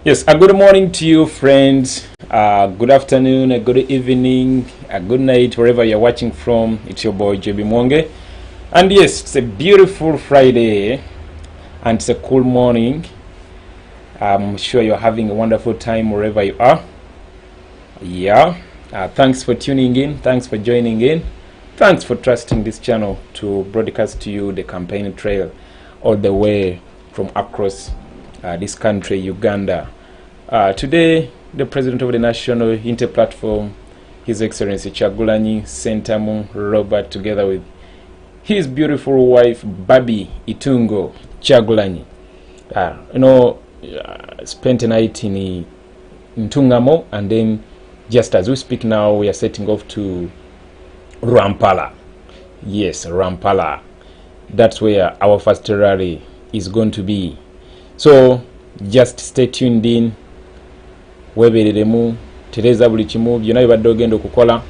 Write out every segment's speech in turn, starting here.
Yes, a good morning to you, friends. Good afternoon, a good evening, a good night, wherever you're watching from. It's your boy Muwonge. And yes, it's a beautiful Friday and it's a cool morning. I'm sure you're having a wonderful time wherever you are. Yeah. Thanks for tuning in. Thanks for joining in. Thanks for trusting this channel to broadcast to you the campaign trail all the way from across this country, Uganda. Today, the President of the National Inter-Platform, His Excellency Kyagulanyi Ssentamu Robert, together with his beautiful wife, Babi Itungo Kyagulanyi, spent a night in Ntungamo, and then just as we speak now, we are setting off to Rwampara. Yes, Rwampara. That's where our first rally is going to be. So just stay tuned in. Webereremu tereza buli kimu byonna bibadde ogenda okukola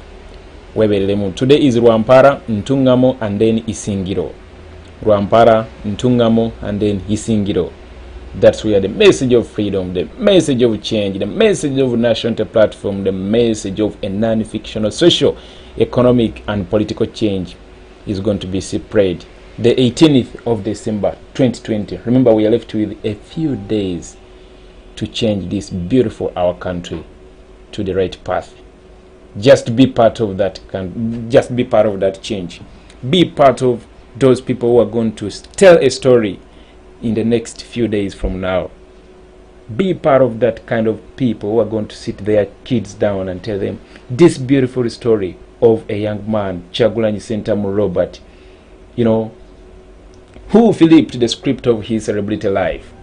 webereremu. Today is Rwampara, Ntungamo, and then Isingiro. Rwampara, Ntungamo, and then Isingiro. That's where the message of freedom, the message of change, the message of national platform, the message of a non-fictional social, economic, and political change is going to be spread. The 18th of December 2020. Remember, we are left with a few days to change this beautiful our country to the right path. Just be part of that. Just be part of that change. Be part of those people who are going to tell a story in the next few days from now. Be part of that kind of people who are going to sit their kids down and tell them this beautiful story of a young man, Kyagulanyi Ssentamu Robert, who flipped the script of his celebrity life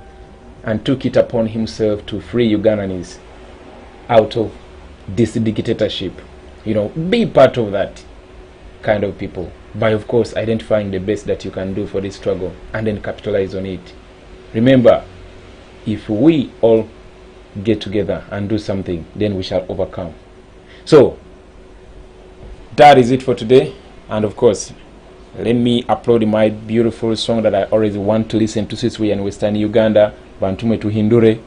and took it upon himself to free Ugandans out of this dictatorship. Be part of that kind of people by, of course, identifying the best that you can do for this struggle and then capitalize on it. Remember, if we all get together and do something, then we shall overcome. So that is it for today. And of course, let me upload my beautiful song that I always want to listen to since we are in Western Uganda, Bantume to Hindure.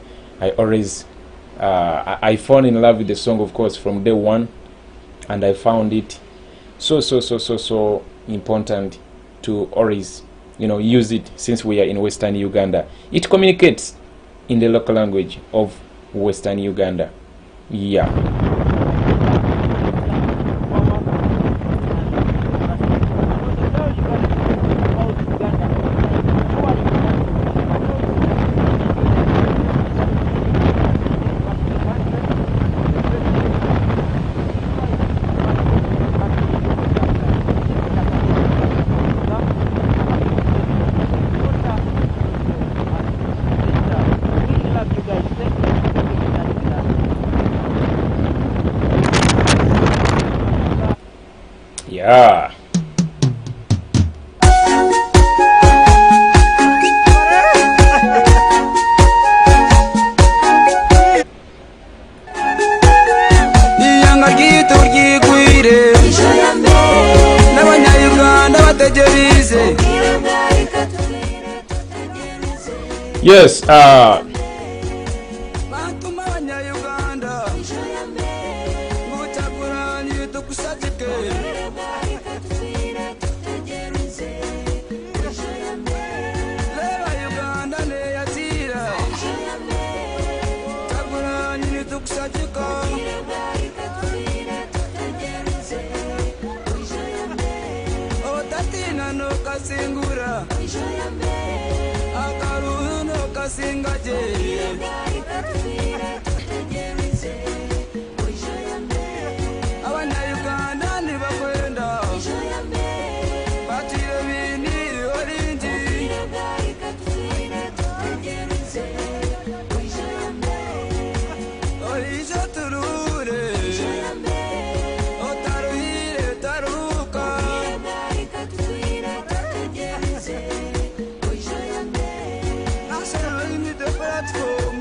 I fall in love with the song, of course, from day one, and I found it so important to always use it since we are in Western Uganda. It communicates in the local language of Western Uganda. Yeah. Yeah. Iyanga gitu ryigwire n'abanyayuganda bategereze. Yes, Batuma abanyayuganda Kyagulanyi tukusajike. Leba Uganda neyatira Kyagulanyi tukusajika. Otatina no kasingura akaruhu no kasingaje. Abanyayuganda nibakwenda batire bini oringi. Orisha turure otaruhire taruka. National Unity Platform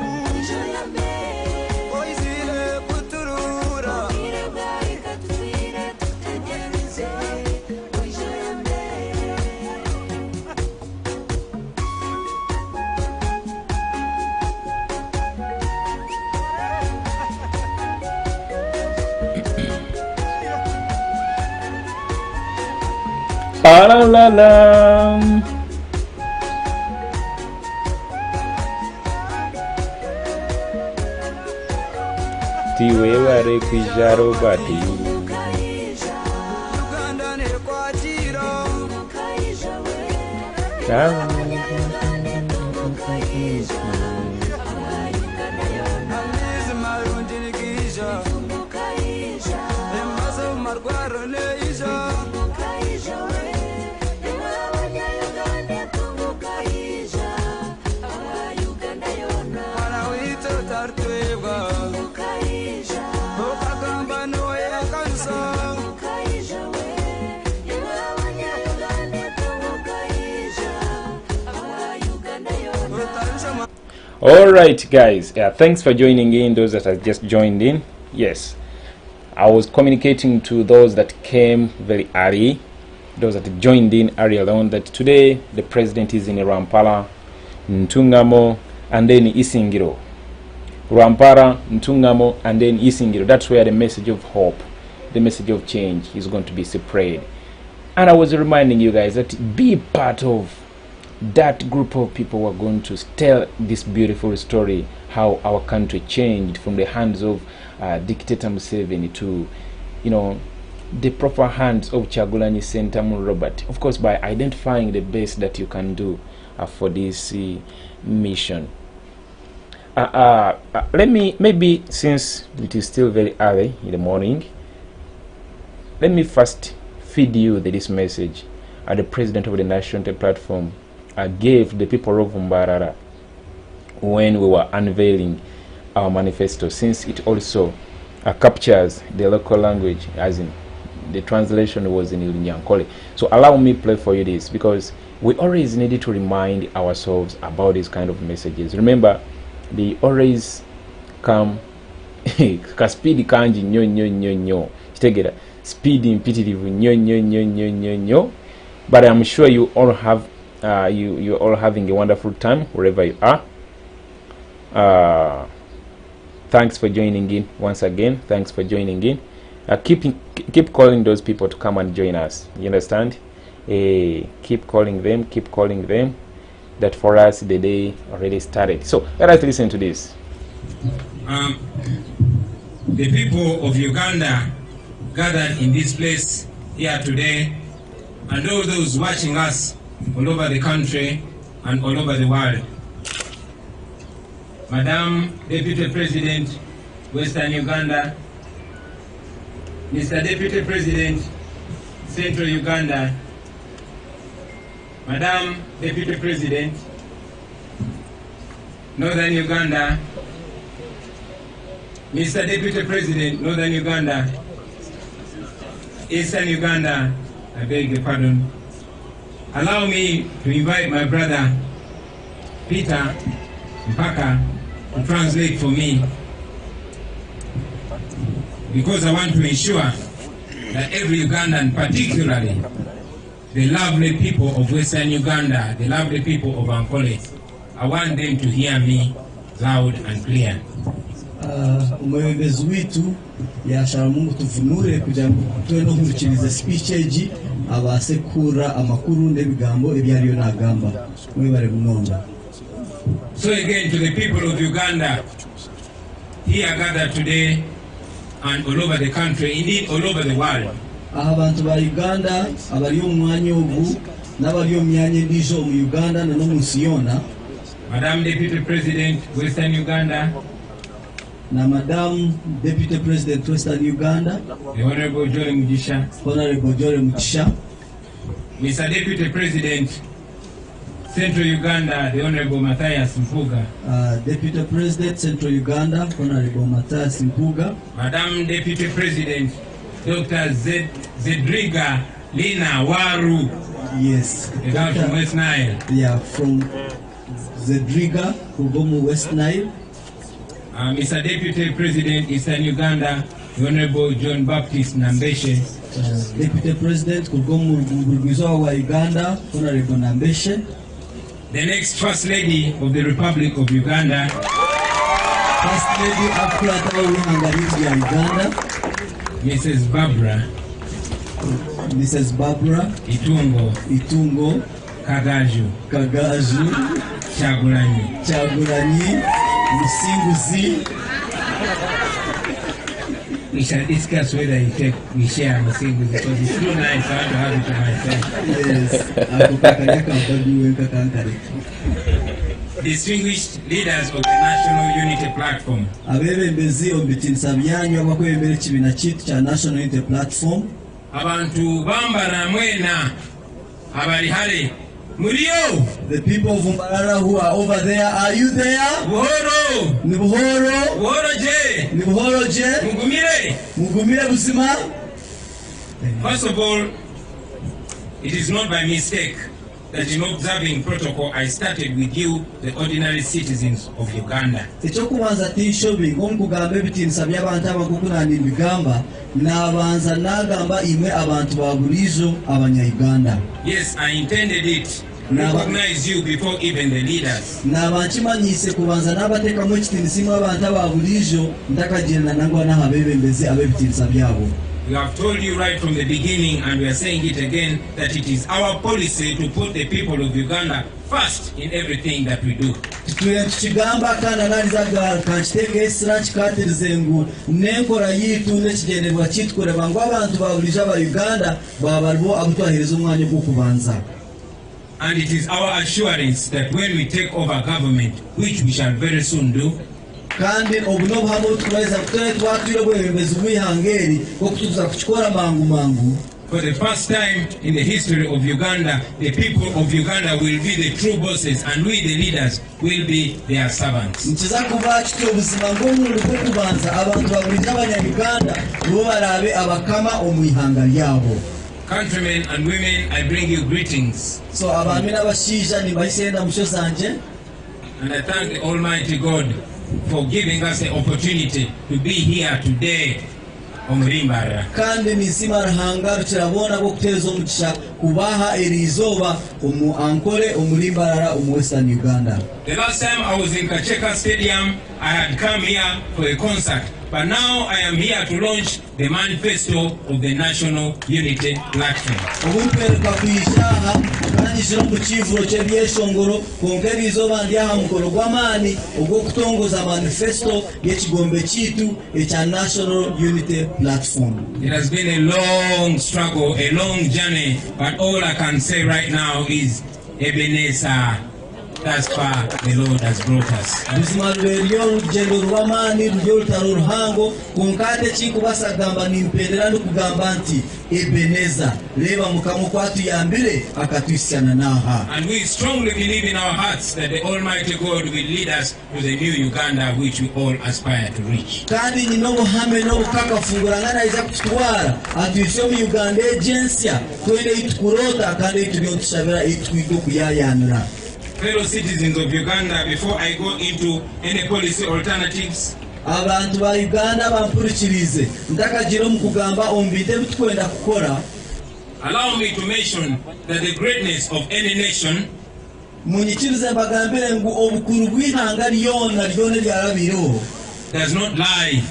La la la la. Tiwe ware kwijaro bati. Uganda ne kwatira. Amizi marundi nikisha. Embazo markwaro neisha. Wana wito tartwebwa. Okagamba nowe akansa. All right, guys. Yeah, thanks for joining in. Those that have just joined in. Yes, I was communicating to those that came very early, those that joined in earlier on, that today the president is in Rwampara, Ntungamo, and then Isingiro. Rwampara, Ntungamo, and then Isingiro. That's where the message of hope, the message of change is going to be spread. And I was reminding you guys that be part of that group of people who are going to tell this beautiful story, how our country changed from the hands of dictator Museveni to, you know, the proper hands of Kyagulanyi Sentamu Robert. Of course, by identifying the best that you can do for this mission. Let me, maybe since it is still very early in the morning, let me first feed you this message the president of the National Platform gave the people of Mbarara when we were unveiling our manifesto, since it also captures the local language, as in the translation was in Nyankole. So allow me play for you this, because we always needed to remind ourselves about these kind of messages. Remember, they always come speed kanji nyo nyo nyo nyo kitegera speed impitirivu nyo nyo nyo nyo nyo nyo. But I'm sure you all have you're all having a wonderful time wherever you are. Thanks for joining in once again. Thanks for joining in. Keep calling those people to come and join us. You understand? Keep calling them. That for us the day already started. So let us listen to this. The people of Uganda gathered in this place here today, and all those watching us all over the country and all over the world. Madam Deputy President, Western Uganda, Mr. Deputy President, Central Uganda, Madam Deputy President, Northern Uganda, Mr. Deputy President, Northern Uganda, Eastern Uganda, I beg your pardon. Allow me to invite my brother, Peter Mpaka, to translate for me, because I want to ensure that every Ugandan, particularly the lovely people of Western Uganda, the lovely people of Ankole, I want them to hear me loud and clear. Umuyobozi witu yashara Mungu tuvunure kugira ngo tuwe no kumukiriza speech eji abasekura amakuru n'ebigambo ebyariyo nagamba mwebare bunonda. So again, to the people of Uganda here gathered today and all over the country, indeed all over the world. Abantu ba Uganda abari mu mwanya ogu n'abari mu myanya ndijo mu Uganda na no munsi yona. Madam Deputy President, Western Uganda, na Madam Deputy President Western Uganda, the Honorable Jole Mugisha, Honorable Jole Mugisha, Mr. Deputy President, Central Uganda, the Honorable Matthias Mpuga, Deputy President Central Uganda, Honorable Matthias Mpuga, Madam Deputy President, Dr. Zedriga Lina Waru, yes, the girl from West Nile, yeah, from Zedriga, Kugomu West Nile. Mr. Deputy President, Eastern Uganda, the Honorable John Baptist Nambeshe. Deputy President, Kugomu Mbugizo wa Uganda, Honorable Nambeshe. The next First Lady of the Republic of Uganda, First Lady Afrata Uhangarizi ya Uganda, Mrs. Barbara. Mrs. Barbara Itungo Kagaju Kyagulanyi Musinguzi. We shall discuss whether we share Musinguzi because it's too nice. I want to have it to myself. Yes. Distinguished leaders of the National Unity Platform. Abebembezi obitinisa byanyu abakwebere kibina kitu kya National Unity Platform. Abantu bambara mwena abali hale. Murio! The people of Rwampara who are over there, are you there? Buhoro! Ni buhoro? Buhoro je! Ni buhoro je? Mugumire busima? First of all, it is not by mistake that in observing protocol I started with you, the ordinary citizens of Uganda. Ekyokubanza tishobi ngomukugamba ebitinisa by'abantu abakukunani bigamba nabanza nagamba imwe abantu babulizo abanya-Uganda. Yes, I intended it. Recognize you before even the leaders. Nabanchimanyise kubanza nabatekamu ekitinisa imwe abantu ababulizo ntakagenda nangwa n'abebembezi abebitinisa byabo. We have told you right from the beginning, and we are saying it again, that it is our policy to put the people of Uganda first in everything that we do. Tukigamba kana nalizaga kanchitegeesera kikatirize ngu n'enkola yitu n'ekigendererwa kitu kureba ngu abantu babulizo aba Uganda babalibo abutwahiriza omwanya gw'okubanza. And it is our assurance that when we take over government, which we shall very soon do, kandi obuno bwabo tuweza twatwire obwebembezi bwihangeri okutuza kukikora mangu. For the first time in the history of Uganda, the people of Uganda will be the true bosses, and we, the leaders, will be their servants. Nkiza kuba kityo obuzima ng'omululu gw'okubanza abantu babulizo abanya-Uganda bo barabe abakama omwihanga lyabo. Countrymen and women, I bring you greetings. So abami n'abashiija nibahisenda musho zanje. And I thank the Almighty God for giving us the opportunity to be here today on Rwampara. Kandi nisima Ruhanga kirabona bwo kuteeza omugisha kubaha erizoba omu ankole omu Rwampara omu Western Uganda. The last time I was in Kacheka Stadium, I had come here for a concert. But now I am here to launch the manifesto of the National Unity Platform. Obumperuka kuyishaha kananyishira mu kivulo ky'ebyeshongoro konkeri izoba ndi aha mukolo gw'amaani ogw'okutongoza manifesto y'ekigombe kitu ekya National Unity Platform. It has been a long struggle, a long journey, but all I can say right now is Ebenezer. That's far the Lord has brought us. Buzima lw'eryo lugendo lw'amaani lulyo lutalo ruhango kunkate kikubasa gamba nimpendera n'okugamba nti Ebeneza leba Mukama kwatuyambire akatwisana n'aha. And we strongly believe in our hearts that the Almighty God will lead us to the new Uganda which we all aspire to reach. Kandi nyina obuhame n'obukakafu ngana iza kutwara atuyise mu Uganda egensya twende itukurota kandi itubyo tushabira itwigo kuyayanira. Fellow citizens of Uganda, before I go into any policy alternatives, abantu ba Uganda bampurikirize ndakagira mu kugamba ombite bitukwenda kukora. Allow me to mention that the greatness of any nation munyikirize bagambire ngu obukuru bw'ihanga lyona lyarabiro does not lie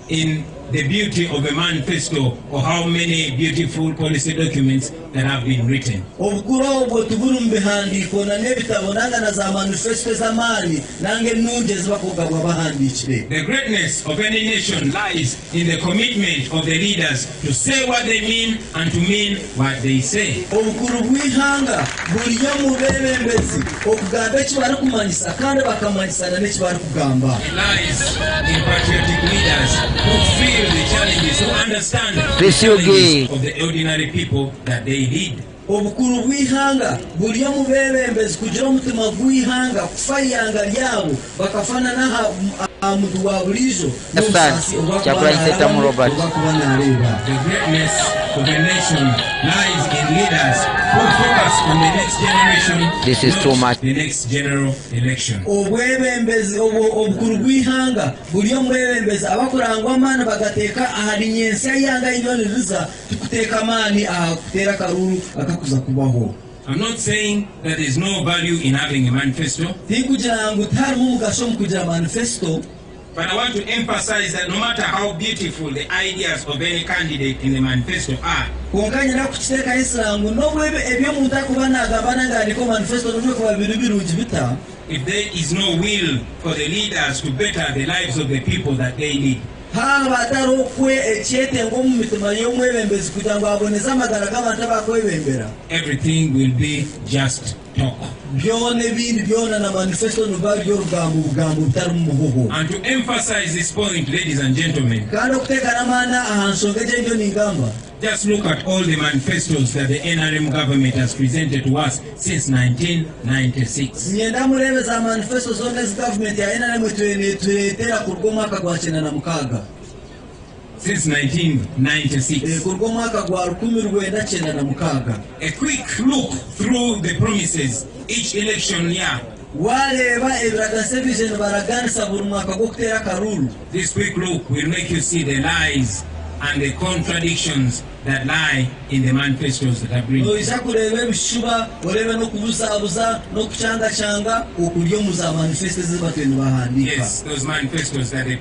in the beauty of a manifesto or how many beautiful policy documents that have been written. Obukuru obwo tuburu mbihandiko na nebitabo nanga na za manifesto z'amani nange nunje zibakugabwa bahandikire. The greatness of any nation lies in the commitment of the leaders to say what they mean and to mean what they say. Obukuru bw'ihanga buriyo mu bebembezi okugamba ekibari kumanyisa kandi bakamanyisana n'ekibari kugamba. It lies in patriotic leaders who feel the challenges, who understand the challenges of the ordinary people that they lead. Obukuru bw'ihanga buriyo mu bebembezi kugira omutima gw'ihanga kufa ihanga lyabo bakafana n'aha amuntu wa bulizo n'omusasi The greatness of the nation lies in leaders who focus on the next generation. This is too much. The next general election. Obwebembezi obukuru bw'ihanga buriyo mu bebembezi abakurangwa amaani bagateeka ahari nyensi y'ihanga iryoniriza tukuteeka amaani aha kuteera karuru akakuza kubaho. I'm not saying that there is no value in having a manifesto, Tikugira ngu tarimu mugasho mu kugira manifesto, But I want to emphasize that no matter how beautiful the ideas of any candidate in the manifesto are, konkanya na kuchiteka islangu nobwebe ebyo muntu akubana agabana ngandiko manifesto nobwe kuba birungi bita, if there is no will for the leaders to better the lives of the people that they lead, haba atari okwe ekyete ngo mu mitima y'omwebembezi kugira ngo aboneze amagara g'abantu abakwebembera, everything will be just talk. byona ebindi byona na manifesto nuba by'orugambo bugambo butari mu muhoho. And to emphasize this point, ladies and gentlemen, kandi okuteekana amaana aha nsonga egyo njo ningamba, just look at all the manifestos that the NRM government has presented to us since 1996. nyenda murebeza manifesto zona ezi gavumenti ya NRM tweretera kurwa omwaka gwa 96, Since 1996. kurwa omwaka gwa 1996. A quick look through the promises each election year. wareba ebiragase vision baraganisa buri mwaka gw'okuteera akaruru. This quick look will make you see the lies and the contradictions that lie in the manifestos that are bringing. oija kureba ebishuba orebe n'okubuzaabuza n'okucangacanga okuli omu za manifesto ezibatwene bahandika. Yes, those manifestos that they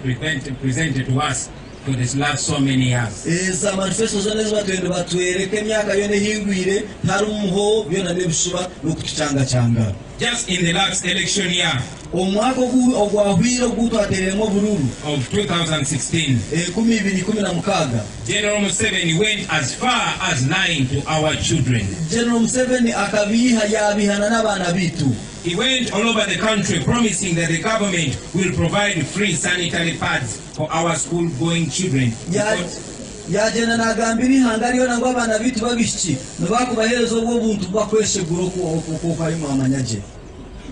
presented to us for this last so many years. za manifesto zona ezibatwene batwereka emyaka yona ehingwire tari omuho byona n'ebishuba n'okutucangacanga. Just in the last election year omwaka ogwahwire ogutwatereremu obururu of 2016, 2016, General Museveni went as far as lying to our children. General Museveni akabiha yabihana n'abaana bitu. He went all over the country promising that the government will provide free sanitary pads for our school-going children. yagenda n'agambira ihanga lyona ngu abaana bitu babishiki nibakubahereza obwo obuntu bakweshegura okukalimu amanyagye.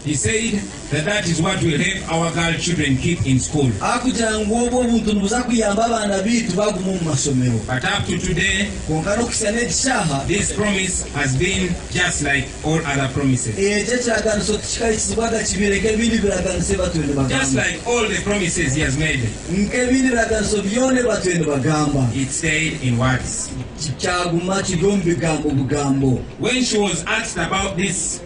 He said that is what will help our girl children keep in school. akugira ngu obwo obuntu nibuza kuyamba abaana bitu baguma omu masomero. But up to today, konka n'okukisa n'ekishaaha this promise has been just like all other promises. ekyo ekiraganiso tikikayikizibwaga kibireka ebindi biraganiso batwene Just bagamba like all the promises he has made, nk'ebindi biraganiso byona batwene bagamba it stayed in words. kyaguma kiri omu bigambo bugambo. When she was asked about this,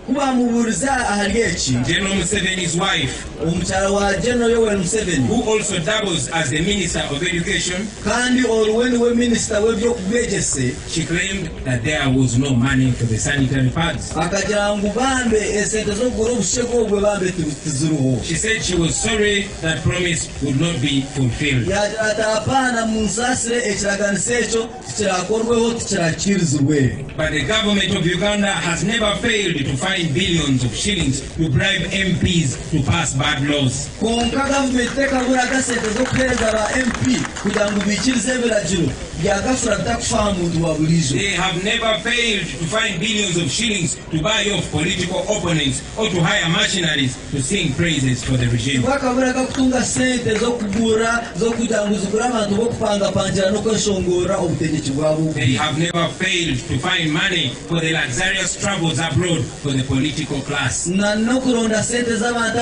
kuba muburiza ahali eki General Museveni's wife, omukyala wa General Yoweri Museveni who also doubles as the Minister of Education, kandi olwe niwe minisita w'ebyokubwegyese, she claimed that there was no money for the sanitary pads. akagira ngu bambe esente z'okugura obushege obwe bambe tiziriho. She said she was sorry that promise would not be fulfilled. yagira ati apaana munsaasire ekiraganiso ekyo tikirakorweho tikirakirizibwe. But the government of Uganda has never failed to find billions of shillings to bribe MPs to pass bad laws. konka gavumenti tekaburaga sente z'okuheereza ba MP kugira ngu biikirize ebiragiro byagafura bitakufaha muntu wa buliizo. They have never failed to find billions of shillings to buy off political opponents or to hire mercenaries to sing praises for the regime. bakaburaga kutunga sente z'okugira ngu zigure abantu b'okupangapangira n'okweshongora obutegetsi bwabo. They have never failed to find money for the luxurious travels abroad for the political class. na n'okuronda sente z'abantu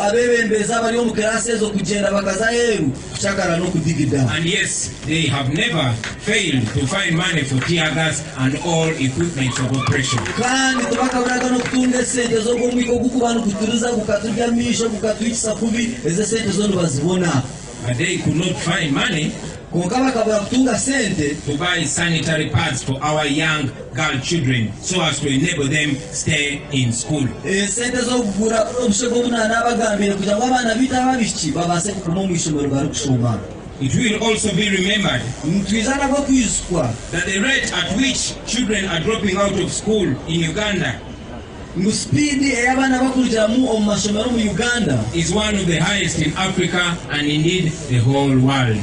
abebembezi abari omu kirasi ezo kugenda bakaza heeru kucakara n'okudigida. And yes, they have never failed to find money for tear gas and all equipment of operation. kandi tebakaburaga n'okutunga esente z'obwomwiko gukuba n'okuturiza gukaturya amiisho gukatwikisa kubi ezo sente zo nibazibona. But they could not find money konka bakabura kutunga sente to buy sanitary pads for our young girl children so as to enable them stay in school. sente z'okugura obushege obunaana abagambire kugira ngu abaana bitu ababishiki babaase kukuma omu ishomero bari kushoma. It will also be remembered ntwiza nabwo kwizukwa that the rate at which children are dropping out of school in Uganda ngu sipiidi ey'abaana bakurugiramu omu masomero mu Uganda is one of the highest in Africa and indeed the whole world.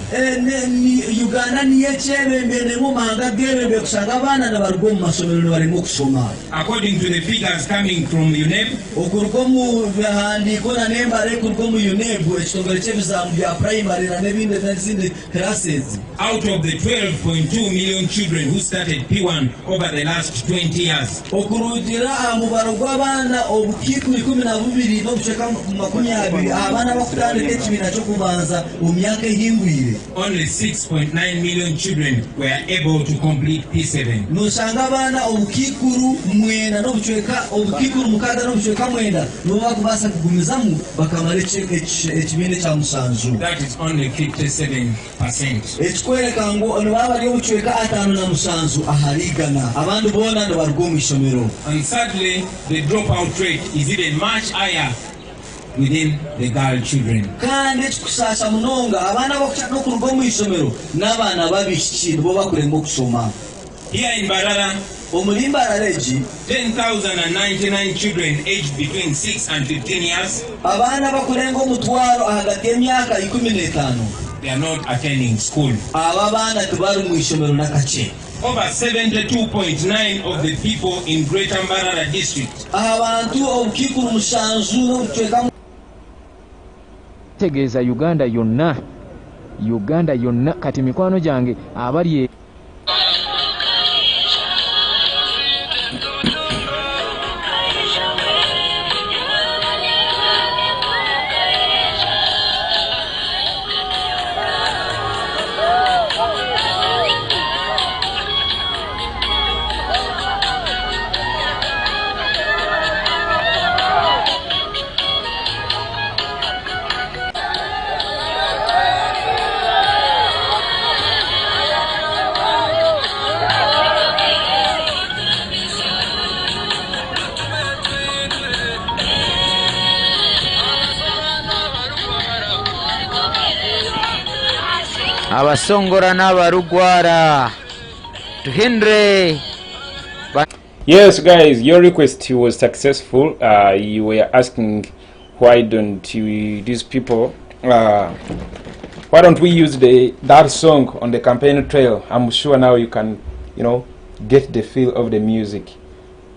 Uganda niyo ekyebembere mu mahanga g'ebembere kushanga abaana nibaruga omu masomero nibarema okusoma. According to the figures coming from UNEP, okuruga omu bihandiiko na n'embara ekuruga omu UNEB ekitongole ky'ebizamu bya primary na n'ezindi classes, out of the 12.2 million children who started P1 over the last 20 years, okurugira aha mubaro gw'abaana obukiiko 12 n'obucweka 20 abaana bakutandika ekibiina ky'okubanza mu myaka ehingwire. Only 6.9 million children were able to complete P7. Nosanga abaana obukiikuru 9 n'obucweka obukiikuru 6 n'obucweka 9 nibo bakubaasa kugumizamu bakamala ekibiina kya musanju. That is only 57%. Ekikwereka ngu ne baba bali obucweka 57 ahaligana abantu boona ne baruga omu isomero. And sadly, the dropout rate is even much higher within the girl children. Kandi ekikusaasa munonga abaana bakukyaka okuruga omu isomero n'abaana babishiki nibo bakulemba okusoma. Here in Barara, Omulimbarara egi 10,099 children aged between 6 and 15 years, abaana bakulenga omutwaro ahagati y'emyaka 15 they are not attending school. abo abaana tebali mu isomero nakakye. Over 72.9 of the people in Greater Mbarara district abantu obukiikuru 7 n'obucweka tegeeza Uganda yonna kati mikwano gyange abali abasongora n'abarugwara tuhindre. Yes, guys, your request was successful. You were asking why don't these people why don't we use that song on the campaign trail. I'm sure now you can get the feel of the music.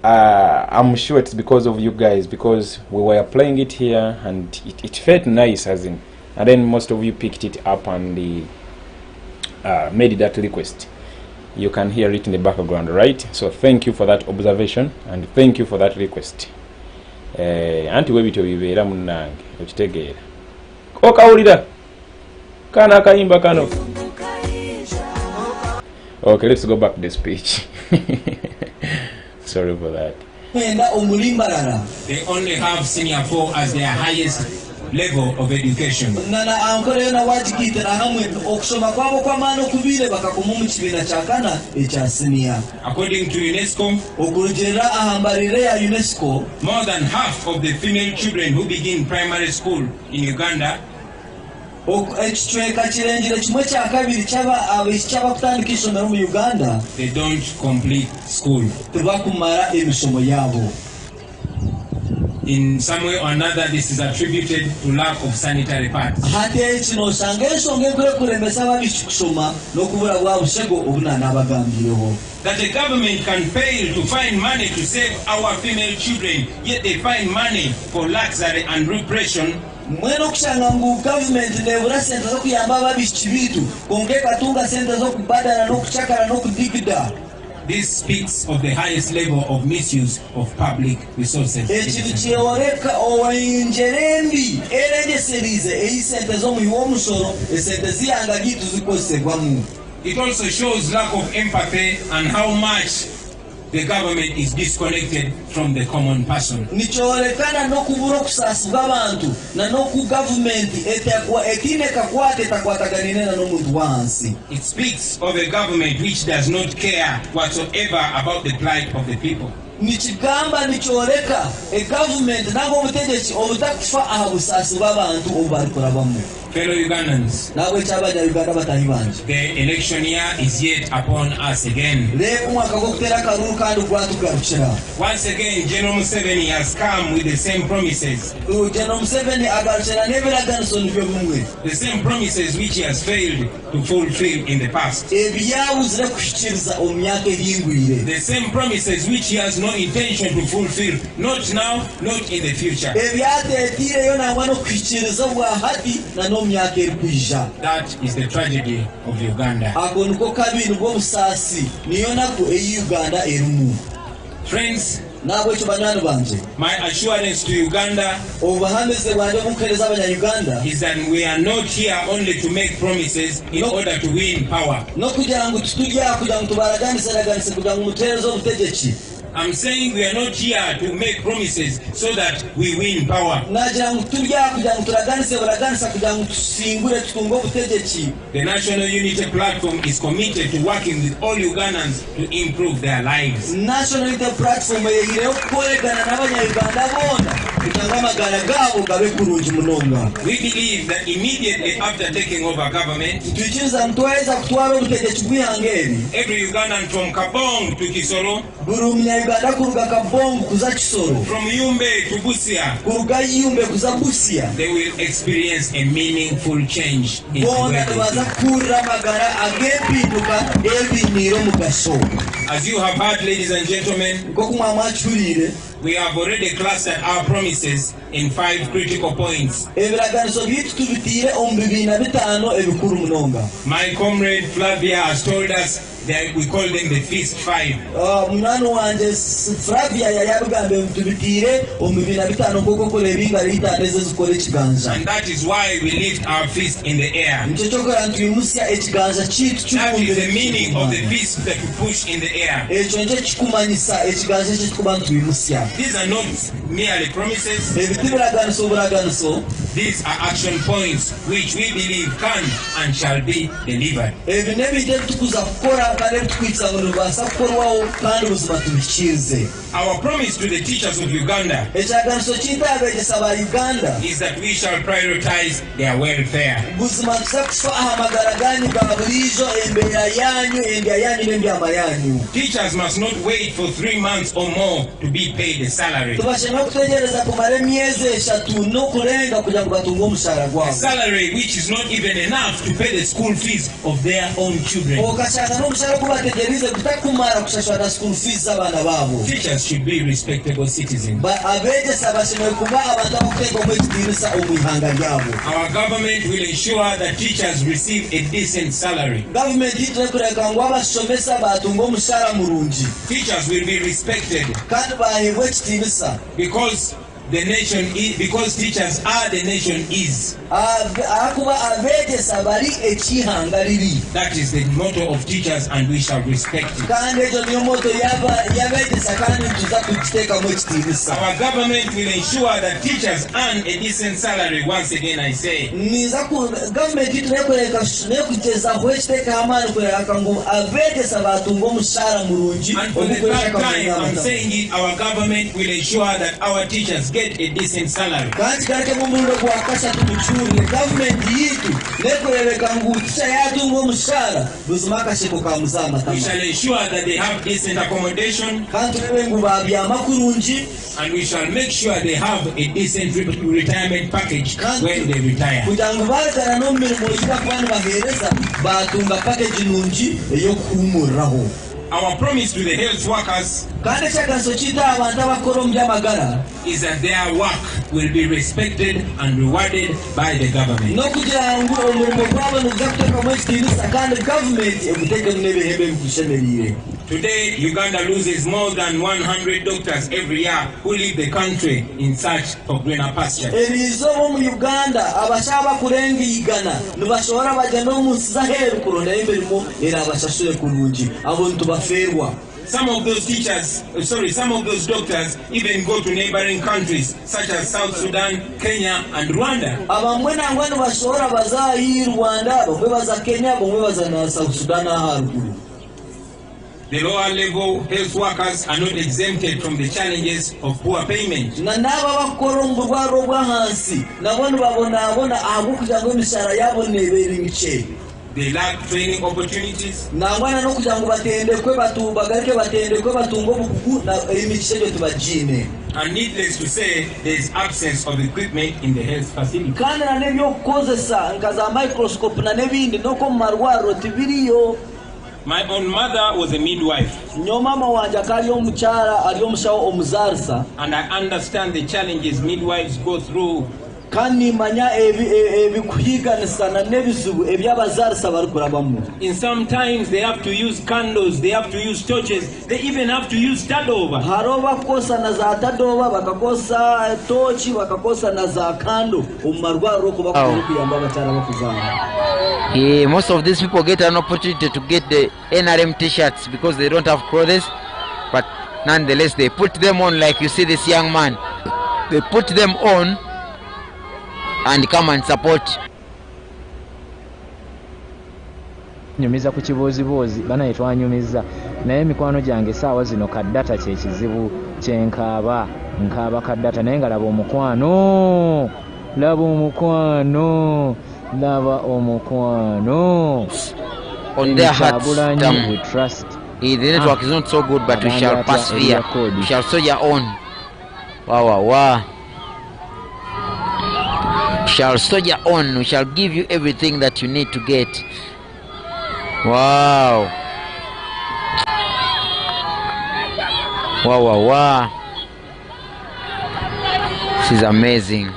I'm sure it's because of you guys, because we were playing it here and it felt nice, as in, and then most of you picked it up and made that request. You can hear it in the background, right? So thank you for that observation and thank you for that request. Anti webito bibera munange okitegeera okawulira kana akayimba kano. Okay, let's go back to the speech. Sorry for that. they only have senior 4 as their highest level of education. According to UNESCO, more than half of the female children who begin primary school in Uganda they don't complete school. In some way or another, this is attributed to lack of sanitary pads. That the government can fail to find money to save our female children, yet they find money for luxury and repression. This speaks of the highest level of misuse of public resources. It also shows lack of empathy and how much the government is disconnected from the common person. It speaks of a government which does not care whatsoever about the plight of the people. Fellow Ugandans, the election year is yet upon us again. Once again, General Museveni has come with the same promises. The same promises which he has failed to fulfill in the past. The same promises which he has no intention to fulfill, not now, not in the future. That is the tragedy of Uganda. Friends, nabo cyo banywana banje my assurance to Uganda ubuhamize bwanje bukereza abanyayuganda is that we are not here only to make promises in order to win power. no kugira ngo tutujya kugira ngo tubaraganisaraganise kugira ngo umuterezo ubutegetsi. I'm saying we are not here to make promises so that we win power. The National Unity Platform is committed to working with all Ugandans to improve their lives. National Unity Platform we believe that immediately after taking over government, every Ugandan from Kabong to Kisoro, from Yumbe to Busia, they will experience a meaningful change in as you have heard, ladies and gentlemen, we have already clustered our promises in 5 critical points. My comrade Flavia has told us that we call them the Feast 5. And that is why we lift our fist in the air. That is the meaning of the fist that we push in the air. These are not merely promises. These are action points which we believe can and shall be delivered. Our promise to the teachers of Uganda is that we shall prioritize their welfare. Teachers must not wait for 3 months or more to be paid a salary. A salary which is not even enough to pay the school fees of their own children. Teachers should be respectable citizens. Our government will ensure that teachers receive a decent salary. Teachers will be respected because the nation is, because teachers are the nation is. That is the motto of teachers, and we shall respect it. Our government will ensure that teachers earn a decent salary. Once again I say. And for the third time I'm saying it, our government will ensure that our teachers get a decent salary. We shall ensure that they have decent accommodation, and we shall make sure they have a decent retirement package when they retire. Our promise to the health workers is that their work will be respected and rewarded by the government. Today, Uganda loses more than 100 doctors every year who leave the country in search of greener pastures. Some of those doctors even go to neighboring countries such as South Sudan, Kenya, and Rwanda. The lower level health workers are not exempted from the challenges of poor payment. They lack training opportunities. And needless to say, there is absence of equipment in the health facility. My own mother was a midwife, and I understand the challenges midwives go through kandi manya ebikuhiganisana n'ebizibu eby'abazarisa barikurabamu. In some times they have to use candles, they have to use torches, they even have to use tadova. Haro bakosa na za tadova, bakakosa tochi, bakakosa na za kando umarwaro kuba kuyamba batara bakuzana. Yeah, most of these people get an opportunity to get the NRM t-shirts because they don't have clothes, but nonetheless they put them on. Like you see this young man, they put them on and come and support. Nyumiza ku kibuuzibuuzi bana yetwanyumiza naye mikwano gyange saawa zino kaddata kye kizibu kyenkaaba nkaaba kaddata naye nga laba omukwano laba omukwano On their hearts, we trust. The network is not so good, but we shall persevere. We shall soldier on. Wow. We shall soldier on. We shall give you everything that you need to get. Wow. This is amazing.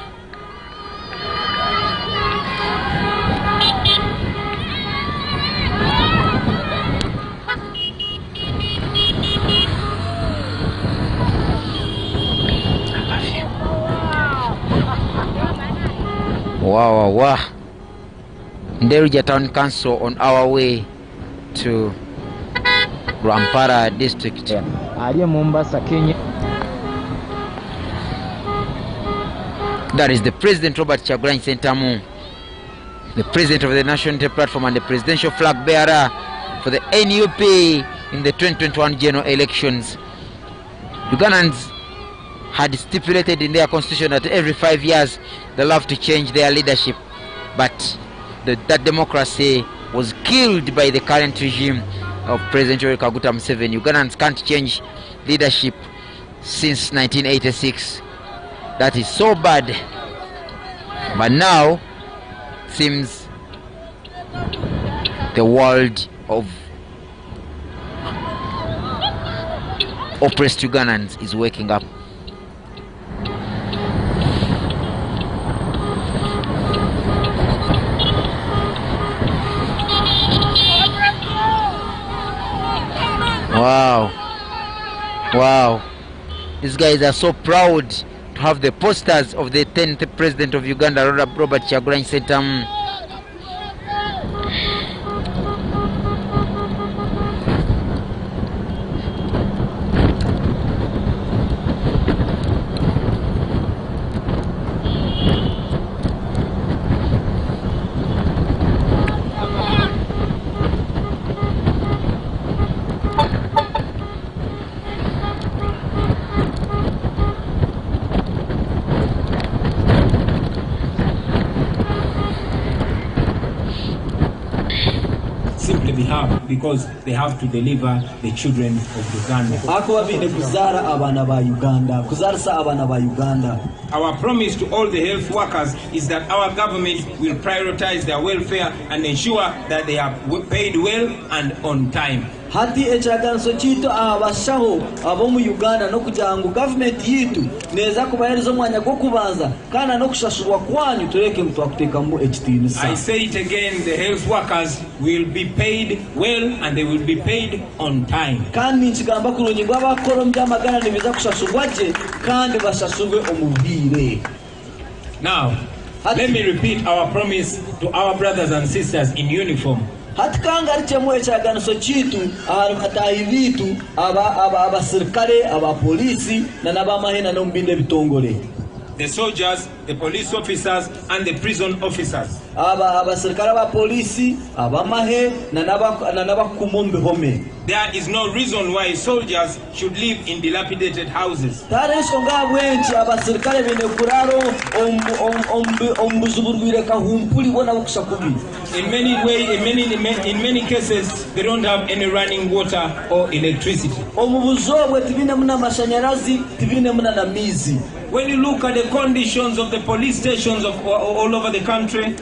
Wow. Nderija Town Council on our way to Rwampara district. Ali Mombasa, Kenya. That is the President Robert Kyagulanyi Ssentamu, the President of the National Unity Platform and the presidential flag bearer for the NUP in the 2021 general elections. Ugandans had stipulated in their constitution that every 5 years they'll have to change their leadership, but that democracy was killed by the current regime of President Kaguta Museveni. Ugandans can't change leadership since 1986. That is so bad. But now seems the world of oppressed Ugandans is waking up. Wow. These guys are so proud to have the posters of the 10th president of Uganda, Robert Kyagulanyi Ssentamu. Because they have to deliver the children of Uganda. Our promise to all the health workers is that our government will prioritize their welfare and ensure that they are paid well and on time. Hati echaganso chito abashaho abomu Uganda no kujangu government yitu neza kubayerizo mwanya go kubanza kana no kushashurwa kwanyu tureke mtu akuteka mu HTN. I say it again, the health workers will be paid well and they will be paid on time. Kandi nchigamba kuronyingwa bakoro mbyamagana nibiza kushashurwaje kandi bashashurwe omubire. Now, let me repeat our promise to our brothers and sisters in uniform. Hatikanga arichemu echaganiso chitu atahivitu aba serikale aba polisi na nabamahena no mbinde bitongole. The soldiers, the police officers and the prison officers. Aba serikale aba polisi abamahe na nabakumombe home. There is no reason why soldiers should live in dilapidated houses. In many cases, they don't have any running water or electricity. When you look at the conditions of the police stations of all over the country,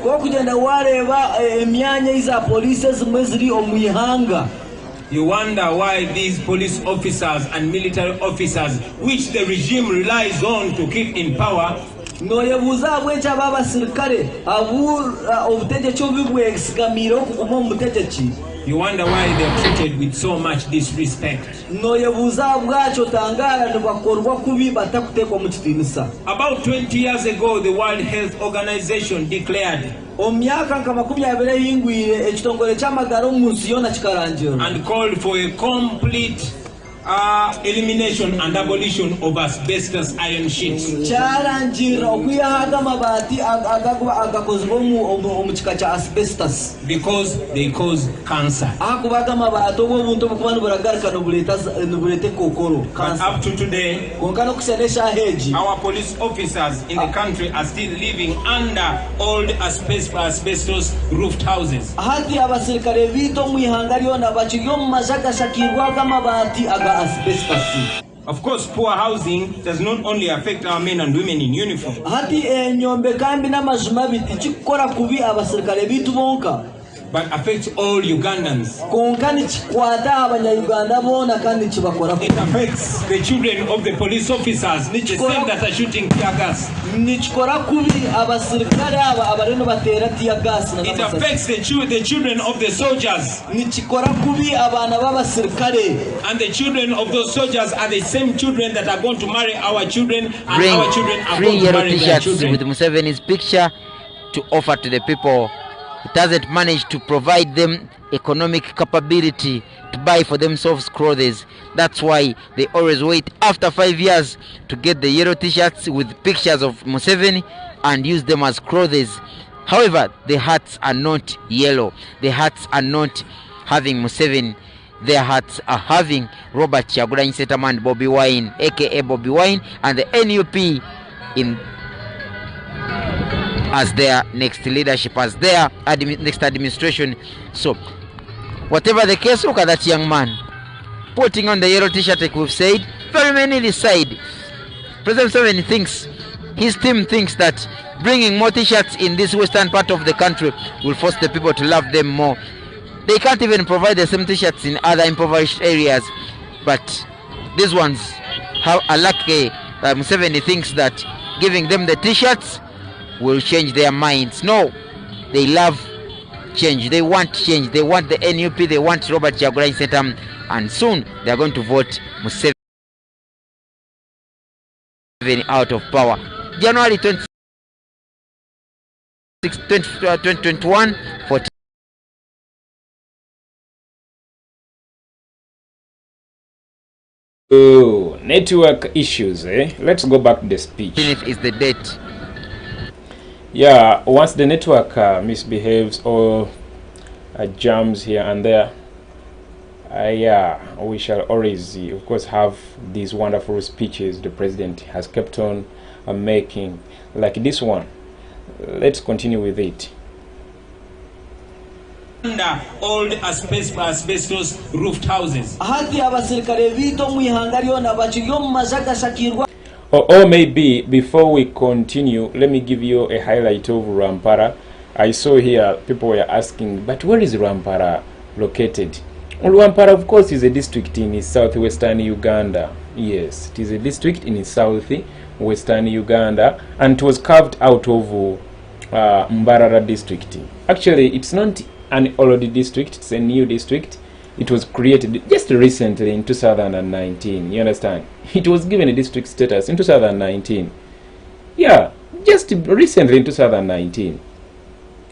you wonder why these police officers and military officers, which the regime relies on to keep in power, noyebuza bwenca b'abasirikare obutegetsi obubwesigamire okuguma omu butegetsi. You wonder why they are treated with so much disrespect. Noyebuza bwacyo tangara nibakorwa kubi batakutekwa mu kitinisa. About 20 years ago, the World Health Organization declared omyaka nka 20 hingwire ekitongole ky'amagara omu nsi yona kikarangira and called for a complete elimination and abolition of asbestos iron sheets. Kyarangira okwiyahaga amabati agakozwe omu kika kya asbestos Because they cause cancer. akubaga amabati obw'obuntu obukuba niburagarika nibureeta kokoro But up to today, konka n'okusana eshaaha egi our police officers in the country are still living under old asbestos roofed houses. hati abasirikare biito omu ihanga lyona bakiri omu maju agashakirwaga amabati aga asbestos. Of course, poor housing does not only affect our men and women in uniform, hati enyombe kambi n'amaju mabi tikikukora kubi abasirikare biitu bonka but affects all Ugandans. konka nikikwata abanyayuganda boona kandi kibakora It affects the children of the police officers, the same that are shooting tear gas. nikikora kubi abasirikare aba abareno batera tear gas It affects the children of the soldiers, nikikora kubi abana b'abasirikare and the children of those soldiers are the same children that are going to marry our children, and Bring our children are 3 going to yellow marry their t-shirts with children. Museveni's picture to offer to the people. It hasn't managed to provide them economic capability to buy for themselves clothes. That's why they always wait after 5 years to get the yellow t-shirts with pictures of Museveni and use them as clothes. However, the hats are not yellow. The hats are not having Museveni. Their hats are having Robert Kyagulanyi Ssentamu and Bobiwine, aka Bobiwine, and the NUP in as their next leadership, as their next administration. So whatever the case, look at that young man putting on the yellow t-shirt. Like we've said, very many decide President Museveni thinks, his team thinks that bringing more t-shirts in this western part of the country will force the people to love them more. They can't even provide the same t-shirts in other impoverished areas, but these ones are lucky that Museveni thinks that giving them the t-shirts will change their minds. No, they love change. They want change. They want the NUP. They want Robert Kyagulanyi Ssentamu, and soon they are going to vote Museveni out of power. January 26, 2021. 14. Oh, network issues, eh? Let's go back to the speech. Is the date. Yeah, once the network misbehaves or jams here and there, yeah, we shall always, of course, have these wonderful speeches the president has kept on making, like this one. Let's continue with it. Under old asbestos roofed houses. hati abasirikare biito omu ihanga lyona bakiri omu maju agashakirwa. Or maybe before we continue, let me give you a highlight of Rwampara. I saw here people were asking, but where is Rwampara located? Rwampara, of course, is a district in southwestern Uganda. Yes, it is a district in southwestern Uganda, and it was carved out of Mbarara district. Actually, it's not an old district, it's a new district. It was created just recently in 2019. You understand? It was given a district status in 2019. Yeah, just recently in 2019.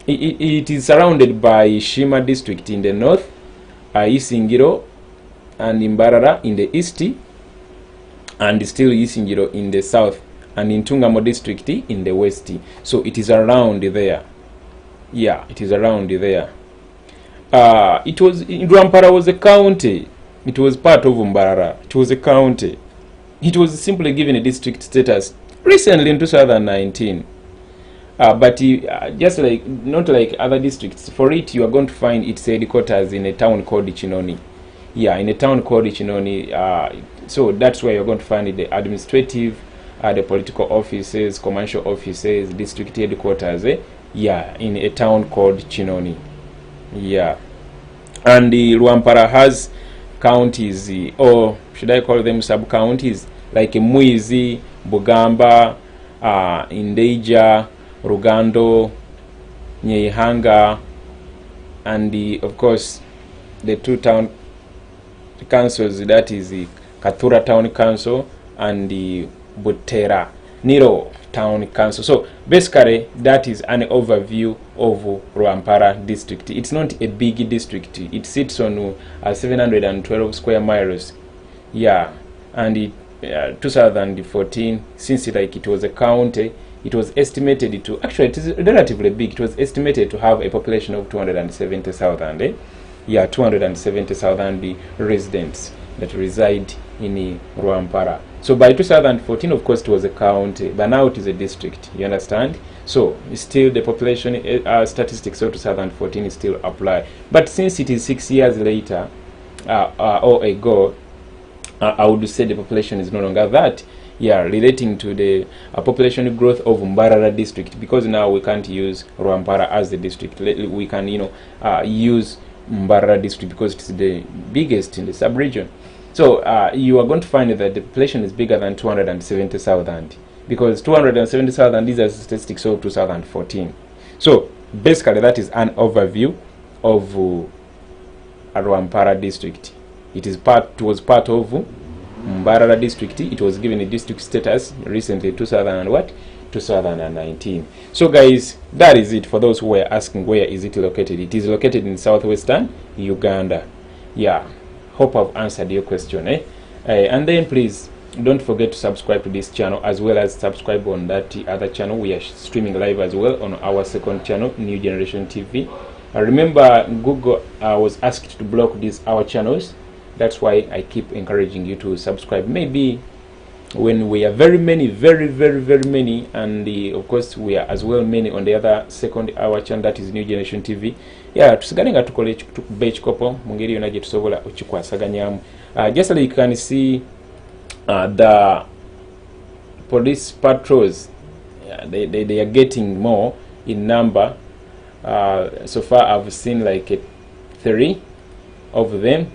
It is surrounded by Shima district in the north, Isingiro and Mbarara in the east, and still Isingiro in the south, and in Ntungamo district in the west. So it is around there. Yeah, it is around there. Rwampara was a county. It was part of Mbarara. It was a county. It was simply given a district status recently in 2019. But just like, not like other districts, for it you are going to find its headquarters in a town called Chinoni. Yeah, in a town called Chinoni. So that's where you're going to find the administrative, the political offices, commercial offices, district headquarters. Yeah, in a town called Chinoni. Yeah, and the Rwampara has counties, or should I call them sub-counties, like Mwizi, Bugamba, Indeja, Rugando, Nyehanga, and of course the 2 town councils, that is the Katura Town Council and the Butera Niro Town Council. So basically that is an overview of Rwampara district. It's not a big district. It sits on 712 square miles. Yeah, and 2014, since it was a county, it was estimated to, actually it is relatively big, it was estimated to have a population of 270,000. Yeah, 270,000 residents that reside in Rwampara. So by 2014, of course, it was a county, but now it is a district. You understand? So still the population statistics of 2014 is still apply. But since it is 6 years later or ago, I would say the population is no longer that. Yeah, relating to the population growth of Mbarara district, because now we can't use Rwampara as the district. We can, use Mbarara district because it's the biggest in the sub-region. So you are going to find that the population is bigger than 270,000, because 270,000 is a statistics of 2014. So basically that is an overview of Rwampara district. It was part of Mbarara district. It was given a district status recently, 2019. So guys, that is it for those who were asking where is it located. It is located in southwestern Uganda. Yeah, hope I've answered your question. And then please don't forget to subscribe to this channel, as well as subscribe on that other channel. We are streaming live as well on our second channel, New Generation TV. Remember, Google was asked to block our channels. That's why I keep encouraging you to subscribe. Maybe when we are very many, very many, and of course we are as well many on the other second our channel, that is New Generation TV. Yeah, tusigalenga tukole ekikopo mungeri yona gye tusobola okikwasaganyamu. Just like you can see the police patrols, they are getting more in number. So far I've seen like 3 of them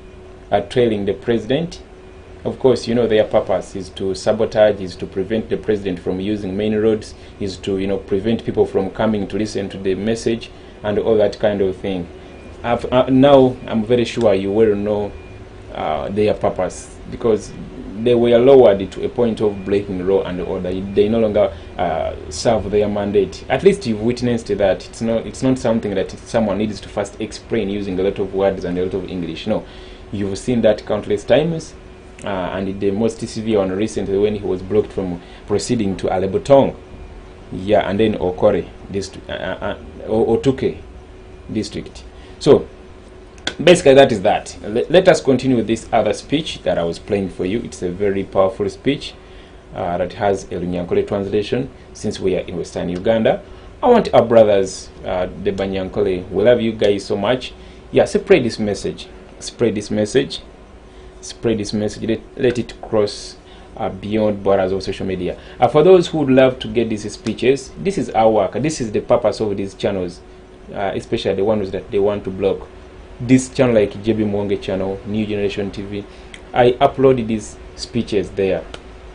are trailing the president. Of course, their purpose is to sabotage, is to prevent the president from using main roads, is to prevent people from coming to listen to the message and all that kind of thing. Now I'm very sure you will know their purpose, because they were lowered to a point of breaking law and order. They no longer serve their mandate. At least you've witnessed that. It's not something that someone needs to first explain using a lot of words and a lot of English. No, you've seen that countless times. And the most severe one recently, when he was blocked from proceeding to Alebotong, yeah, and then Okore district, Otuke district. So basically that is that. Let us continue with this other speech that I was playing for you. It's a very powerful speech that has a Runyankole translation, since we are in Western Uganda. I want our brothers, the Banyankole, we love you guys so much. Yeah, spread this message. Spread this message. Spread this message. Let it cross beyond borders of social media. For those who would love to get these speeches, this is our work. This is the purpose of these channels, especially the ones that they want to block. This channel, like Muwonge channel, New Generation TV, I upload these speeches there.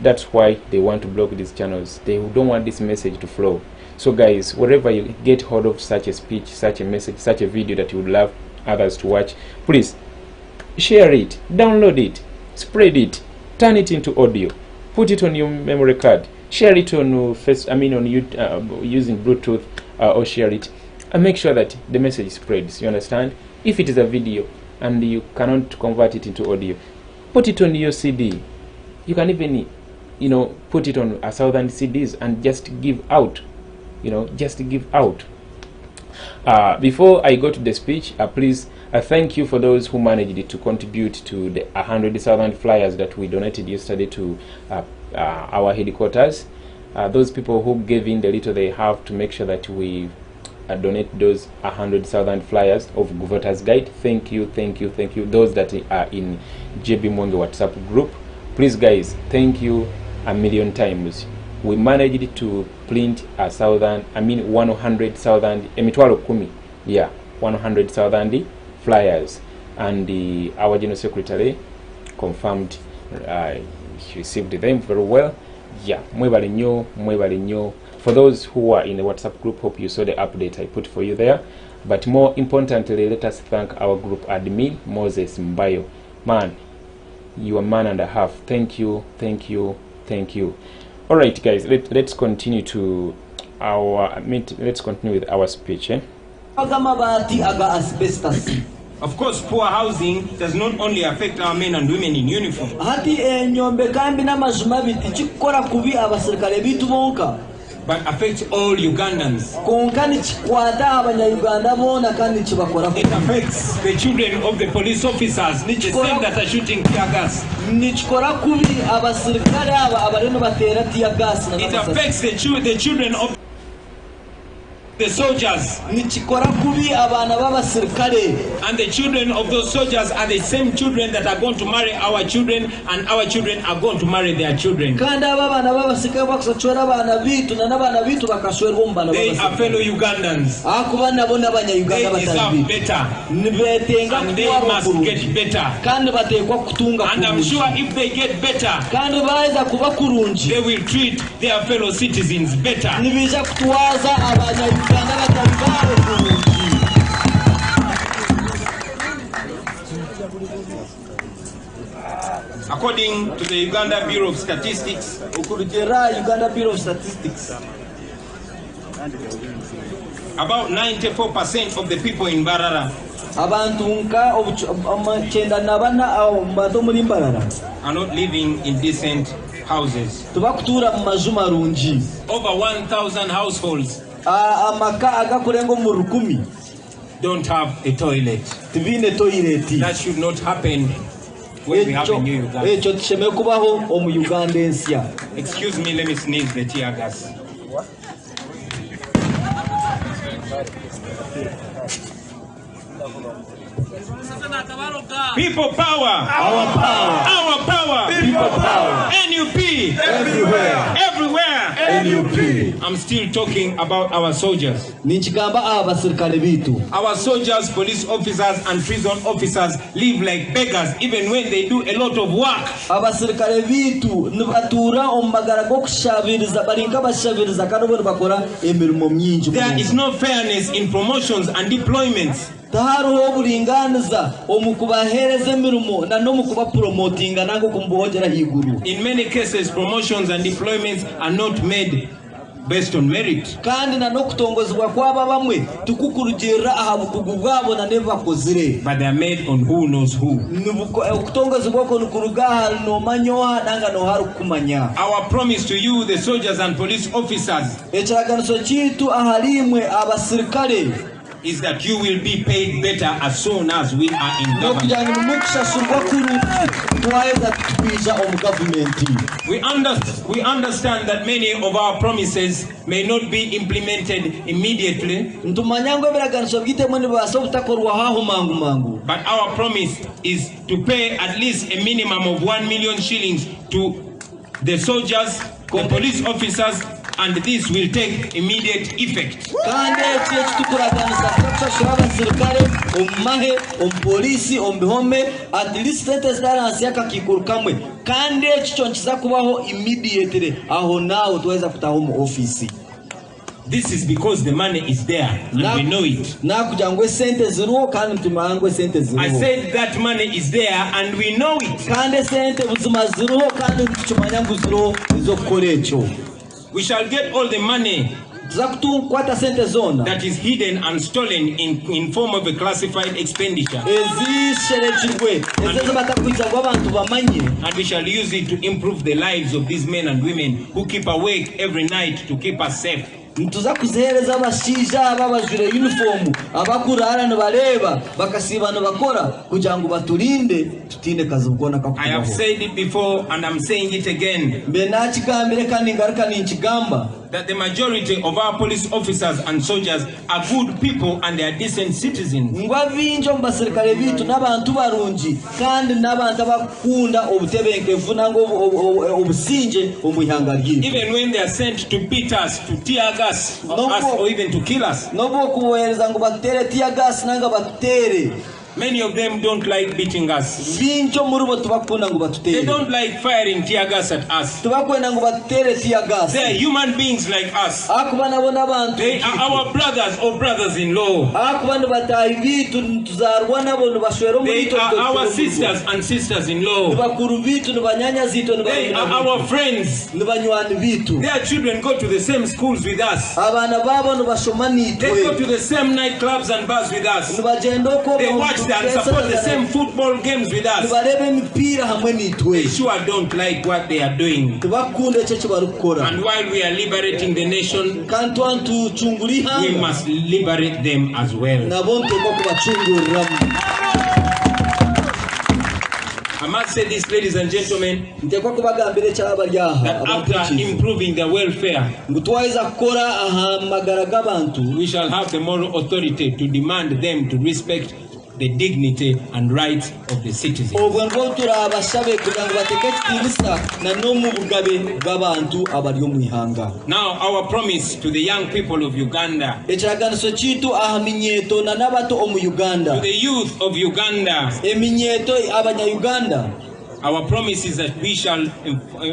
That's why they want to block these channels. They don't want this message to flow. So guys, wherever you get hold of such a speech, such a message, such a video that you would love others to watch, please share it, download it, spread it, turn it into audio, put it on your memory card, share it on on YouTube, using Bluetooth, or share it, and make sure that the message spreads. You understand? If it is a video and you cannot convert it into audio, put it on your CD. You can even put it on 1,000 CDs and just give out. Just give out. Before I go to the speech, please thank you for those who managed to contribute to the 100,000 flyers that we donated yesterday to our headquarters. Those people who gave in the little they have to make sure that we donate those 100,000 flyers of Voters Guide. Thank you. Those that are in JB Muwonge WhatsApp group, please guys, thank you a million times. We managed to print 100,000, emitwalo kumi, yeah, 100,000 flyers, and our general secretary confirmed he received them very well, Yeah, mwebale nnyo. For those who are in the WhatsApp group, hope you saw the update I put for you there. But more importantly, let us thank our group admin, Moses Mbayo. Man, you are man and a half. Thank you. All right, guys, let's continue to let's continue with our speech. Of course, poor housing does not only affect our men and women in uniform. But affects all Ugandans. It affects the children of the police officers, the same that are shooting tear gas. It affects the children of the soldiers, and the children of those soldiers are the same children that are going to marry our children, and our children are going to marry their children. They are fellow Ugandans. They deserve better, and they must get better. And I'm sure if they get better, they will treat their fellow citizens better. According to the Uganda Bureau of Statistics, about 94% of the people in Barara are not living in decent houses. Over 1,000 households don't have a toilet. That should not happen when we have a new Uganda. Excuse me, let me sneeze the tear gas. People power. Our power. People power. NUP. Everywhere. NUP. I'm still talking about our soldiers. Our soldiers, police officers, and prison officers live like beggars even when they do a lot of work. There is no fairness in promotions and deployments. In many cases, promotions and deployments are not made based on merit, but they are made on who knows who. Our promise to you, the soldiers and police officers, is that you will be paid better as soon as we are in government. We understand that many of our promises may not be implemented immediately, but our promise is to pay at least a minimum of 1 million shillings to the soldiers, the police officers, and this will take immediate effect. This is because the money is there and we know it. I said that money is there and we know it. We shall get all the money that is hidden and stolen in form of a classified expenditure, and we shall use it to improve the lives of these men and women who keep awake every night to keep us safe. I have said it before and I'm saying it again, that the majority of our police officers and soldiers are good people and they are decent citizens. Even when they are sent to beat us, to tear us, or even to kill us, Many of them don't like beating us. binjo muri bo tubakunda ngo They batutere don't like firing tear gas at us. tubakwenda ngo batutere tear gas They are human beings like us. akuba nabo nabantu They are our brothers or brothers-in-law. akuba batayi bitu tuzarwa nabo bashwero muri They are our sisters and sisters-in-law. bakuru bitu banyanya zito They are our friends. banywani bitu Their children go to the same schools with us. abana babo bashoma They go nitwe to the same nightclubs and bars with us. bagenda ko They watch and support the same football games with us. barebe imipira hamwe nitwe They sure don't like what they are doing. tubakunde cyo barukora And while we are liberating the nation, kantu antu chunguri we hanga must liberate them as well. nabonte ko kubachungurira I must say this, ladies and gentlemen, ntekwa kubagambire cyaba ryaha that after improving their welfare, ngutwaiza kukora aha magara g'abantu we shall have the moral authority to demand them to respect the dignity and rights of the citizens. ubwo ngo turabashabe kugira ngo bateke kitinisa na no mu bugabe bw'abantu abari mu ihanga. Now our promise to the young people of Uganda, ekiraganiso kitu aha minyeto na nabato omu Uganda, to the youth of Uganda, eminyeto abanya-Uganda, our promise is that we shall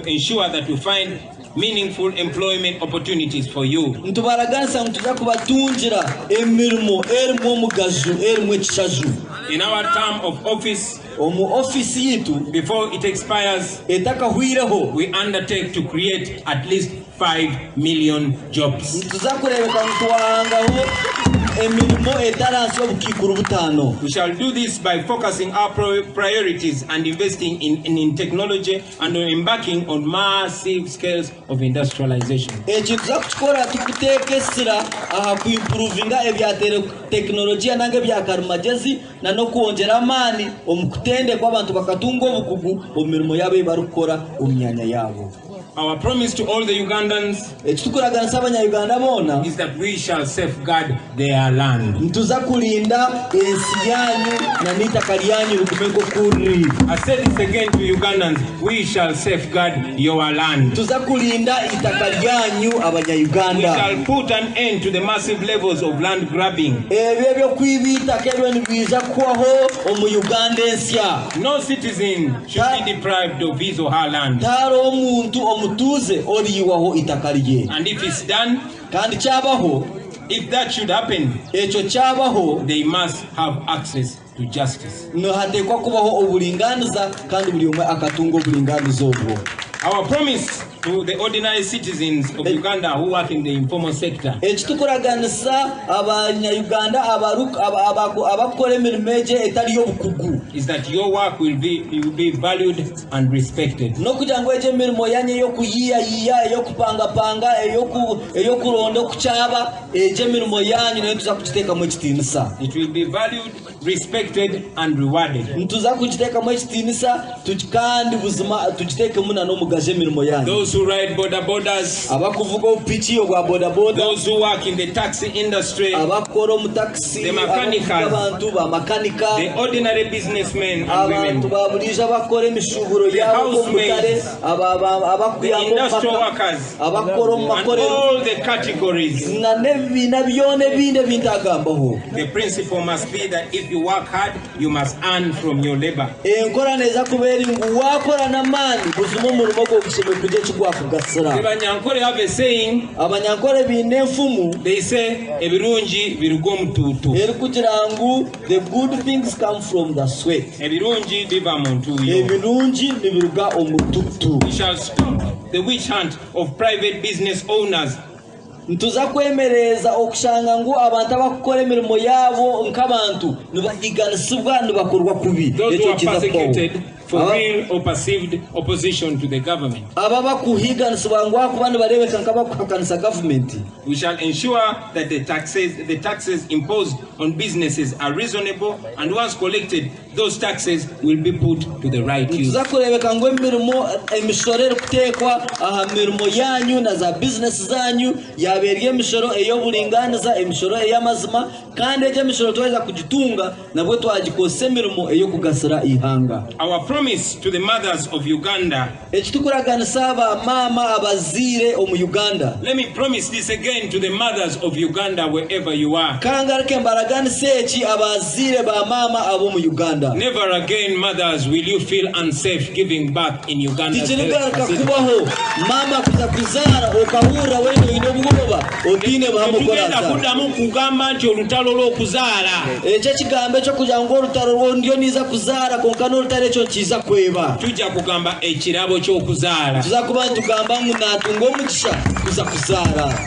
ensure that we find meaningful employment opportunities for you. ntubaraganisa ntuza kubatungira emirimo erimu omugazu erimu ekishaju In our term of office, omu ofisi yitu before it expires, etakahwireho we undertake to create at least 5 million jobs. ntuza kurebeka ntwahangaho emirimo etaransi obukikuru butano. We shall do this by focusing our priorities and investing in technology and embarking on massive scales of industrialization. Ekintu tuza kukikora tukutekesera aha kuimprovinga ebya teknolojia nange bya karumagezi na no kuongera amani omukutende kwa abantu bakatunga obukugu omirimo yabo barukora omyanya yabo. Our promise to all the Ugandans Ekitukuraganisa abanya-Uganda bona is that we shall safeguard their land. ntuza kulinda ensi yanyu na n'itaka lyanyu likumeko kuri. I said this again to Ugandans, we shall safeguard your land. Tuza kulinda itaka lyanyu We abanya-Uganda. shall put an end to the massive levels of land grabbing. Ebyo by'okwibitaka ebyo nibiza kubaho omu Uganda ensya. No citizen should be deprived of his or her land. Taro omuntu omutuze oliyiwaho itaka lye. And if it's done, Kandi kyabaho, if that should happen, ekyo kyabaho, they must have access to justice. no hateekwa kubaho obulinganiza kandi buli omwe akatunga obulinganiza obwo. Our promise to the ordinary citizens of Uganda who work in the informal sector Ekitukuraganisa abanya-Uganda abakora emirimo egyo etari y'obukugu is that your work will be valued and respected. n'okugira ngu egyo emirimo yanyu ey'okuyiyayiya ey'okupangapanga ey'okuronda okukyaba egyo emirimo yanyu nayo tuza kugiteekamu ekitiinisa. It will be valued, respected and rewarded. Ntuza kugiteekamu ekitiinisa kandi buzima tugiteekemu na n'omugazo emirimo yanyu. Those who ride border borders, abakuvuga obupiki obwa bodaboda, those who work in the taxi industry, abakora omu taxi, the mechanics, abantu bamakanika, the ordinary businessmen and abantu women, babulija abakora emishuburo yabo omutare, the industrial workers, abakora omu and makorero all the categories. na n'ebibiina byona ebindi ebintu agambaho. The principle must be that if you work hard, you must earn from your labor. Enkora neza kubeera ngu wakora n'amaani buzima omurimo gw'ogusheme kugira ekigwakugasira. The Banyankore have a saying, Abanyankore biine enfumu they say, ebirungi biruga omututu. eri kugira ngu the good things come from the sweat. Ebirungi biva mu ntuuyo. Ebirungi nibiruga omututu. We shall stop the witch hunt of private business owners Ntuza kwemereza okushanga ngu abantu abakukora emirimo yabo nk'abantu nibahiganisibwa nibakorwa kubi. those who Ekyo are kiza persecuted kubaho. for real or perceived opposition to the government. Aba bakuhiganisibwa ngu akuba nibarebeka nk'abakuhakanisa gavumenti. We shall ensure that the taxes imposed on businesses are reasonable, and once collected, those taxes will be put to the right use. Ntuza kurebeka ngu emisoro erikuteekwa aha mirimo yanyu na za bizinesi zanyu yaberye emisoro ey'obulinganiza, emisoro ey'amazima, kandi egyo emisoro twaweza kugitunga nabwo twagikozesa emirimo ey'okugasira ihanga. Our promise to the mothers of Uganda. Ekitukuraganisaba mama abazire omu Uganda. Let me promise this again to the mothers of Uganda wherever you are. Kangarake mbaraganise eki abazire ba mama abo mu Uganda. Never again, mothers, will you feel unsafe giving birth in Uganda. Kubaho mama kuzakuzara okahura weno inobugoba odine bahamukora kudamu kugamba nti olutalo lw'okuzaala ekyo kigambo ekyo kugira ngo olutalo lwo ndio niza kuzaala konka n'olutalo ekyo kiza kweba tujja kugamba ekirabo ky'okuzaala tuza kuba ntugamba ngu naatunga omugisha kuza kuzaala.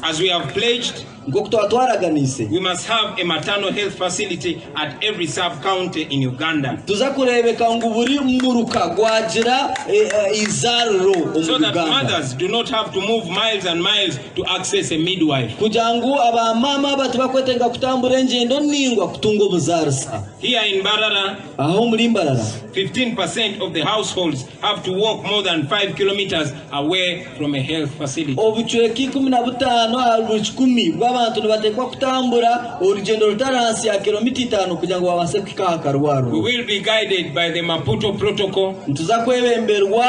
As we have pledged, we must have a maternal health facility at every sub-county in Uganda. So that mothers do not have to move miles and miles to access a midwife. Here in Barara, 15% of the households have to walk more than 5 kilometers away from a health facility. abantu nibatekwa kutambura urugendo rutaransi ya kilomita 5 kugira ngo babase kwikaha karwaru. We will be guided by the Maputo Protocol, tuzakwebemberwa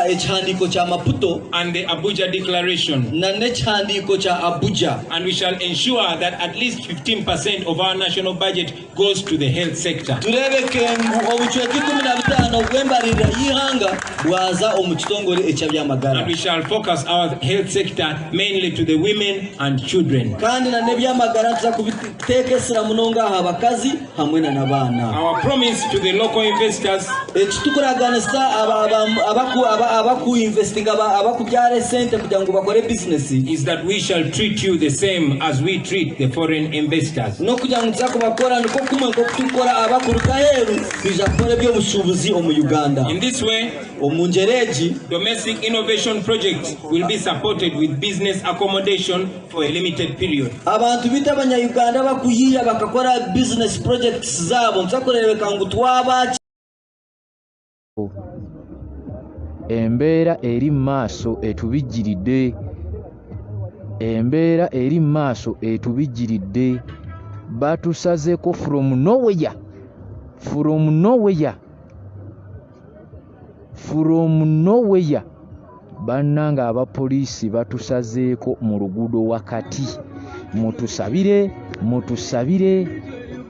ekihandiko kya Maputo and the Abuja Declaration, na nekihandiko kya Abuja, and we shall ensure that at least 15% of our national budget goes to the health sector. Turebeke obuchweki 15 bwembarira yihanga bwaza omukitongole eky'abyamagara, and we shall focus our health sector mainly to the women and children. Kandi na nebyamagara tuza kubitekesera munonga abakazi hamwe n'abana. Our promise to the local investors, ekitukuraganisha abaku investing abakubyare sente kugira ngo bakore business, is that we shall treat you the same as we treat the foreign investors. No kugira ngo nzakubakora niko kumwe ko kutukora abakuruka heru bijakore byo bushubuzi omu Uganda. In this way, omunjereji domestic innovation projects will be supported with business accommodation for a limited period. Abantu bita abanya-Uganda bakuyiya bakakora business projects zabo nsakorebeka ngo twaba embeera eri maaso etubijjiridde, embeera eri maaso etubijjiridde, batusazeko from nowhere bannanga abapoliisi batusazeeko mu luguudo wakati. Mutusabire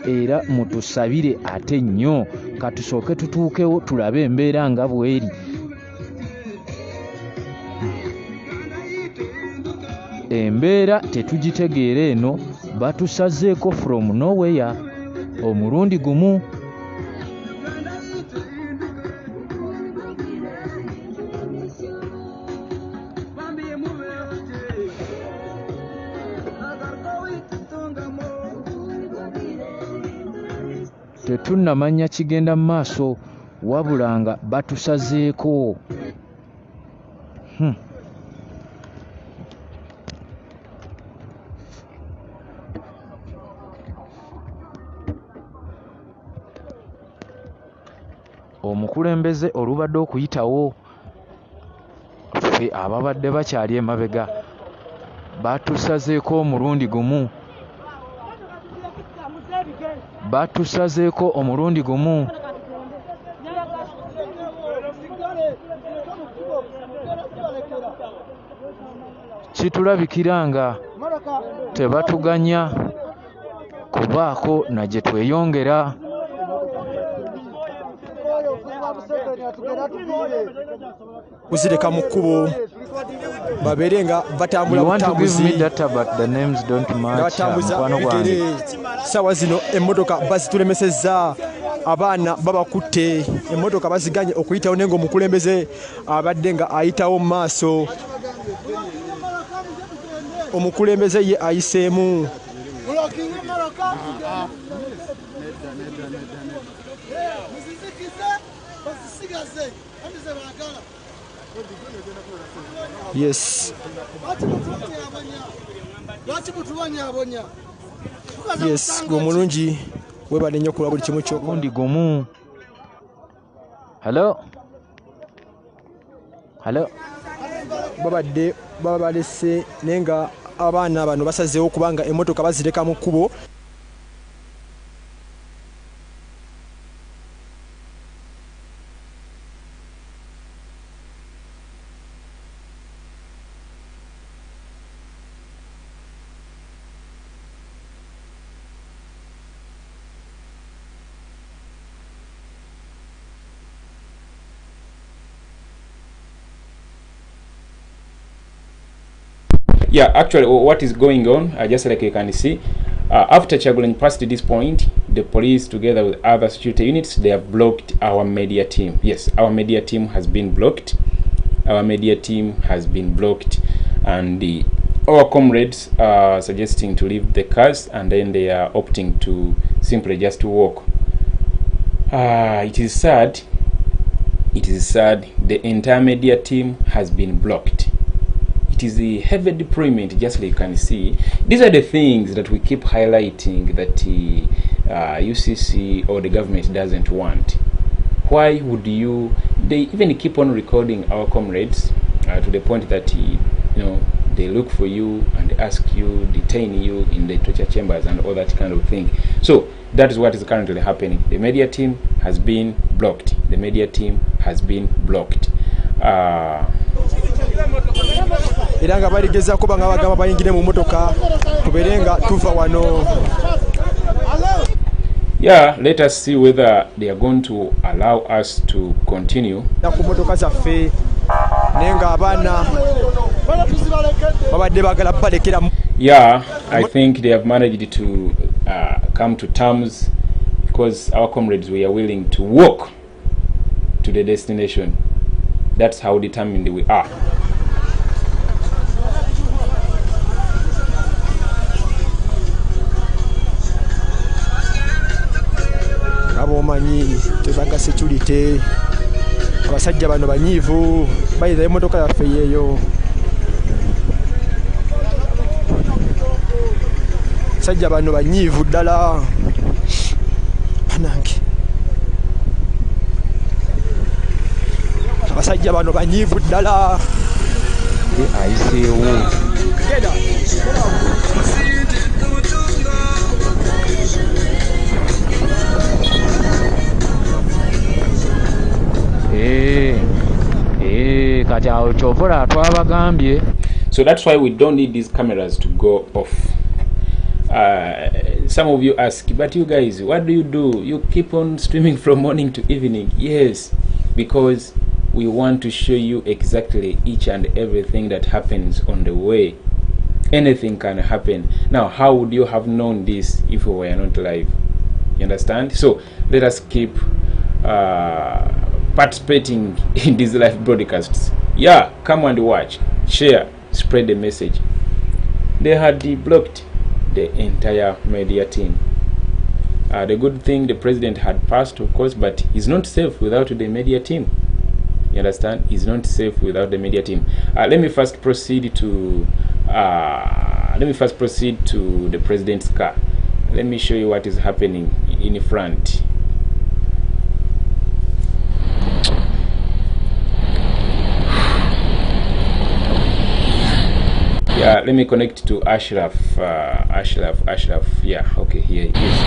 era mutusabire ate nnyo katusooke tutuukewo tulabe embeera nga bweri. Embeera tetugitegeera eno, batusazeeko from nowhere omulundi gumu. Tetunnamanya kigenda mu maaso wabula nga batusazeeko. Omukulembeze olubadde okuyitawo ffe ababadde bakyali emabega batusazeeko omulundi gumu. Batusazeeko omulundi gumu. Kitulabikira nga tebatuganya kubaako na gye tweyongera. Kuzireka mu kkubo babeere nga batambula butambuzi batambuza bigere. Sawa zino emmotoka bazitulemesezza, abaana babakutte, emmotoka baziganye okuyitawo nenga omukulembeze abadde nga ayitawo mu maaso. Omukulembeze ye ayiseemu. Yes. Yes, gomulungi webale nnyo kulwa buli kimu kyo. Gundi gumu. Hello. Babadde balese nenga abaana bano basazeewo kubanga emmotoka bazireka mu kkubo. Yeah, actually, what is going on, just like you can see, after Kyagulanyi passed this point, the police, together with other security units, they have blocked our media team. Yes, our media team has been blocked. Our media team has been blocked, and our comrades are suggesting to leave the cars, and then they are opting to simply just walk. It is sad. It is sad. The entire media team has been blocked. It is a heavy deployment, just like you can see. These are the things that we keep highlighting that UCC or the government doesn't want. Why would they even keep on recording our comrades to the point that they look for you and ask you, detain you in the torture chambers and all that kind of thing. So that is what is currently happening. The media team has been blocked. The media team has been blocked. Era nga baligezaako banga bagamba bayingire mu motoka tubeere nga tuva wano. Yeah, let us see whether they are going to allow us to continue. Ku motoka zaffe naye nga abaana babadde bagala balekera. Yeah, I think they have managed to come to terms, because our comrades were willing to walk to the destination. That's how determined we are. Abomanyi tebaga security, abasajja bano banyiivu bayiza emmotoka yaffe yeeyo. Abasajja bano banyiivu ddala banange. Abasajja bano banyiivu ddala. Ayiseewo. Kati awo kyovola twabagambye. So that's why we don't need these cameras to go off. Some of you ask, but you guys, what do? You keep on streaming from morning to evening. Yes, because we want to show you exactly each and everything that happens on the way. Anything can happen. Now, how would you have known this if we were not live? You understand? So let us keep participating in these live broadcasts. Yeah, come and watch, share, spread the message. They had blocked the entire media team. The good thing, the president had passed, of course, but he's not safe without the media team. You understand? He's not safe without the media team. Let me first proceed to the president's car. Let me show you what is happening in front. Yeah, let me connect to Ashraf. Ashraf. Yeah, okay, here it is.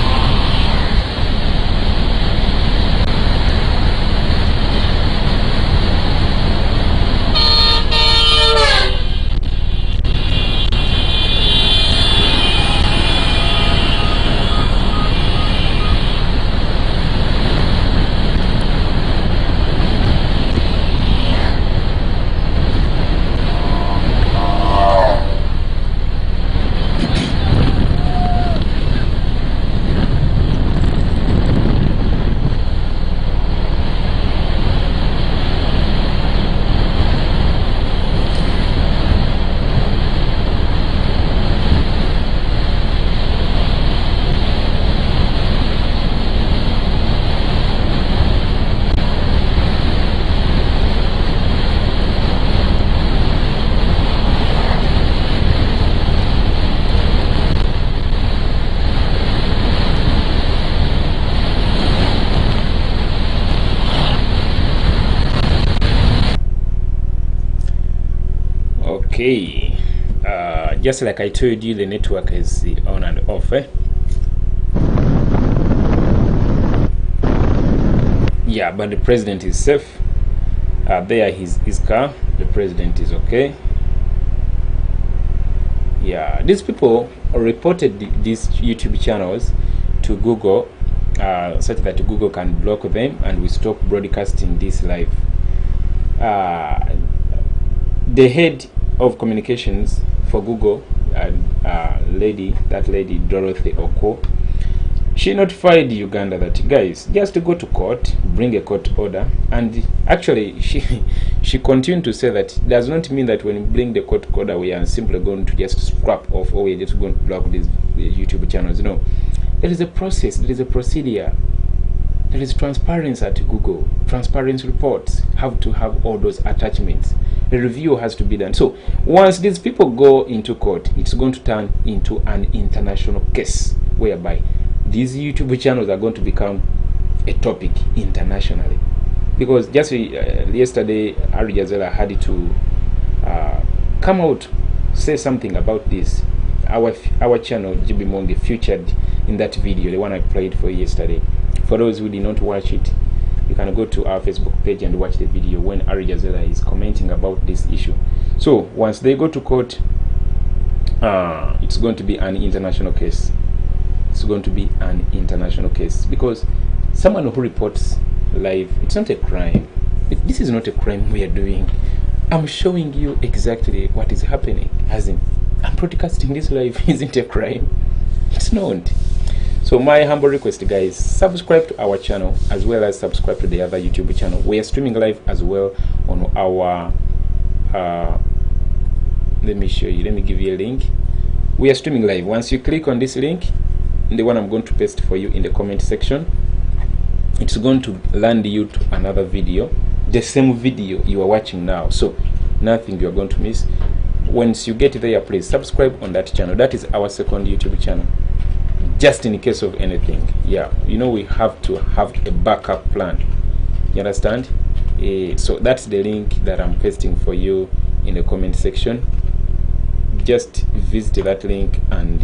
Okay, just like I told you, the network is on and off. Yeah, but the president is safe. There his car. The president is okay. Yeah, these people reported these YouTube channels to Google, such that Google can block them and we stop broadcasting this live. The head of communications for Google, that lady Dorothy Oko, she notified Uganda that, guys, just go to court, bring a court order. And actually she continued to say that it does not mean that when we bring the court order we are simply going to just scrap off, or we're just going to block these YouTube channels. No, there is a process, there is a procedure, there is transparency at Google. Transparency reports have to have all those attachments. A review has to be done. So once these people go into court, it's going to turn into an international case, whereby these YouTube channels are going to become a topic internationally. Because just yesterday, Al Jazeera had to come out, say something about this. Our channel, GB Muwonge, featured in that video, the one I played for yesterday. For those who did not watch it, you can go to our Facebook page and watch the video when Al Jazeera is commenting about this issue. So once they go to court, it's going to be an international case. It's going to be an international case, because someone who reports live, it's not a crime. This is not a crime we are doing. I'm showing you exactly what is happening. As in, I'm broadcasting this live isn't a crime. It's not. So my humble request, guys, subscribe to our channel as well as subscribe to the other YouTube channel. We are streaming live as well on our let me show you, let me give you a link. We are streaming live. Once you click on this link, the one I'm going to paste for you in the comment section, it's going to land you to another video, the same video you are watching now. So nothing you're going to miss. Once you get there, please subscribe on that channel. That is our second YouTube channel, just in case of anything. Yeah, you know, we have to have a backup plan, you understand? So that's the link that I'm pasting for you in the comment section. Just visit that link and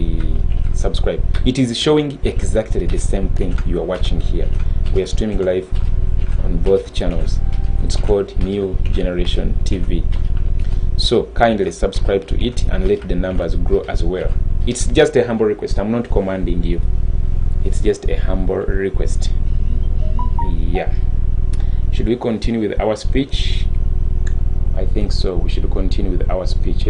subscribe. It is showing exactly the same thing you are watching here. We are streaming live on both channels. It's called New Generation TV. So kindly subscribe to it and let the numbers grow as well. It's just a humble request. I'm not commanding you. It's just a humble request. Yeah. Should we continue with our speech? I think so. We should continue with our speech.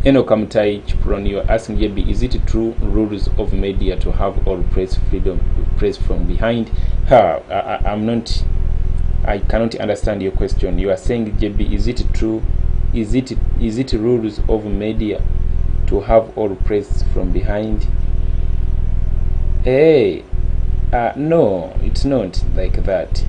Kamtai Chipron, you are asking JB, is it true rules of media to have all press freedom, press from behind? I'm not, I cannot understand your question. You are saying, JB, is it true? Is it rules of media to have all press from behind? Hey, no, it's not like that.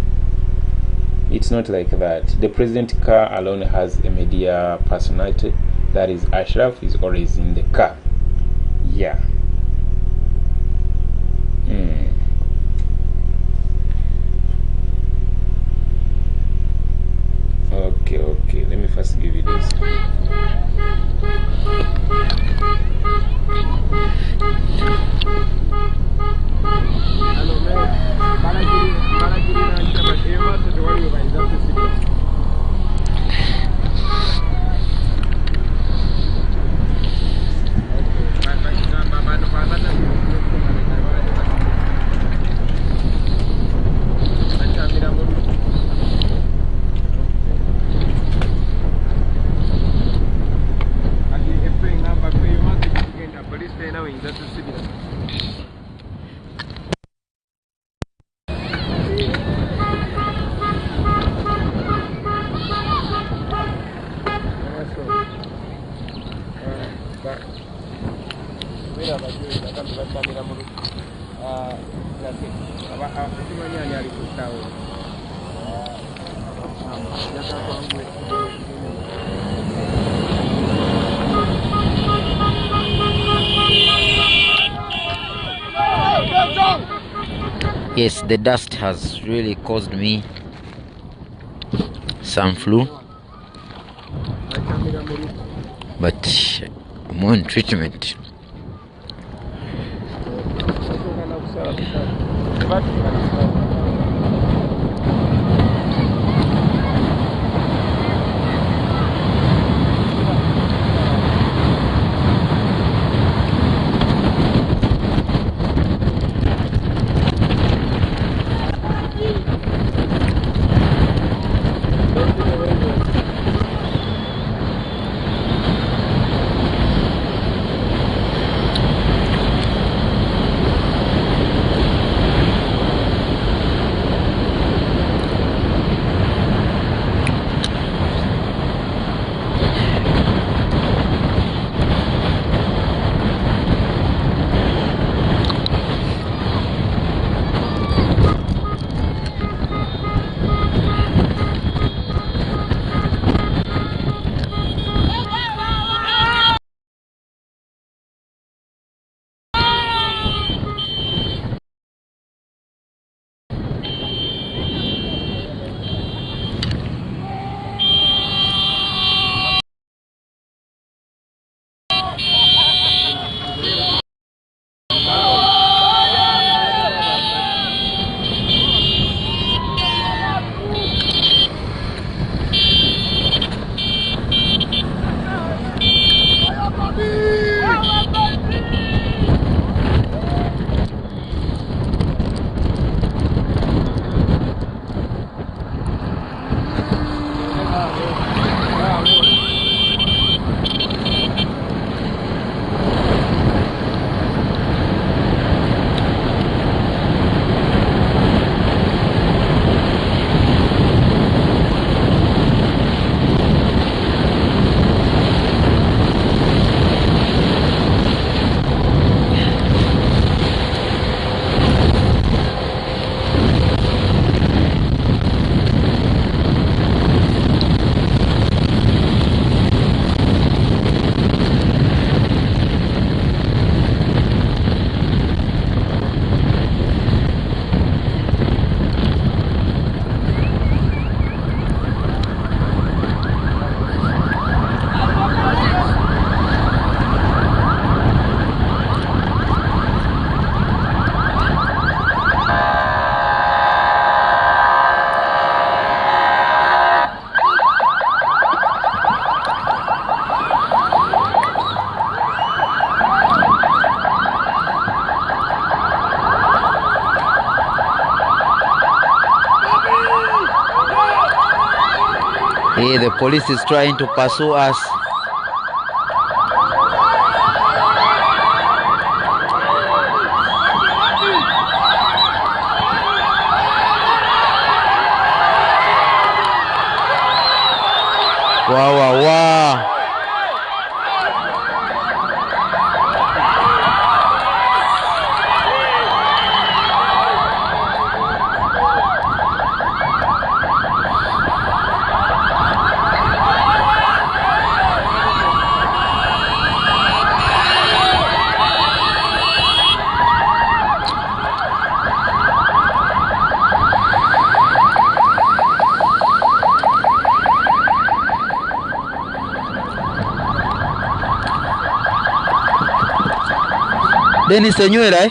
It's not like that. The president car alone has a media personality. That is, Ashraf is always in the car. Yeah. Okay. Let me first give you this. Yes, the dust has really caused me some flu, but I'm on treatment. The police is trying to pursue us. Wow. Dennis Senywera, eh?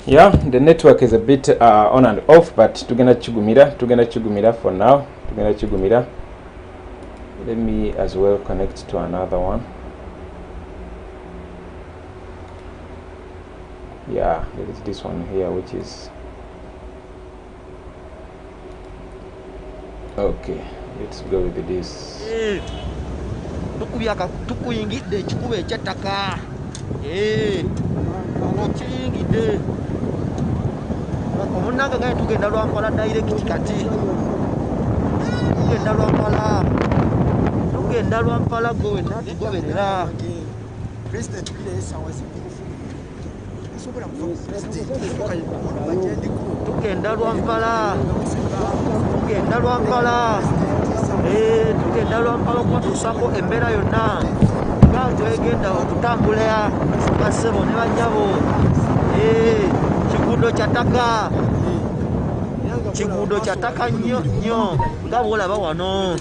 Yeah, the network is a bit on and off, but tugenda chigumira for now. Let me as well connect to another one. Yeah, there is this one here, which is okay. Let's go with this. Tukuyingidde ekikuba ekyettaka. Okiyingidde. Omunnanga gaye tugenda Rwampara direct kati. Tugenda Rwampara gwe natugoberera. President tukire esawa zibitufu. Asobola kuva president tugenda Rwampara. Tugenda Rwampara okutuusako embeera yonna nga twegenda okutambula basebo ne banyabo. Kiguudo kya ttaka nnyo nga bw'olaba wano.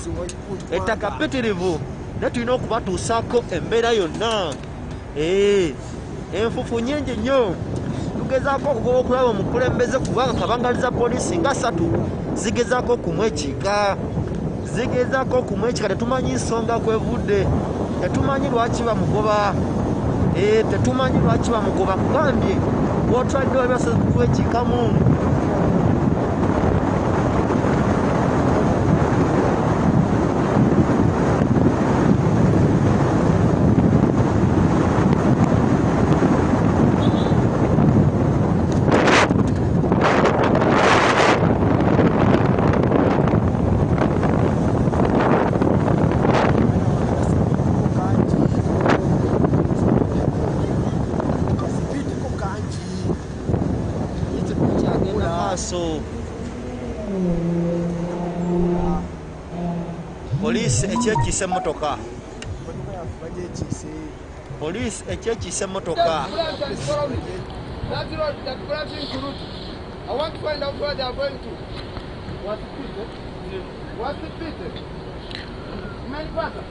Ettaka ppitirivu ne tulina okubatuusako embeera yonna. Enfufu nnyingi nnyo. Tugezaako okugoba okulaba omukulembeze kubanga kabangaliza poliisi nga 3 zigezaako okumwekiika. Tetumanyi nsonga kwevudde. Tetumanyi lwaki bamugoba. Kugambye bw'otwalidde wabyasa kwekiikamu. Police ekyekise motoka. Police ekyekise motoka. That road that crossing to route. I want to find out where they are going to. What's the pit? Man, brother.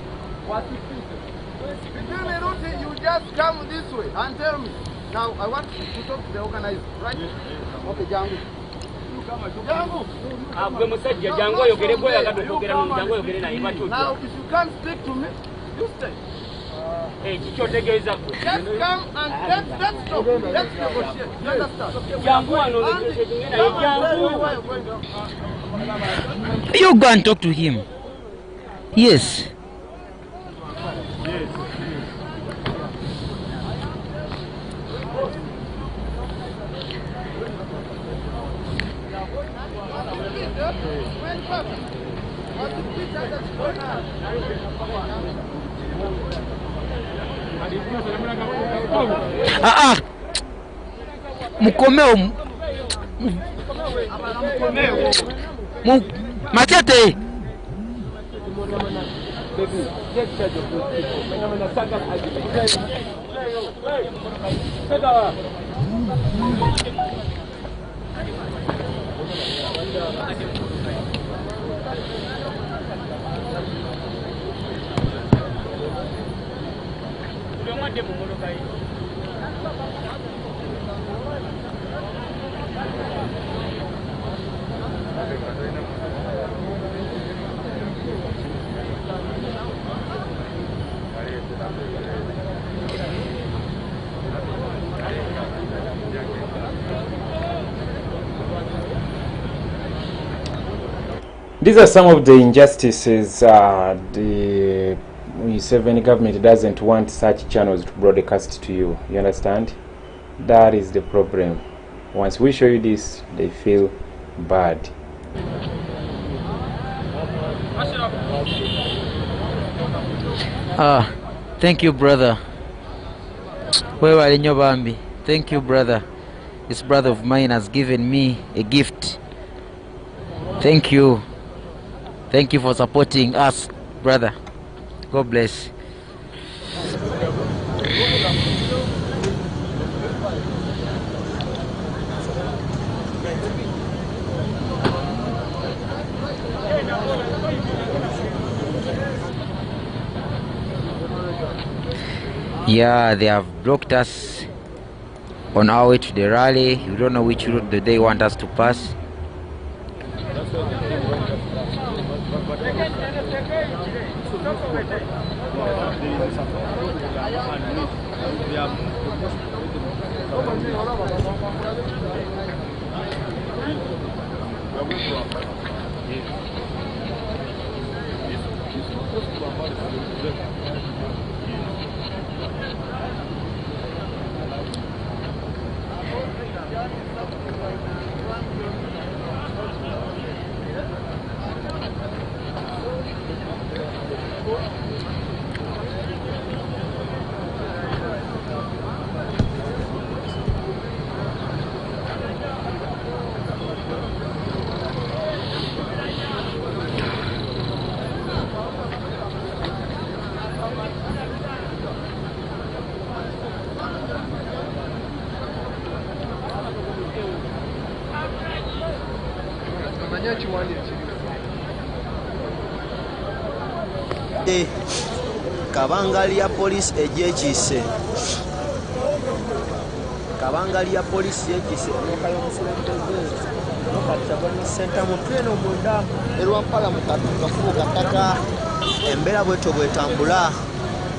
What's the pit? Between the route, you just come this way and tell me. Now, I want to talk to the organizer, right? Okay, Jangu. Jangu. Now, if you can't speak to me, you stay. Just come and let's talk. Let's negotiate. You understand? You go and talk to him. Yes. Mukomeo Machete. These are some of the injustices the Museveni government doesn't want such channels to broadcast to you. You understand? That is the problem. Once we show you this, they feel bad. Thank you, brother. Thank you, brother. This brother of mine has given me a gift. Thank you. Thank you for supporting us, brother. God bless. Yeah, they have blocked us on our way to the rally. We don't know which route they want us to pass. Kabangali ya police ejekise. Kabangali ya police ejekise. Nokayo musulenteze. Nokatagwa center mu treno munda. Rwampara mukatuka fuga kaka. Embera bweto bwetambula.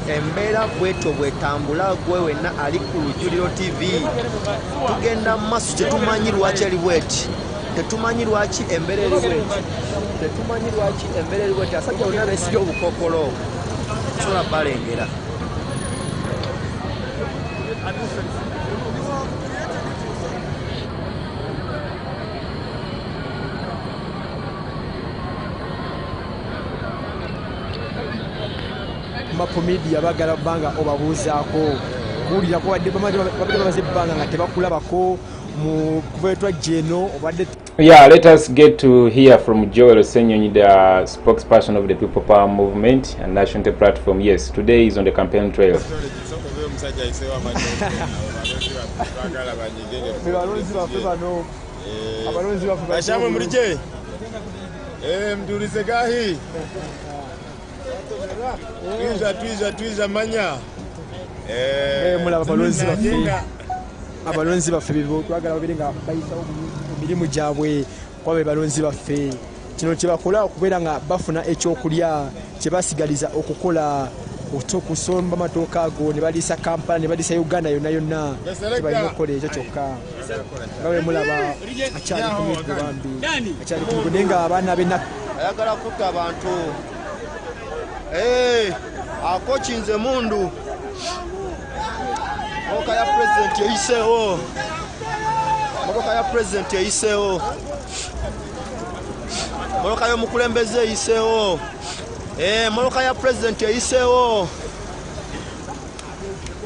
Embera bweto bwetambula gwewe na ali ku Lujuliro TV. Tugenda masu tetumanyi lwaki ali bweti. Tetumanyi lwaki embera eri bweti. Tetumanyi lwaki embera eri bweti. Asajja unana esiri obukokolo. Sola balengera. Mapo media bagala banga obabuuzaako kuwulira ko badde bamaze ebbanga nga tebakulabako mu kuvetwa jeno obadde. Yeah, let us get to hear from Joel Senyonyi, the spokesperson of the People Power Movement and National Platform. Yes, today is on the campaign trail. Twiza manya. Mulaba balonzi baffe. Abalonzi baffe twagala babiri nga bayita emirimu gyabwe kwabe balonzi baffe. Kino kye bakola okubeera nga bafuna ekyokulya kye basigaliza okukola okusomba amatooke ago ne baliisa Kampala ne baliisa Uganda yonna tebalina okukola ekyo kyokka nga bwe mulaba akyali ku miggo bambi akyali ku miggo naye nga abaana b'ennaku ayagala kutta abantu akokinze mundu motoka ya president eyiseewo motoka ya president eyiseewo motoka y'omukulembeze eyiseewo motoka ya president eyiseewo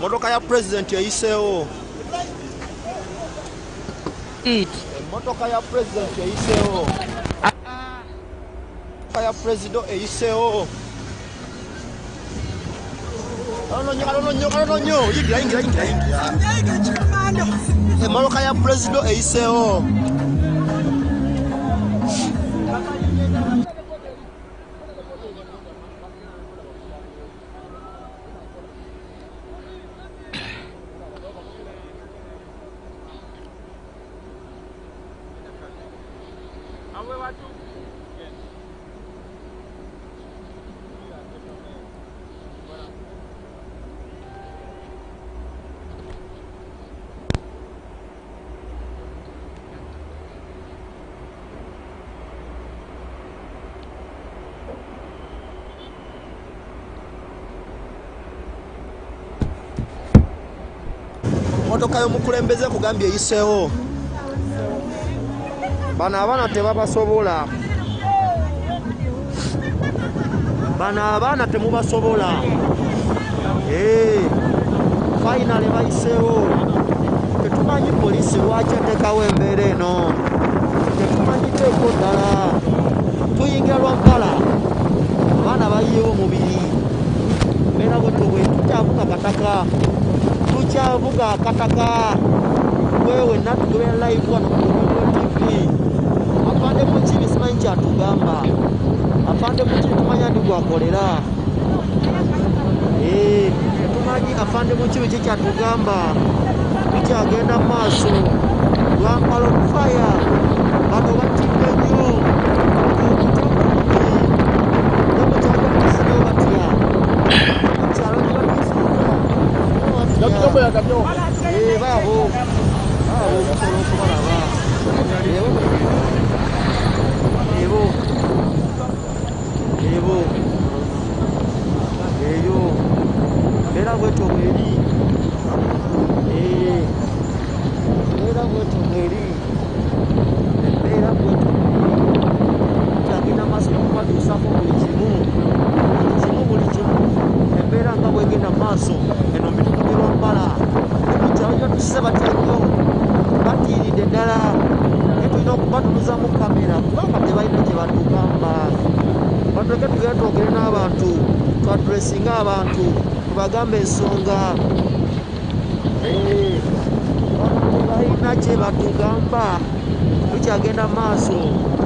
motoka ya president eyiseewo motoka ya president eyiseewo motoka ya president eyiseewo alonyo yigira motoka ya president eyiseewo motoka y'omukulembeze kugambye eyiseewo bano abaana tebabasobola bano abaana temubasobola finally bayiseewo tetumanyi poliisi lwaki etekawo embeera eno tetumanyiteeko ddala tuyingira Rwampara abaana bayiyewo omubiri mbeera bwetobwe tukyavuga kataka tukyavuga kataka wewe natugobera live wano ku TV afande mukibi simanyi kyatugamba afande mukibi tumanya ndi gwakolera tumanyi afande mukibi kyekyatugamba tukyagenda mu maaso Rwampara on fire bano batidde nnyo baabo basobola okubalaba eyo era bwetyo mweri era bwetyo mweri era bwetyo kyagenda maaso n'okubatuusako buli kimu embeera nga bwegenda maaso eno mitutu gye Rwampara emukyalo tusize batyo batiiridde ddala naye tulina okubatunuza mu kamera kubanga tebalina kye batugamba batuleke tugenda twogere n'abantu twadressinga abantu tubagambe ensonga balina kye batugamba tukyagenda maaso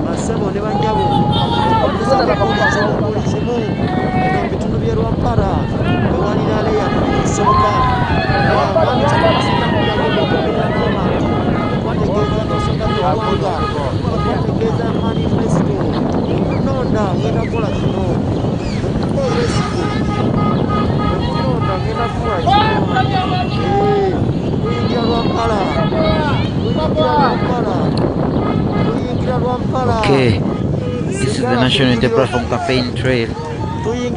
basebo ne banyabo buli kimu eno bitundu by'e Rwampara ewalira leya kisoboka abaami kyabasina kugagenda n'abantu twategeeza ensonga z'eggwanga twategeeza manifesto okunonda ngenda kukola kino okukolesiku okunonda ngenda kukola kino tuyingira Rwampara tuyingira Rwampara. Okay, this is the National Unity Platform campaign trail. We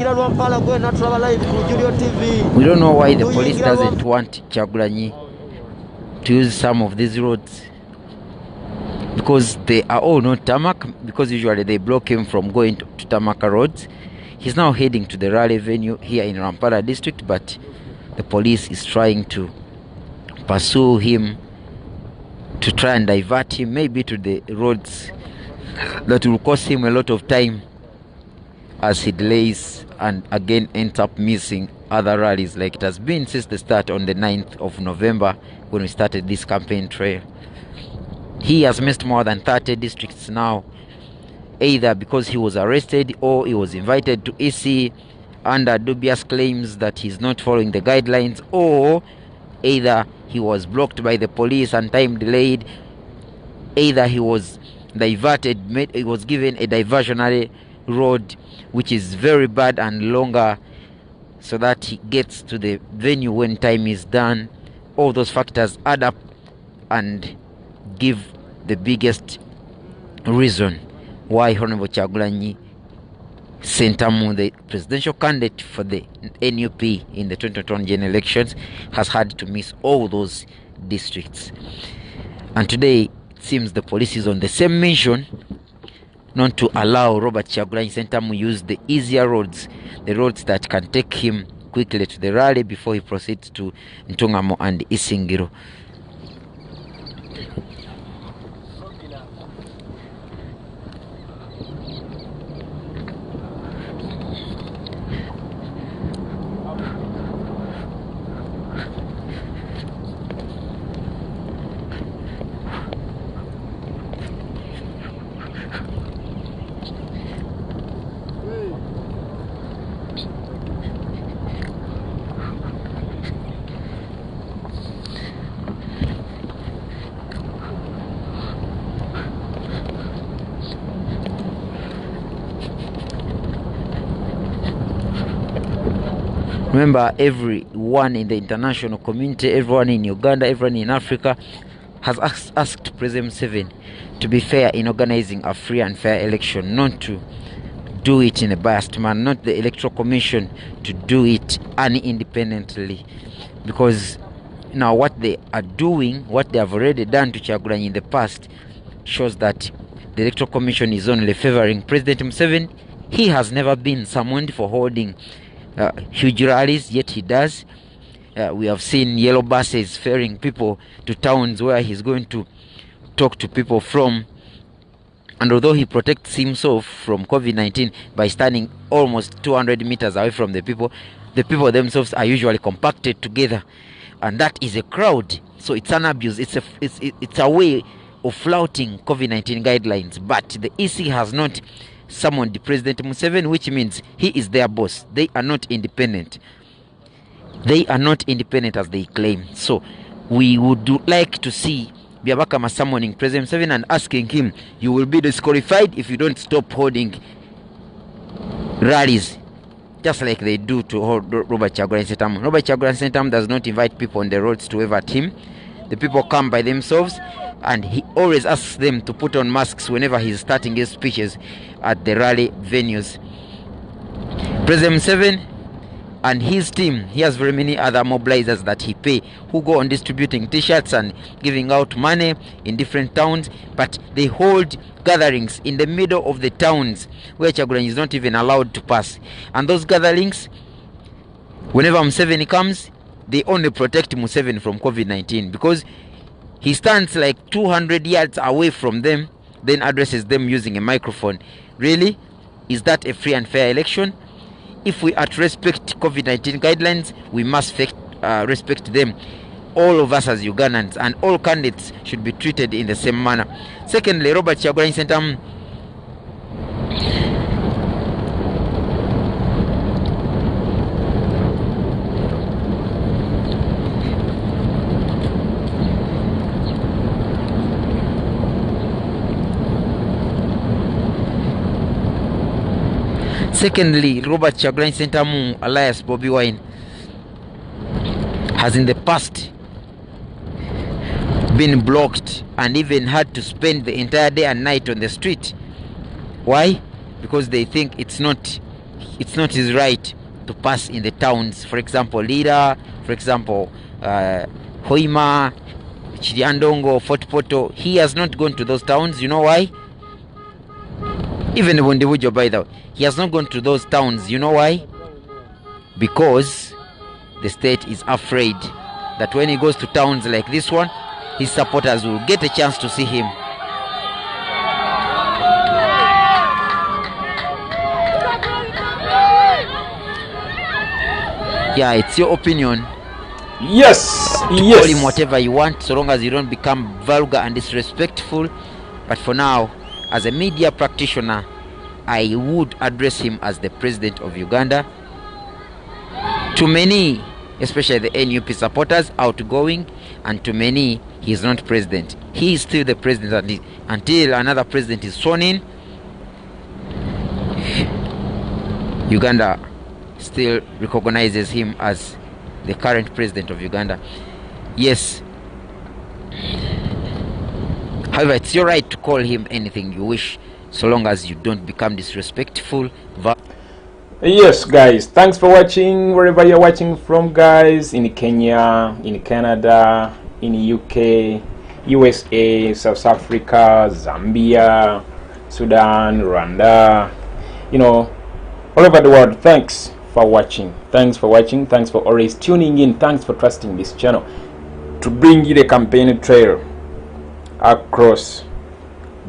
don't know why the police doesn't want Kyagulanyi to use some of these roads, because they are all not tarmac, because usually they block him from going to tarmac roads. He's now heading to the rally venue here in Rwampara district, but the police is trying to pursue him to try and divert him maybe to the roads that will cost him a lot of time as he delays and again ends up missing other rallies, like it has been since the start on the 9th of November when we started this campaign trail. He has missed more than 30 districts now, either because he was arrested or he was invited to EC under dubious claims that he's not following the guidelines, or either he was blocked by the police and time delayed, either he was diverted, he was given a diversionary road which is very bad and longer so that he gets to the venue when time is done. All those factors add up and give the biggest reason why Honorable Kyagulanyi Ssentamu, the presidential candidate for the NUP in the 2021 general elections, has had to miss all those districts. And today it seems the police is on the same mission, not to allow Robert Kyagulanyi Ssentamu use the easier roads, the roads that can take him quickly to the rally before he proceeds to Ntungamo and Isingiro. Remember, everyone in the international community, everyone in Uganda, everyone in Africa has asked President Museveni to be fair in organizing a free and fair election, not to do it in a biased manner, not the Electoral Commission to do it independently. Because now what they are doing, what they have already done to Kyagulanyi in the past, shows that the Electoral Commission is only favoring President Museveni. He has never been summoned for holding huge rallies, yet he does. We have seen yellow buses ferrying people to towns where he's going to talk to people from. And although he protects himself from COVID-19 by standing almost 200 meters away from the people themselves are usually compacted together, and that is a crowd. So it's an abuse. It's a way of flouting COVID-19 guidelines. But the EC has not summoned President Museveni, which means he is their boss. They are not independent. They are not independent as they claim. So we would like to see Byabakama summoning President Museveni and asking him, you will be disqualified if you don't stop holding rallies, just like they do to Robert Kyagulanyi Ssentamu. Robert Kyagulanyi Ssentamu does not invite people on the roads to wave at him. The people come by themselves, and he always asks them to put on masks whenever he's starting his speeches at the rally venues. President Museveni and his team, he has very many other mobilizers that he pay, who go on distributing t-shirts and giving out money in different towns, but they hold gatherings in the middle of the towns where Kyagulanyi is not even allowed to pass. And those gatherings, whenever Museveni comes, they only protect Museveni from COVID-19, because he stands like 200 yards away from them, then addresses them using a microphone. Really? Is that a free and fair election? If we are to respect COVID-19 guidelines, we must respect them. All of us as Ugandans, and all candidates should be treated in the same manner. Secondly, Robert Kyagulanyi Ssentamu Robert Kyagulanyi Ssentamu, alias Bobiwine, has in the past been blocked and even had to spend the entire day and night on the street. Why? Because they think it's not his right to pass in the towns. For example, Lira, for example, Hoima, Chiriandongo, Fort Poto. He has not gone to those towns. You know why? Even Bundibujo, by the way, he has not gone to those towns. You know why? Because the state is afraid that when he goes to towns like this one, his supporters will get a chance to see him. Yeah, it's your opinion. Yes, Call him whatever you want, so long as you don't become vulgar and disrespectful. But for now, as a media practitioner, I would address him as the president of Uganda. To many, especially the NUP supporters, outgoing, and to many, he is not president. He is still the president until another president is sworn in. Uganda still recognizes him as the current president of Uganda. Yes. However, it's your right to call him anything you wish, so long as you don't become disrespectful. Yes, guys, thanks for watching wherever you're watching from, guys, in Kenya, in Canada, in UK, USA, South Africa, Zambia, Sudan, Rwanda, you know, all over the world. Thanks for watching. Thanks for watching. Thanks for always tuning in. Thanks for trusting this channel to bring you the campaign trail across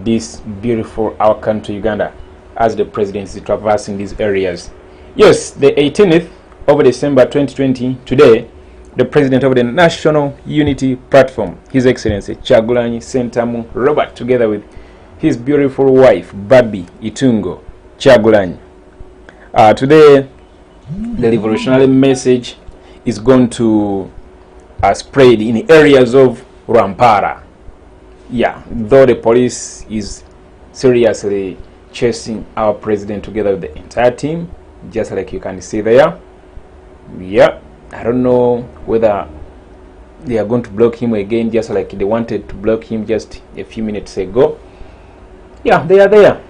this beautiful our country Uganda as the president is traversing these areas. Yes, the 18th of December 2020, today, the president of the National Unity Platform, His Excellency Kyagulanyi Ssentamu Robert, together with his beautiful wife Babi Itungo Kyagulanyi. Today, the revolutionary message is going to spread in areas of Rwampara. Yeah, though the police is seriously chasing our president together with the entire team, just like you can see there. Yeah, I don't know whether they are going to block him again, just like they wanted to block him just a few minutes ago. Yeah, they are there,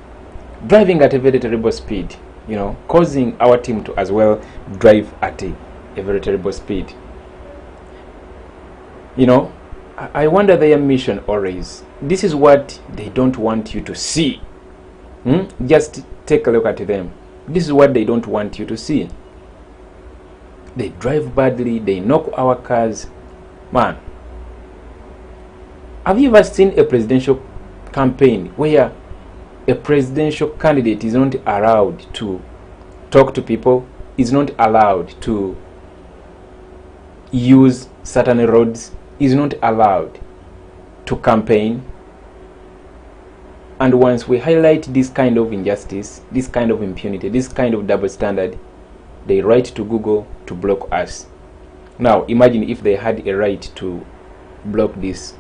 driving at a very terrible speed, you know, causing our team to as well drive at a very terrible speed. You know, I wonder their mission always. This is what they don't want you to see. Just take a look at them. This is what they don't want you to see. They drive badly, they knock our cars. Man, have you ever seen a presidential campaign where a presidential candidate is not allowed to talk to people, is not allowed to use certain roads, is not allowed to campaign? And once we highlight this kind of injustice, this kind of impunity, this kind of double standard, they write to Google to block us. Now imagine if they had a right to block this,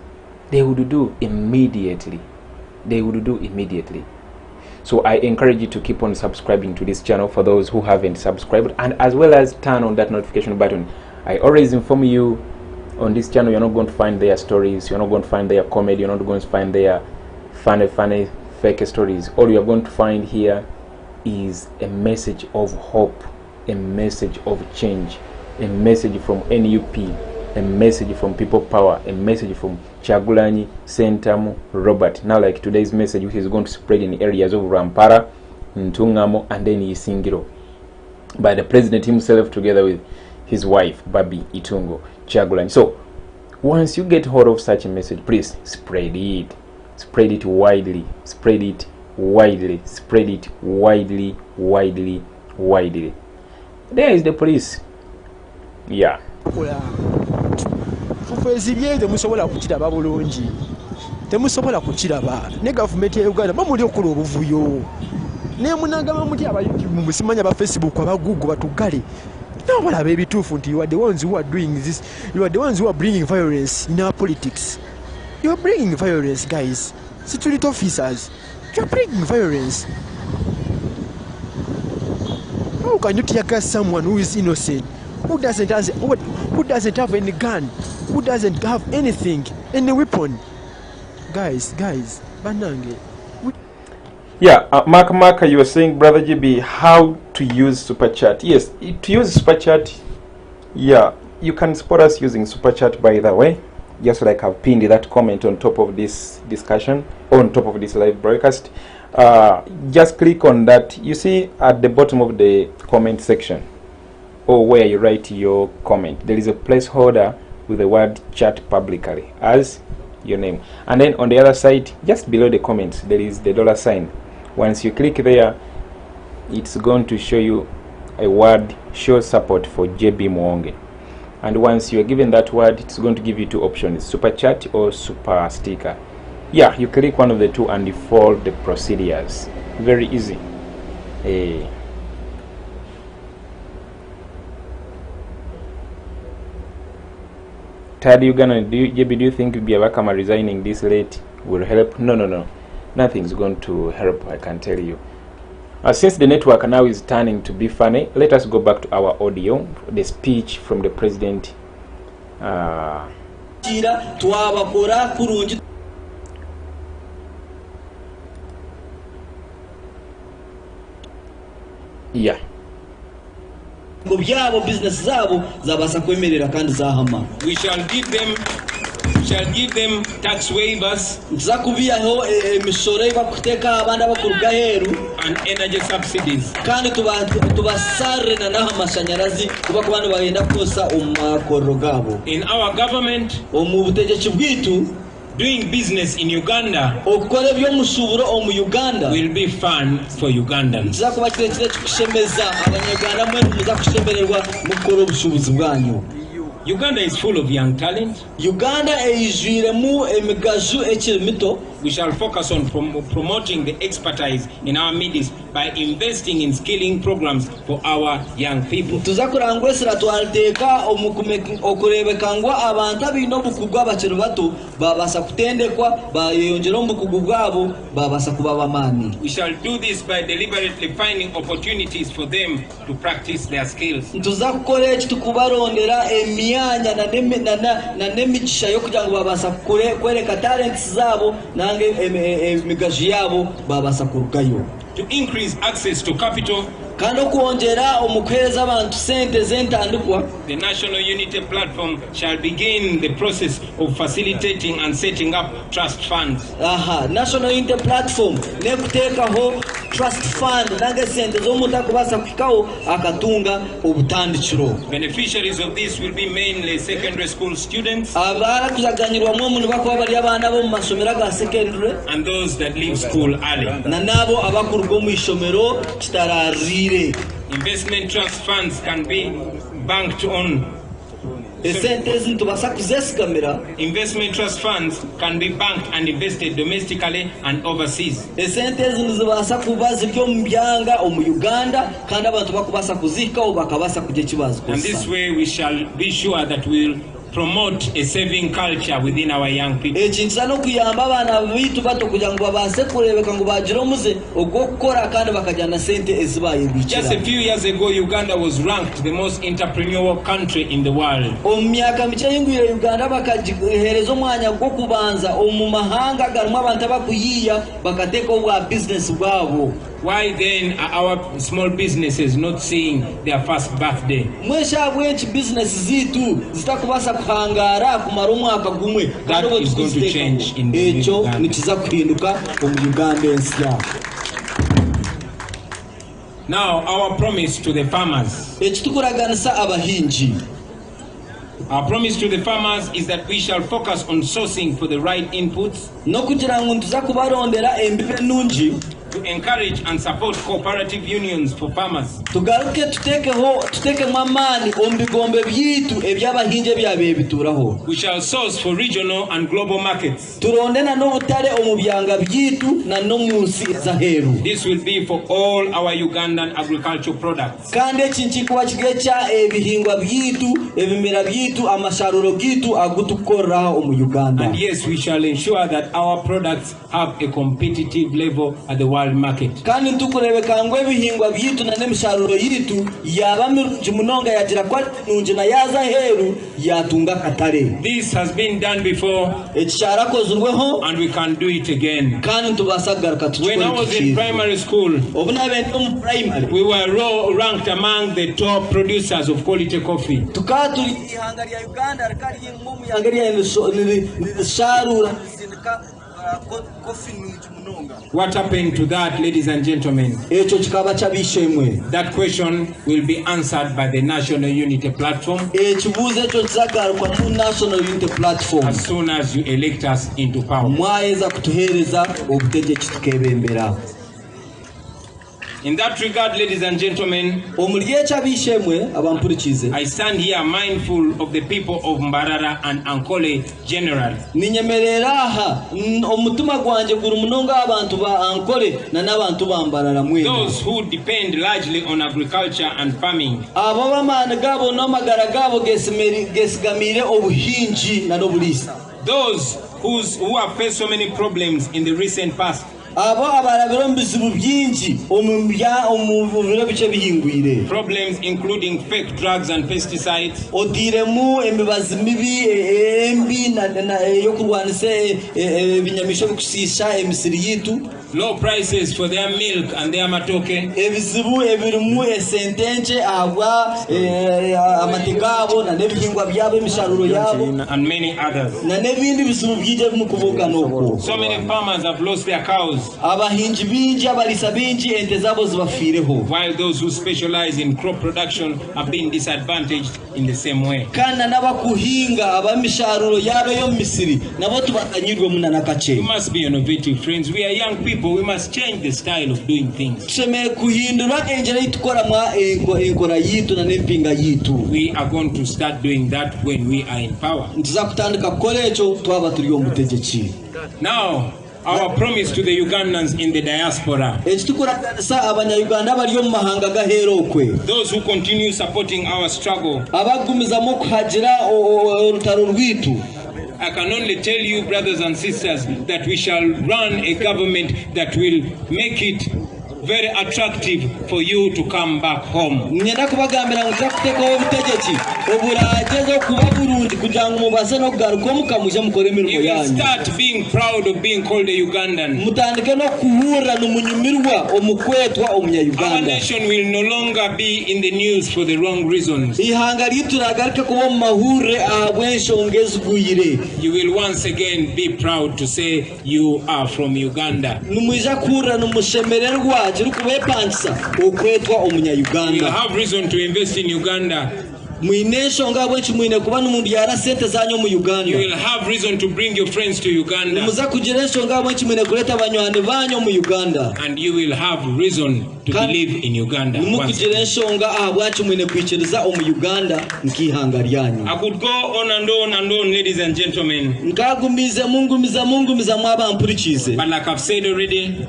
they would do immediately. They would do immediately. So I encourage you to keep on subscribing to this channel for those who haven't subscribed, and as well as turn on that notification button. I always inform you on this channel, you're not going to find their stories, you're not going to find their comedy, you're not going to find their funny fake stories. All you're going to find here is a message of hope, a message of change, a message from NUP, a message from People Power, a message from Kyagulanyi Ssentamu Robert. Now, like today's message, which is going to spread in areas of Rwampara, Ntungamo, and then Isingiro, by the president himself together with his wife Babi Itungo Kyagulanyi. So once you get hold of such a message, please spread it. Spread it widely. Spread it widely. Spread it widely, widely, widely. There is the police. Yeah. Temusobola kukiraba bulungi, temusobola kukiraba ne gavumenti ya Uganda bamuli okukola obuvuyo ne munagamba muti abasimanya ba Facebook aba Google batugale no balaba ebituufu nti you are the ones who are doing this, you are the ones who are bringing violence in our politics. You are bringing violence, guys. Security officers, you are bringing violence. How can you tear gas someone who is innocent, who doesn't have any gun, who doesn't have anything, any weapon? Guys, banange. Yeah, Mark, you were saying, Brother GB, how to use Super Chat. Yes, to use Super Chat, yeah, you can support us using Super Chat, by the way. Just like I've pinned that comment on top of this discussion, on top of this live broadcast. Just click on that. You see at the bottom of the comment section, or where you write your comment, there is a placeholder with the word chat publicly as your name. And then on the other side, just below the comments, there is the $sign. Once you click there, it's going to show you a word, show support for JB Muwonge. And once you are given that word, it's going to give you two options, Super Chat or Super Sticker. Yeah, you click one of the two and you follow the procedures. Very easy. Tired Uganda, JB, do you think Biabakama resigning this late will help? No. Nothing's going to help, I can tell you. Since the network now is turning to be funny, let us go back to our audio, the speech from the president. Yeah. We shall give them tax waivers and energy subsidies. In our government, doing business in Uganda will be fun for Ugandans. Uganda is full of young talent. We shall focus on promoting the expertise in our midst by investing in skilling programs for our young people. We shall do this by deliberately finding opportunities for them to practice their skills. To increase access to capital, the National Unity Platform shall begin the process of facilitating and setting up trust funds. National Unity Platform trust fund Beneficiaries of this will be mainly secondary school students and those that leave school early. Investment trust funds can be banked on. Investment trust funds can be banked and invested domestically and overseas. And this way we shall be sure that we'll promote a saving culture within our young people. Just a few years ago, Uganda was ranked the most entrepreneurial country in the world. Why then are our small businesses not seeing their first birthday? That is going to change in Uganda. Now, our promise to the farmers. Our promise to the farmers is that we shall focus on sourcing for the right inputs, to encourage and support cooperative unions for farmers, we shall source for regional and global markets. This will be for all our Ugandan agricultural products. And yes, we shall ensure that our products have a competitive level at the world market. This has been done before and we can do it again. When I was in primary school, we were ranked among the top producers of quality coffee. What happened to that, ladies and gentlemen? That question will be answered by the National Unity Platform as soon as you elect us into power. In that regard, ladies and gentlemen, I stand here mindful of the people of Mbarara and Ankole generally. Those who depend largely on agriculture and farming. Those who have faced so many problems in the recent past abo abarabiro mbizibu byinji omubiro bice bihingwire. Problems including fake drugs and pesticides. Odiremu emibazi mibi embi na yo kurwanisa binyamisho bikusisha emisiri yitu. Low prices for their milk and their matoke. Ebizibu ebirimu esentenche agwa amategabo na nebihingwa byabo emisharuro yabo and many others. Na nebindi bizibu byije mukuvuka noko. So many farmers have lost their cows. Abahinji binji abalisa binji ente zabo zibafireho. While those who specialize in crop production have been disadvantaged in the same way. Kana nabakuhinga abamisharuro yabo yo Misiri nabo tubakanyirwe munana kache. We must be innovative, friends. We are young people. We must change the style of doing things. We are going to start doing that when we are in power. Now, our promise to the Ugandans in the diaspora. Those who continue supporting our struggle. I can only tell you, brothers and sisters, that we shall run a government that will make it very attractive for you to come back home. You will start being proud of being called a Ugandan. Our nation will no longer be in the news for the wrong reasons. You will once again be proud to say you are from Uganda. You will have reason to invest in Uganda. You will have reason to bring your friends to Uganda. And you will have reason to believe in Uganda. I could go on and on, ladies and gentlemen. But like I've said already,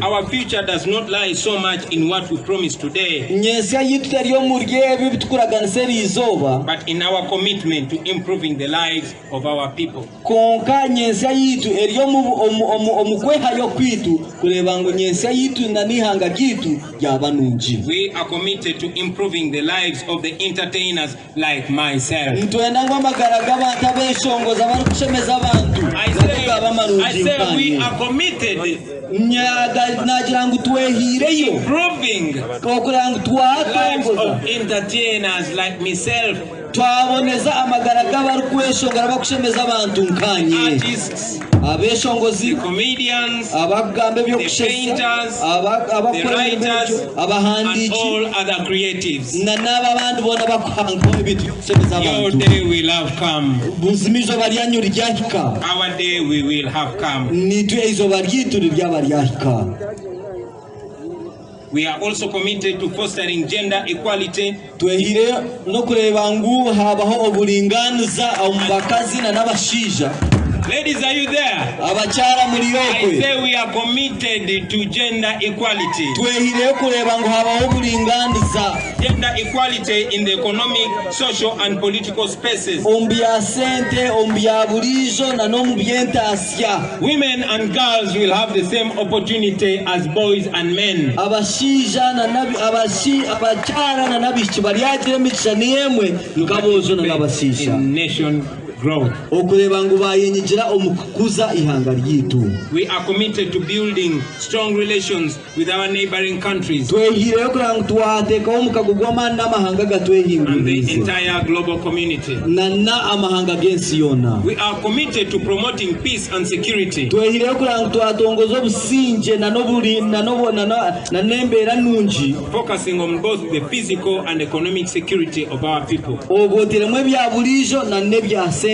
our future does not lie so much in what we promise today, but in our commitment to improving the lives of our people. We are committed to improving the lives of the entertainers like myself. I say we are committed improving the lives of entertainers like myself. Artists, the comedians, the painters, the writers, and all other creatives. Your day will have come. Our day we will have come. We are also committed to fostering gender equality. Ladies, are you there? I say we are committed to gender equality. Gender equality in the economic, social, and political spaces. Women and girls will have the same opportunity as boys and men. In nation growth. We are committed to building strong relations with our neighboring countries and the entire global community. We are committed to promoting peace and security, focusing on both the physical and economic security of our people.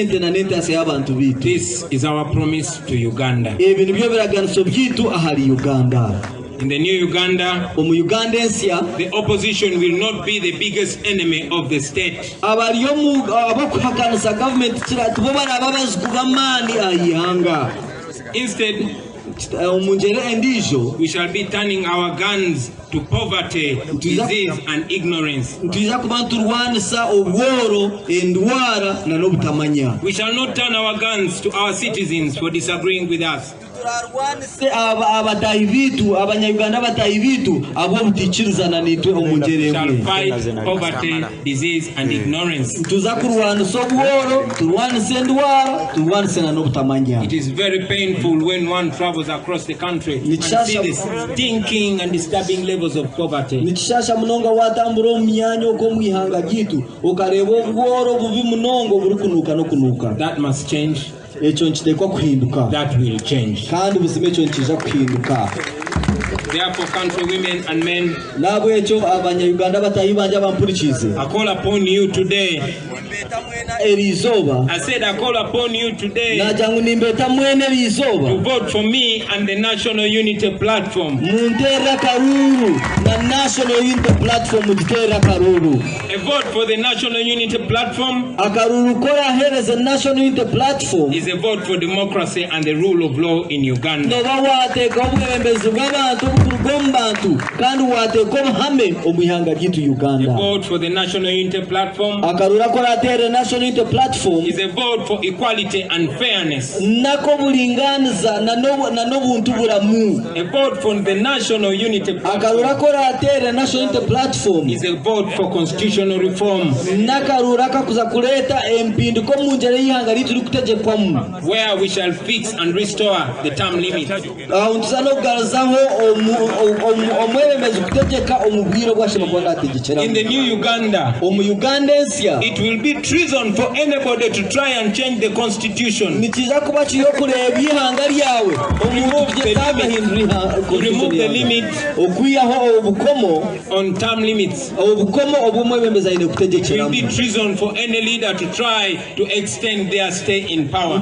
This is our promise to Uganda. In the new Uganda, the opposition will not be the biggest enemy of the state. Instead, we shall be turning our guns to poverty, disease, and ignorance. We shall not turn our guns to our citizens for disagreeing with us. turarwanise abatayi bitu abanyayuganda batayi bitu abo butikirizana nitwe omugeremwe poverty, disease and ignorance. tuza kurwanisa obuhoro turwanise endwara turwanise na n'obutamanya. It is very painful when one travels across the country and see the stinking and disturbing levels of poverty. Nikishasha munonga watambura omyanya oko mwihanga gitu ukareba obuhoro bubi munongo buri kunuka no kunuka. That must change. Ekyo nkitekwa kuhinduka. That will change. Kandi ubuzima ekyo nkija kuhinduka. Therefore, country women and men, nabo ekyo abanyayuganda batayi banje bampurikize. I call upon you today. I said I call upon you today to vote for me and the National Unity Platform. A vote for the National Unity Platform is a vote for democracy and the rule of law in Uganda. A vote for the National Unity Platform is a vote for equality and fairness. A vote for the National Unity Platform is a vote for constitutional reform, where we shall fix and restore the term limit. In the new Uganda, it will be treason for anybody to try and change the constitution. Remove the limit on term limits. It will be treason for any leader to try to extend their stay in power.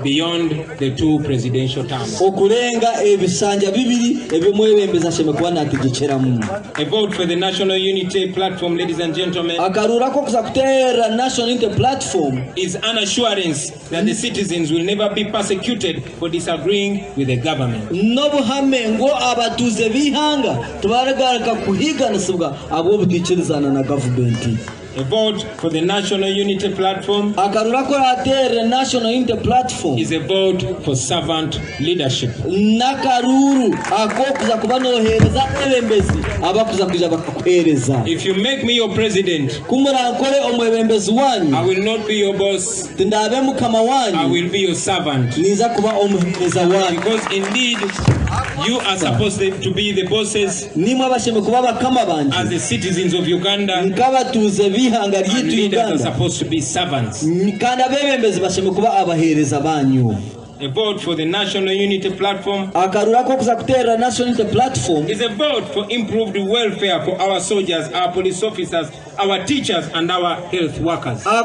Beyond the 2 presidential terms. A vote for the National Unity Platform, ladies and gentlemen, is an assurance that the citizens will never be persecuted for disagreeing with the government. A vote for the National Unity Platform is a vote for servant leadership. If you make me your president, I will not be your boss. I will be your servant. Because indeed, you are supposed to be the bosses as the citizens of Uganda. And leaders are supposed to be servants. A vote for the National Unity Platform is a vote for improved welfare for our soldiers, our police officers, our teachers and our health workers. A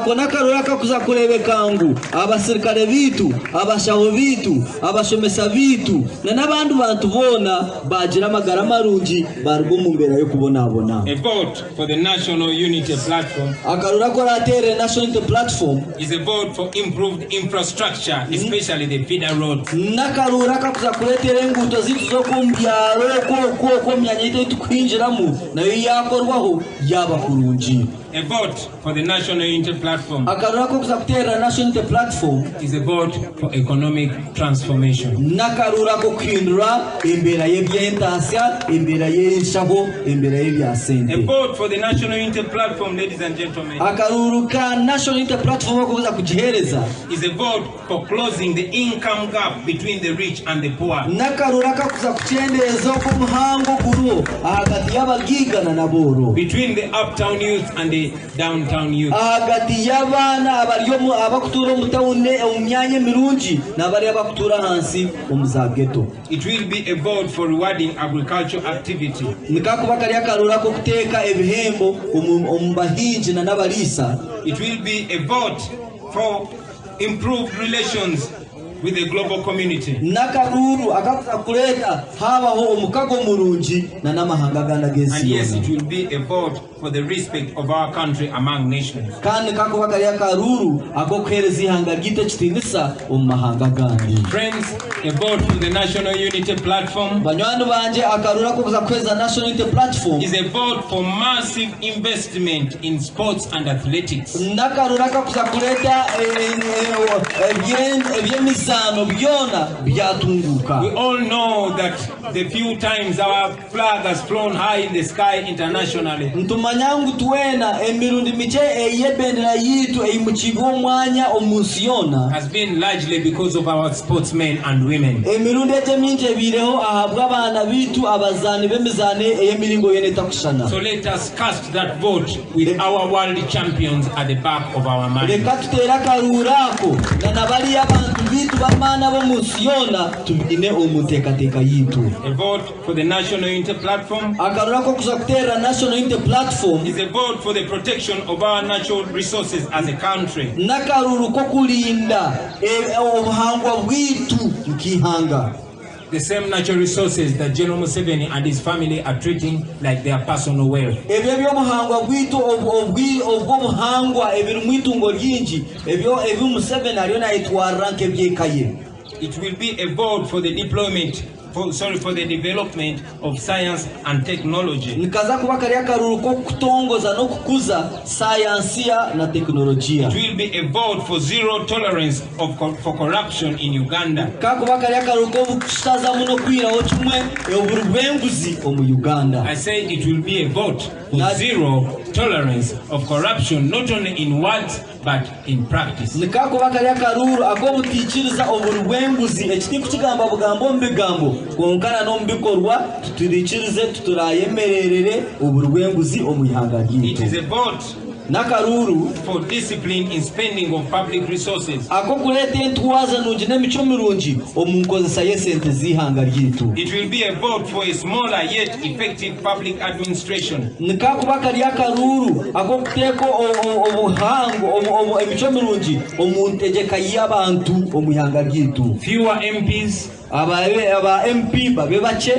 vote for the National Unity Platform is a vote for improved infrastructure, especially the feeder roads. A vote for the National Unity Platform is a vote for economic transformation. A vote for the National Unity Platform, ladies and gentlemen, is a vote for closing the income gap between the rich and the poor. Between the uptown youth and the downtown youth. It will be a vote for rewarding agricultural activity. It will be a vote for improved relations with the global community. And yes, it will be a vote for the respect of our country among nations. kandi kakuba kari akaruru ako kuhereza ihanga gito kitinisa mahanga gandi. Friends, a vote for the National Unity Platform banywani banje akarura ko kuza kweza National Unity Platform is a vote for massive investment in sports and athletics. nakarura ko kuza kuleta ebyemizano byona byatunguka. We all know that the few times our flag has flown high in the sky internationally ntumanyangu tuwena emirundi miche eyebendera yitu eyimukigo mwanya omusiyona has been largely because of our sportsmen and women. emirundi eteminje bireho ahabwa abana bitu abazani bemizane eyemiringo yeneta kushana. So let us cast that vote with our world champions at the back of our mind. Leka tutera karurako na nabali abantu bitu bamana bomusiyona tubine omutekateka yitu. A vote for the National Unity Platform akarurako kuza kutera National Unity Platform is a vote for the protection of our natural resources as a country. nakaruru ko kulinda obuhangwa bwitu mkihanga. The same natural resources that General Museveni and his family are treating like their personal wealth. Ebyo byobuhangwa bwitu obwobuhangwa ebiri mwitungo lyingi ebyo Museveni aliyo nayitwara nk'ebyekaye. It will be a vote for the for the development of science and technology. Nikaza kuba kari akaruru ko kutongoza no kukuza sayansia na teknolojia. It will be a vote for zero tolerance for corruption in Uganda. Kakuba kari akaruru ko kustaza muno kwiraho kimwe oburwenguzi omu Uganda. I say it will be a vote for zero tolerance of corruption, not only in words but in practice. Nikakuba kari akaruru agobutikiriza oburwenguzi ekiti kukigamba bugambo mbigambo konkana no mbikorwa tutirikirize tuturayemererere oburwenguzi omu ihanga It is gitu. a vote nakaruru for discipline in spending of public resources. ako kuleta entwaza nungi n'emico mirungi omu nkozesa y'esente z'ihanga ryitu. It will be a vote for a smaller yet effective public administration. nikakuba kari akaruru ako kuteeka obuhango emico mirungi omu ntegeka y'abantu omu ihanga ryitu. Fewer MPs, aba MP babe bache,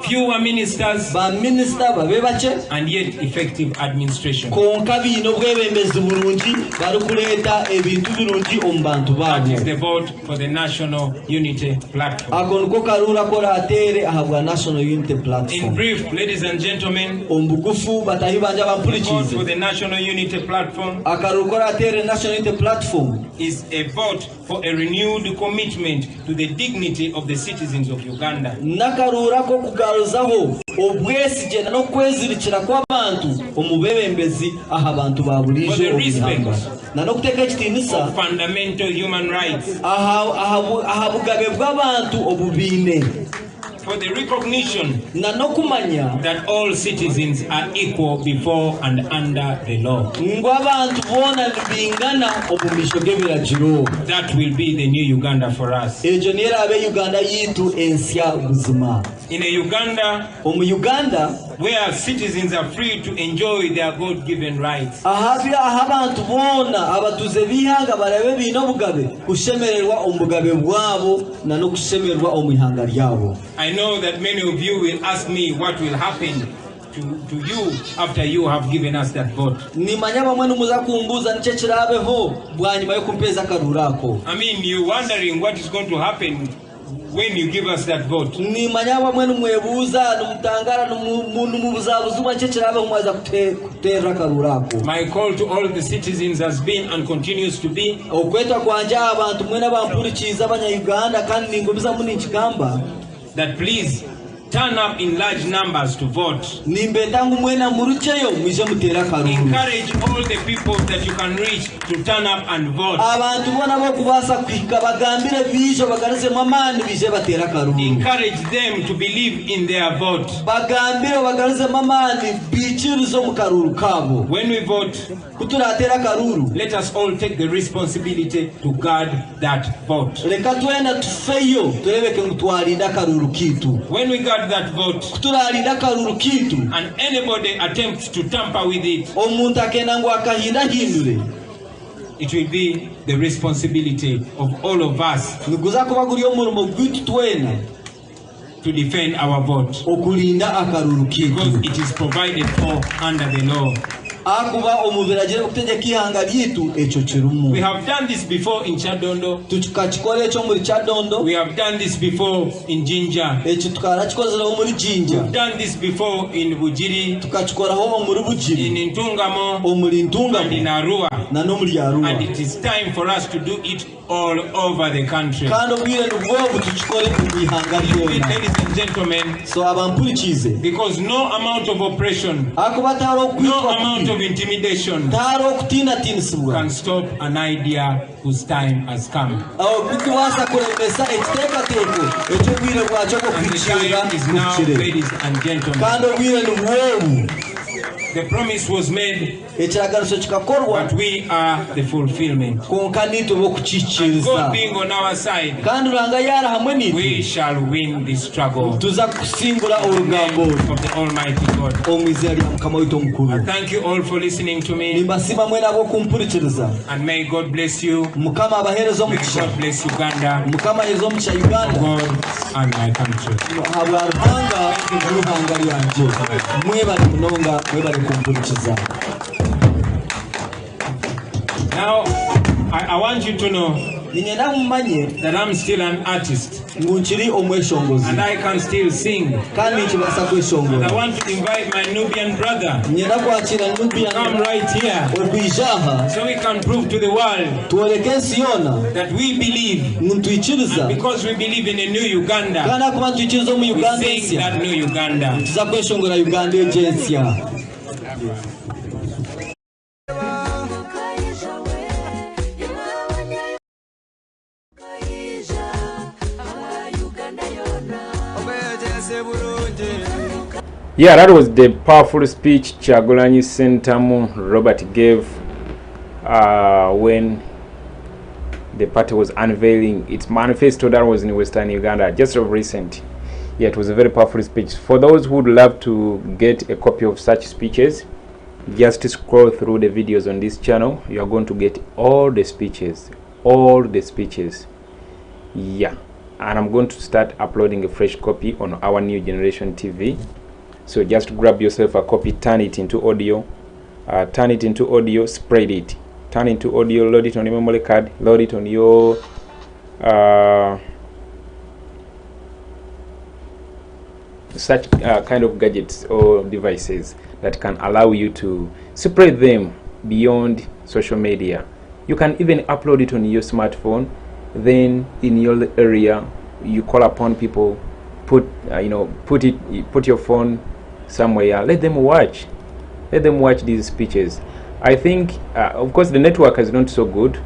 fewer ministers, ba minister babe bache, and yet effective administration. konka bino bwebembezi burungi bari kuleta ebintu birungi omu bantu That is babo. the vote for the National Unity Platform. ako niko karura ko ratere ahabwa National Unity In Platform. brief, ladies and gentlemen, ombugufu batahi banje the vote bampurikize for the National Unity Platform akaruru ko ratere National Unity Platform is a vote for a renewed commitment to the dignity of the citizens of Uganda. nakarura ko kugaruzaho obwesige no kwezirikira kw'abantu omubebembezi aha bantu babulije For the respect na no kuteka ekitinisa of fundamental human rights, aha bugabe bw'abantu obubine for the recognition na no kumanya that all citizens are equal before and under the law. ngo abantu bona bingana omu misho g'ebiragiro. That will be the new Uganda for us. Ejo niyo abe Uganda yitu ensya buzima. In a Uganda Omu Uganda where citizens are free to enjoy their God-given rights. abantu bona abatuze bihanga barabe bino bugabe kushemererwa omugabe bwabo na no kushemererwa omu ihanga ryabo. I know that many of you will ask me what will happen to you after you have given us that vote. Nimanya bamwe numuza kumbuza nice kirabeho bwanyuma yo kumpeza karurako. I mean, you're wondering what is going to happen when you give us that vote. Nimanya bamwe numwebuza numutangara numubuzabuza nice kirabeho mwaza kutera karurako. My call to all the citizens has been and continues to be Okweta kwanja abantu mwena bampurikiza abanya-Uganda kandi ningobiza muni nkigamba that please turn up in large numbers to vote. nimbetangu mwena murucheyo mwije mutera karuru. Encourage all the people that you can reach to turn up and vote. abantu bona bo kubasa kwika bagambire bijo bagareze mamani bije batera karuru. Encourage them to believe in their vote. bagambire bagareze mamani bichirizo mu karuru kabo. When we vote, kuturatera karuru let us all take the responsibility to guard that vote. leka twena tufeyo turebeke ngutwalinda karuru kitu. When we guard that vote kuturalinda karuru kitu and anybody attempts to tamper with it, omuntu akenda ngo akahindahindure it will be the responsibility of all of us niguza kuba guri omurimo gwitu twena to defend our vote. okulinda akalulu kitu Because it is provided for under the law. akuba omubiragire okutegeka ihanga lyitu ekyo kirumu. We have done this before in Chadondo. tukakikola ekyo muri Kyadondo. We have done this before in Jinja. ekyo tukarakikozeraho muri Jinja. We've done this before in Bujiri. tukakikoraho omuri Bujiri. In Ntungamo. omuri Ntungamo. And in Arua. na no muri Arua. And it is time for us to do it all over the country. kandi obwire nibwo tukikore mu ihanga lyona. Ladies and gentlemen, so abampurikize because no amount of oppression, akuba taro no amount of intimidation taro okutindatinisibwa can stop an idea whose time has come. kukiwasa kuremesa ekiteekateeko ekyobwire bwakyo And the bwokwikirira time is now, kukire ladies and gentlemen. kandi obwire nibwebu. The promise was made, ekiraganiso kikakorwa but we are the fulfillment. konka nitwe And bokukikiriza God being on our side, kandi uranga yara hamwe we nitwe shall win this struggle. tuza kusimbura In the orugambo name of the Almighty God. omu izina rya mukama waitu omukuru. Thank you all for listening to me, nimbasiima mwena ab'okumpurikiriza. and may God bless you. mukama abaheereza May omukisha. God bless Uganda, mukama aheereza omukisha Uganda God, and my country. habwa ruhanga n'uruhanga ryanje. mwebale munonga mwebale kumpurikiza. Now, I want you to know ninyenda mumanye that I'm still an artist, ngu nkiri omweshongozi and I can still sing. kandi nkibasa And kweshongora. I want to invite my Nubian brother nyenda kwakira to come Nubian right here, okwijaha so we can prove to the world tuoleke ensi yona that we believe. ngu ntwikiriza Because we believe in a new Uganda, kandi akuba ntwikiriza omu we Uganda sing ensya that new Uganda. tuza kweshongora Uganda egyo ensya. Yeah, that was the powerful speech Kyagulanyi Sentamu Robert gave when the party was unveiling its manifesto that was in Western Uganda just of recent. Yeah, it was a very powerful speech. For those who would love to get a copy of such speeches, just scroll through the videos on this channel. You are going to get all the speeches. Yeah, and I'm going to start uploading a fresh copy on our New Generation TV. So just grab yourself a copy, turn it into audio, spread it, turn into audio, load it on your memory card, load it on your such kind of gadgets or devices that can allow you to spread them beyond social media. You can even upload it on your smartphone. Then in your area, you call upon people, put your phone somewhere, let them watch these speeches. I think of course the network is not so good,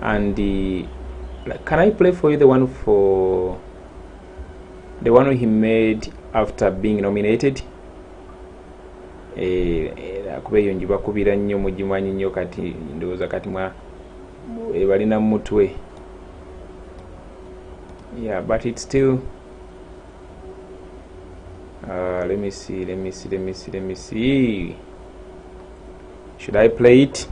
and can I play for you the one he made after being nominated? Akubeyo njiba kubira nnyo mugimanyi nnyo kati ndowooza kati balina mutwe. Yeah, but it's still let me see. Should I play it?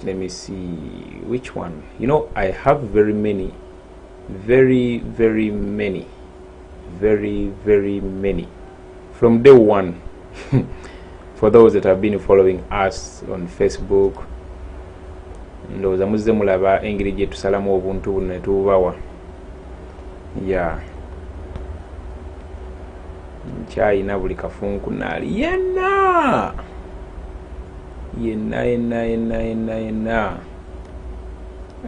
Let me see which one. You know, I have very many, very many from day one. For those that have been following us on Facebook, ndowooza muzze mulaba engeri gye tusalamu obuntu buno ne tububawa. Yeah, nkyayina buli kafunku naali yenna.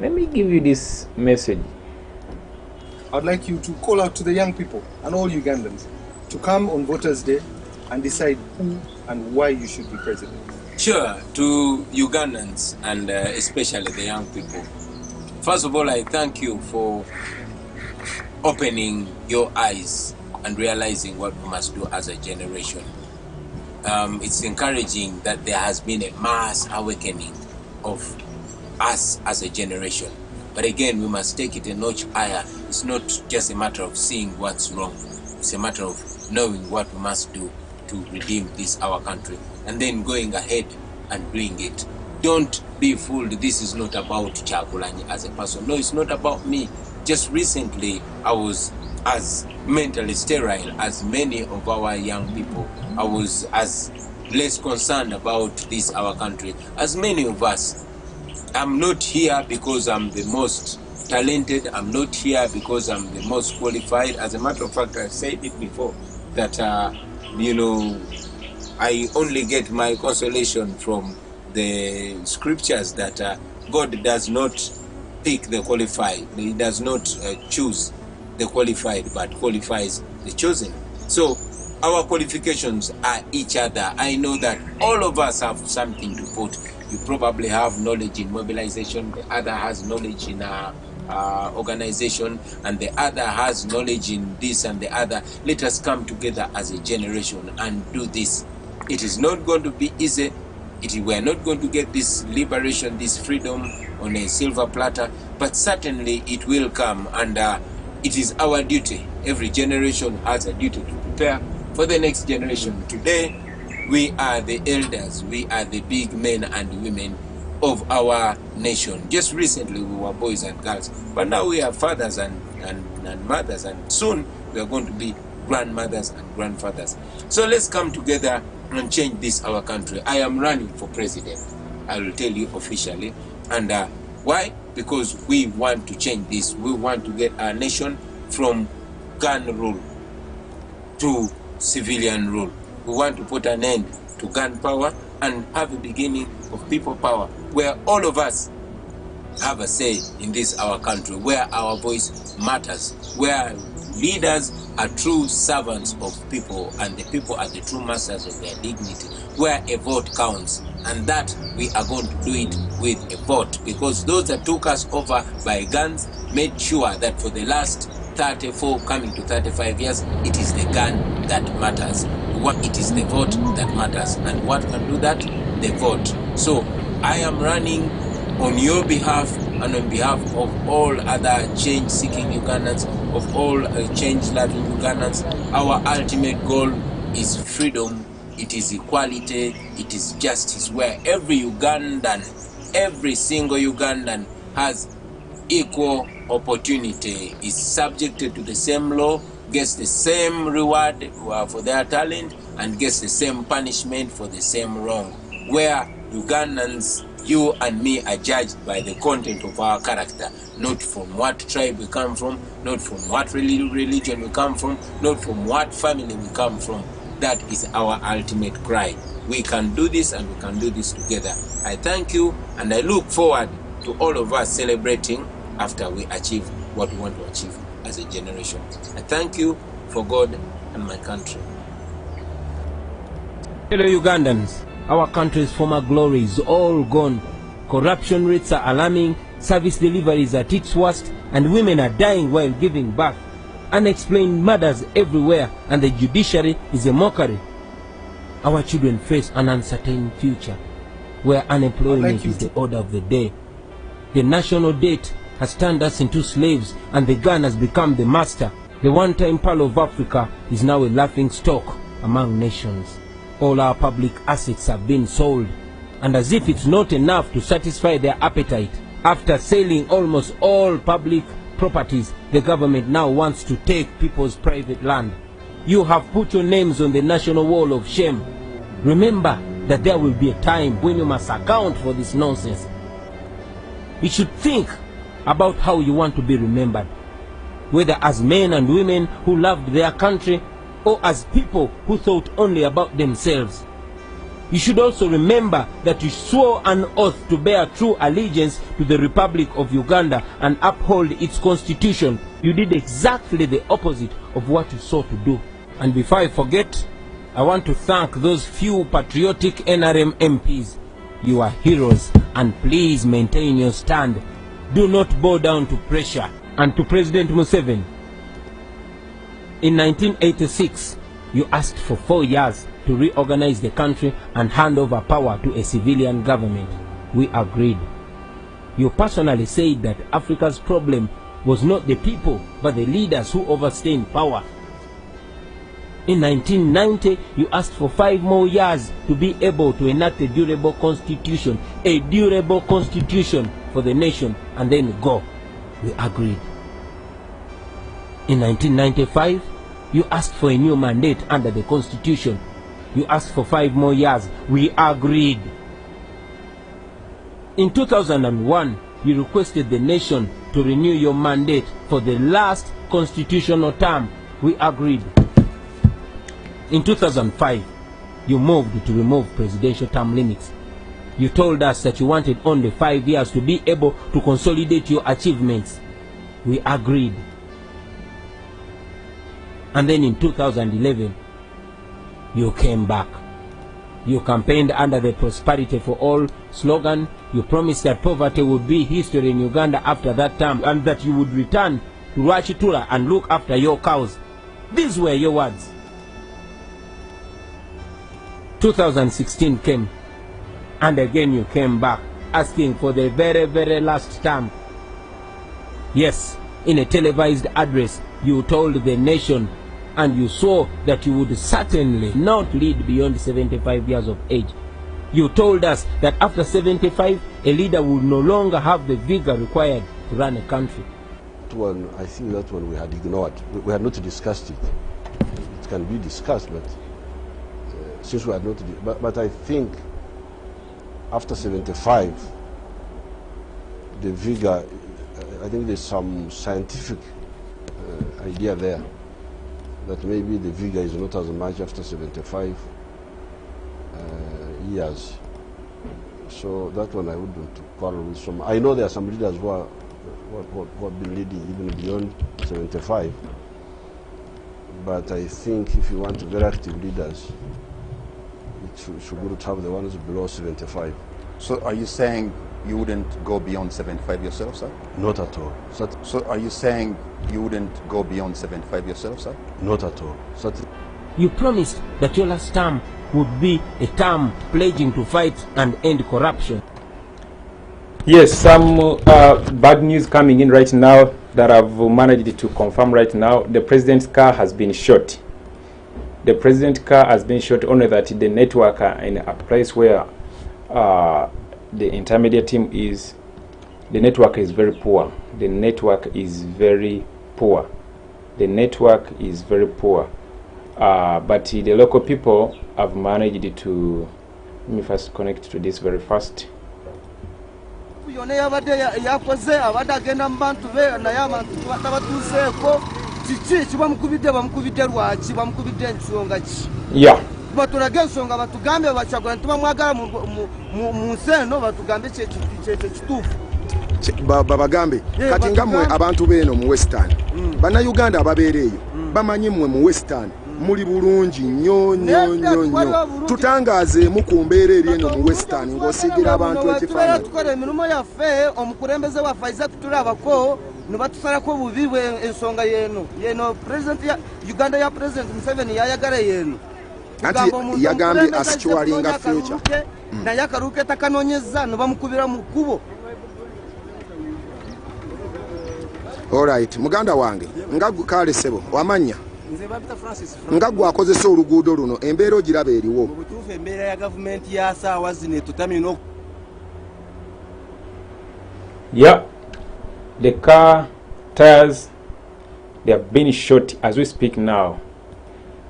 Let me give you this message. I'd like you to call out to the young people and all Ugandans to come on Voters' Day and decide who and why you should be president. Sure, to Ugandans and especially the young people. First of all, I thank you for opening your eyes and realizing what we must do as a generation. It's encouraging that there has been a mass awakening of us as a generation. But again, we must take it a notch higher. It's not just a matter of seeing what's wrong. It's a matter of knowing what we must do to redeem this, our country, and then going ahead and doing it. don't be fooled. This is not about Kyagulanyi as a person. No, it's not about me. Just recently, I was as mentally sterile as many of our young people. I was as less concerned about this, our country, as many of us. I'm not here because I'm the most talented. I'm not here because I'm the most qualified. As a matter of fact, I've said it before, that, you know, I only get my consolation from the scriptures that God does not pick the qualified. He does not choose the qualified, but qualifies the chosen. So our qualifications are each other. I know that all of us have something to put. You probably have knowledge in mobilization, the other has knowledge in organization, and the other has knowledge in this and the other. Let us come together as a generation and do this. It is not going to be easy. We are not going to get this liberation, this freedom on a silver platter, but certainly it will come, and it is our duty. Every generation has a duty to prepare for the next generation. Today, we are the elders, we are the big men and women of our nation. Just recently we were boys and girls, but now we are fathers and mothers, and soon we are going to be grandmothers and grandfathers. So let's come together and change this, our country. I am running for president, I will tell you officially. And why? Because we want to change this. We want to get our nation from gun rule to civilian rule. We want to put an end to gun power and have a beginning of people power, where all of us have a say in this, our country, where our voice matters, where leaders are true servants of people and the people are the true masters of their dignity, where a vote counts, and that we are going to do it with a vote, because those that took us over by guns made sure that for the last 34 coming to 35 years, it is the gun that matters. It is the vote that matters, and what can do that? The vote. So I am running on your behalf and on behalf of all other change-seeking Ugandans, of all change-loving Ugandans. Our ultimate goal is freedom, it is equality, it is justice, where every Ugandan, every single Ugandan has equal opportunity, is subjected to the same law, gets the same reward for their talent, and gets the same punishment for the same wrong, where Ugandans, you and me, are judged by the content of our character, not from what tribe we come from, not from what religion we come from, not from what family we come from. That is our ultimate cry. We can do this, and we can do this together. I thank you, and I look forward to all of us celebrating after we achieve what we want to achieve as a generation. I thank you for God and my country. Hello Ugandans, our country's former glory is all gone. Corruption rates are alarming, service delivery is at its worst, and women are dying while giving birth. Unexplained murders everywhere, and the judiciary is a mockery. Our children face an uncertain future, where unemployment is the order of the day. The national debt has turned us into slaves, and the gun has become the master. The one-time pearl of Africa is now a laughing stock among nations. All our public assets have been sold, and as if it's not enough to satisfy their appetite, after selling almost all public properties, the government now wants to take people's private land. You have put your names on the national wall of shame. Remember that there will be a time when you must account for this nonsense. You should think about how you want to be remembered, whether as men and women who loved their country, or as people who thought only about themselves. You should also remember that you swore an oath to bear true allegiance to the Republic of Uganda and uphold its constitution. You did exactly the opposite of what you sought to do. And before I forget, I want to thank those few patriotic NRM MPs. You are heroes, and please maintain your stand. Do not bow down to pressure. And to President Museveni, in 1986, you asked for 4 years to reorganize the country and hand over power to a civilian government. We agreed. You personally said that Africa's problem was not the people, but the leaders who overstay in power. In 1990, you asked for 5 more years to be able to enact a durable constitution for the nation, and then go. We agreed. In 1995, you asked for a new mandate under the constitution. You asked for 5 more years. We agreed. In 2001, you requested the nation to renew your mandate for the last constitutional term. We agreed. In 2005, you moved to remove presidential term limits. You told us that you wanted only 5 years to be able to consolidate your achievements. We agreed. And then in 2011, you came back. You campaigned under the Prosperity for All slogan. You promised that poverty would be history in Uganda after that term, and that you would return to Rwachitura and look after your cows. These were your words. 2016 came, and again you came back, asking for the very, very last term. Yes, in a televised address, you told the nation, and you swore that you would certainly not lead beyond 75 years of age. You told us that after 75, a leader would no longer have the vigor required to run a country. That one, I think that one we had ignored. We had not discussed it. It can be discussed, but since we had not, but I think after 75, the vigor, I think there's some scientific idea there that maybe the vigor is not as much after 75 years. So that one I wouldn't quarrel with some. I know there are some leaders who have been leading even beyond 75, but I think if you want very active leaders, it should be to have the ones below 75. So are you saying you wouldn't go beyond 75 yourself, sir? Not at all. So are you saying you wouldn't go beyond 75 yourself, sir? Not at all. You promised that your last term would be a term pledging to fight and end corruption. Yes, some bad news coming in right now that I've managed to confirm right now. The president's car has been shot. The president's car has been shot, only that the network in a place where the intermediate team is, the network is very poor. The network is very poor. The network is very poor. But the local people have managed to, let me first connect to this very fast. Yeah. batulaga ensonga batugambe Kyagulanyi tubamwagala mu nseno batugambe kituufu babagambe kati nga mmwe abantu beeno mu western bannayuganda ababeera eyo bamanyi mmwe mu western muli bulungi nnyo tutangaazeemu ku mbeera eri eno mu western ng'osiigira abantu ekifaananyi tukola emirimu yaffe omukulembeze waffe aiza kutulabako nebatusalako bubi ensonga yeno president ya Uganda ya president Museveni yayagala yeno ati yagambye asitwalinga future naye akaruuke takanoonyeza ne bamukubira mu kkubo. Alright, muganda wange nga kale sebo wamanya nga gwakozesa oluguudo luno embeera ogiraba eriwo obutuufu embeera ya gavumenti ya saawa zino tutamina. Yeah, the car tires, they have been shot as we speak now.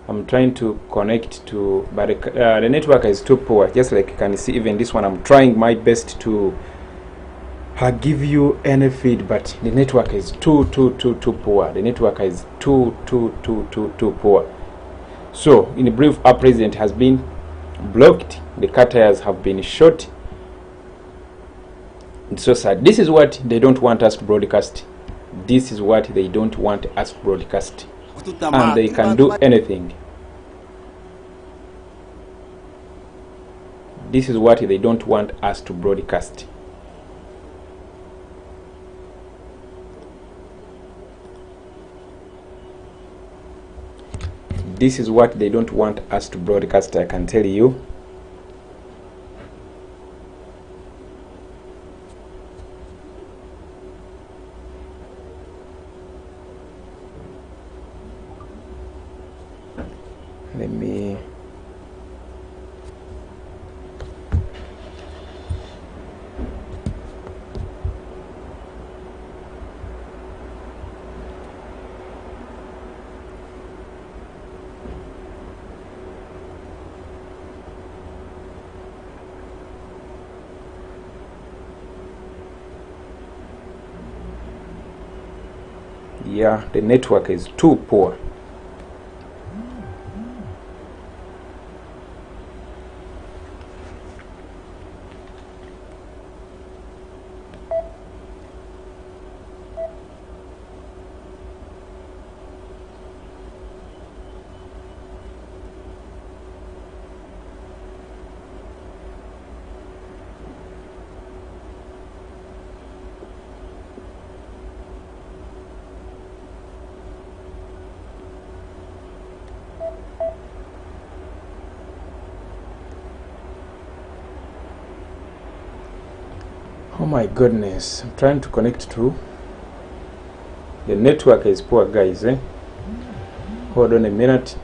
I'm trying to connect to, but the network is too poor. Just like you can see, even this one, I'm trying my best to give you any feed, but the network is too poor. The network is too poor. So, in brief, our president has been blocked. The car tires have been shot. It's so sad. This is what they don't want us to broadcast. This is what they don't want us to broadcast. And they can do anything. This is what they don't want us to broadcast. This is what they don't want us to broadcast, I can tell you. Let me yeah, the network is too poor. Oh my goodness, I'm trying to connect to the network is poor, guys. Hold on a minute.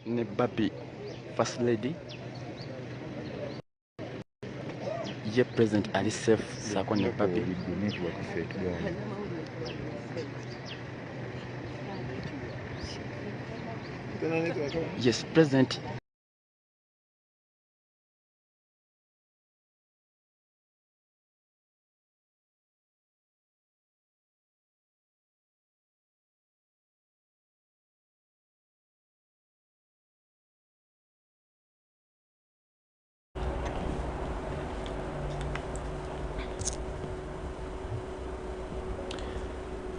ne Babi First Lady ye President Ali Seif sako ne Babi yes President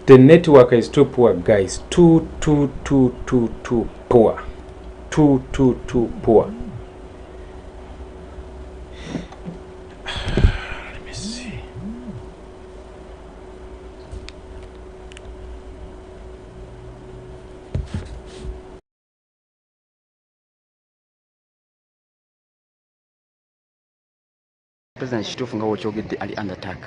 The network is too poor, guys. Too poor. Too poor. Let me see. President Shitufu nga wokyogedde ali under attack.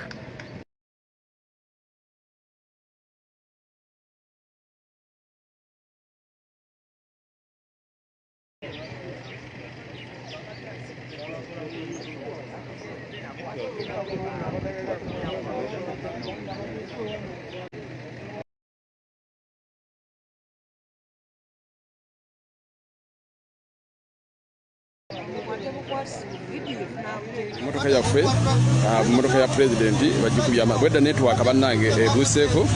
Motoka ya president bagikubya bwedda network bannange buseeko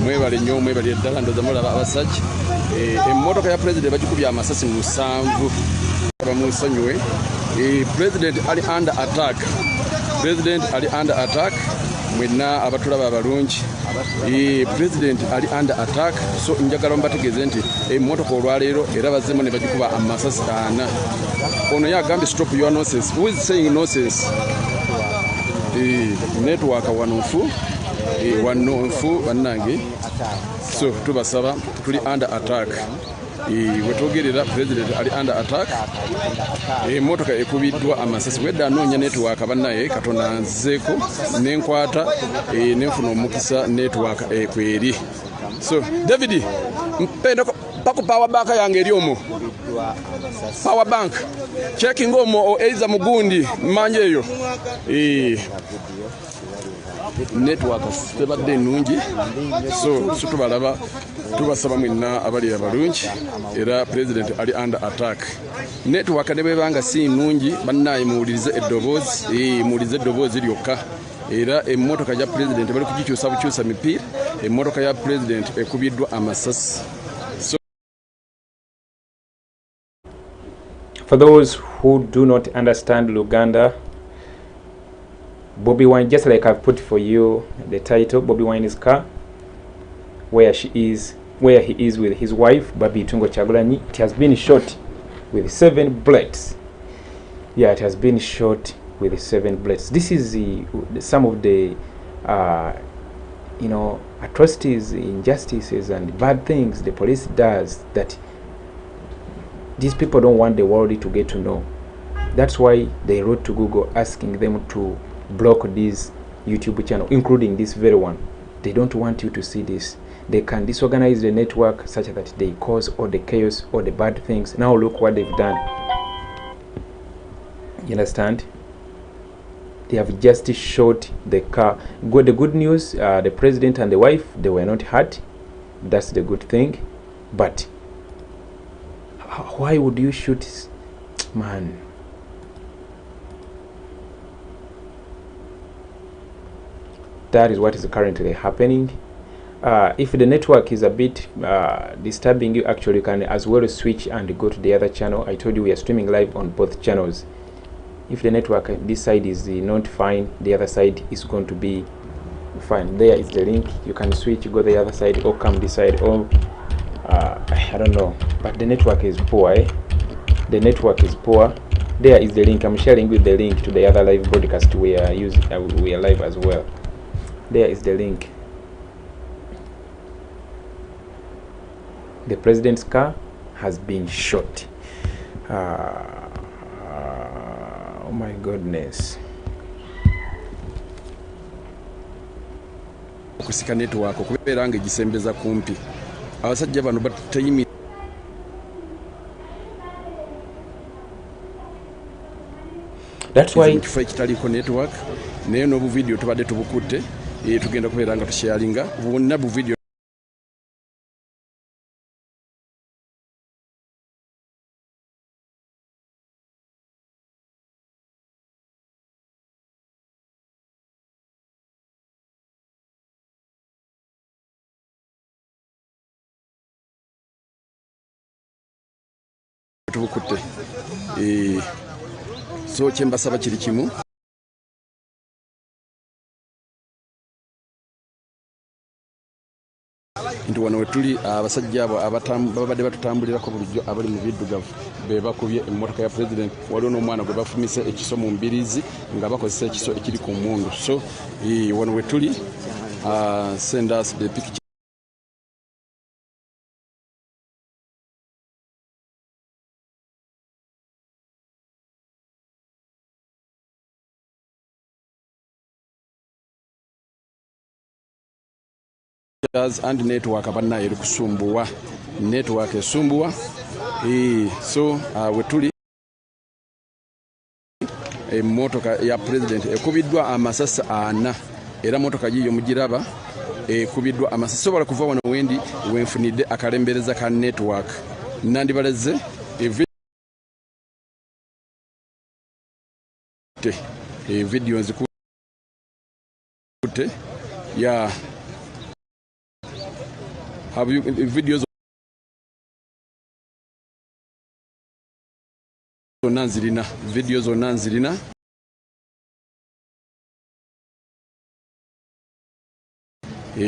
mwebale nnyo mwebale eddala ndoza mulaba abasajja emmotoka ya president bagikubya amasasi 7 bamusonyiwe president ali under attack mwenna abatulaba abalungi president ali under attack so njagala mbategeeze nti emmotoka olwaleero era bazzemu ne bagikuba amasasi 4 ono yagambye stop your nonsense. Who is saying nonsense? Network wanofu bannange so tubasaba tuli under attack wetwogerera president ali under attack motoka ekubiddwa amasasi wedda anoonya network bannaye katonda nzeeko nenkwata nenfuna omukisa network ekweri so David mpenda pako power bank yange eri omwo power bank checking omwo eiza mugundi manje eyo network tebadde nnungi so tubalaba tubasaba mwenna abali abalungi era president ali under attack network ne bebanga si nnungi bannaye muwulirize eddoboozi lyokka era emmotoka ya president bali kugikyusa bukyusa mipiira emmotoka ya president ekubiddwa amasasi. For those who do not understand Luganda, Bobiwine, just like I've put for you the title, Bobiwine's car, where he is with his wife, Babi Tungo Kyagulanyi, it has been shot with 7 bullets. Yeah, it has been shot with 7 bullets. This is some of the, atrocities, injustices, and bad things the police does that these people don't want the world to get to know. That's why they wrote to Google asking them to block this YouTube channel, including this very one. They don't want you to see this. They can disorganize the network such that they cause all the chaos, all the bad things. Now look what they've done. You understand? They have just shot the car. The good news, the president and the wife, they were not hurt. That's the good thing. But why would you shoot, man? That is what is currently happening. If the network is a bit disturbing you, actually you can as well switch and go to the other channel. I told you we are streaming live on both channels. If the network this side is not fine, the other side is going to be fine. There is the link. You can switch, go the other side, or come this side, or I don't know, but the network is poor. The network is poor. There is the link. I'm sharing with the link to the other live broadcast we are using. We are live as well. There is the link. The president's car has been shot. Oh my goodness. Kusika network okubeera nga gisembeza kumpi abasajja bano batayimi That's why kifo ekitaliko network naye n'obu video tubadde tubukutte tugenda kubeera nga tusharinga bwonna bu video tubukutte so kyembasaba kiri kimu wano wetuli abasajja abo babadde batutambulirako bulijjo abali mu biddugavu be bakubye emmotoka ya president. Waliwo n'omwana gwe bafumise ekiso mu mbiriizi nga bakozesa ekiso ekiri ku mmundu. So wano wetuli send us the picture. And network abannayo eri kusumbuwa, network esumbuwa. So wetuli emmotoka ya president ekubiddwa amasasi 4 era motoka yiyo mugiraba ekubiddwa amasasi. Sobola kuva wano wendi wenfunidde akalembereza ka network nandibaleze video nzikutte ya have you videos onanzirina videos onanzirina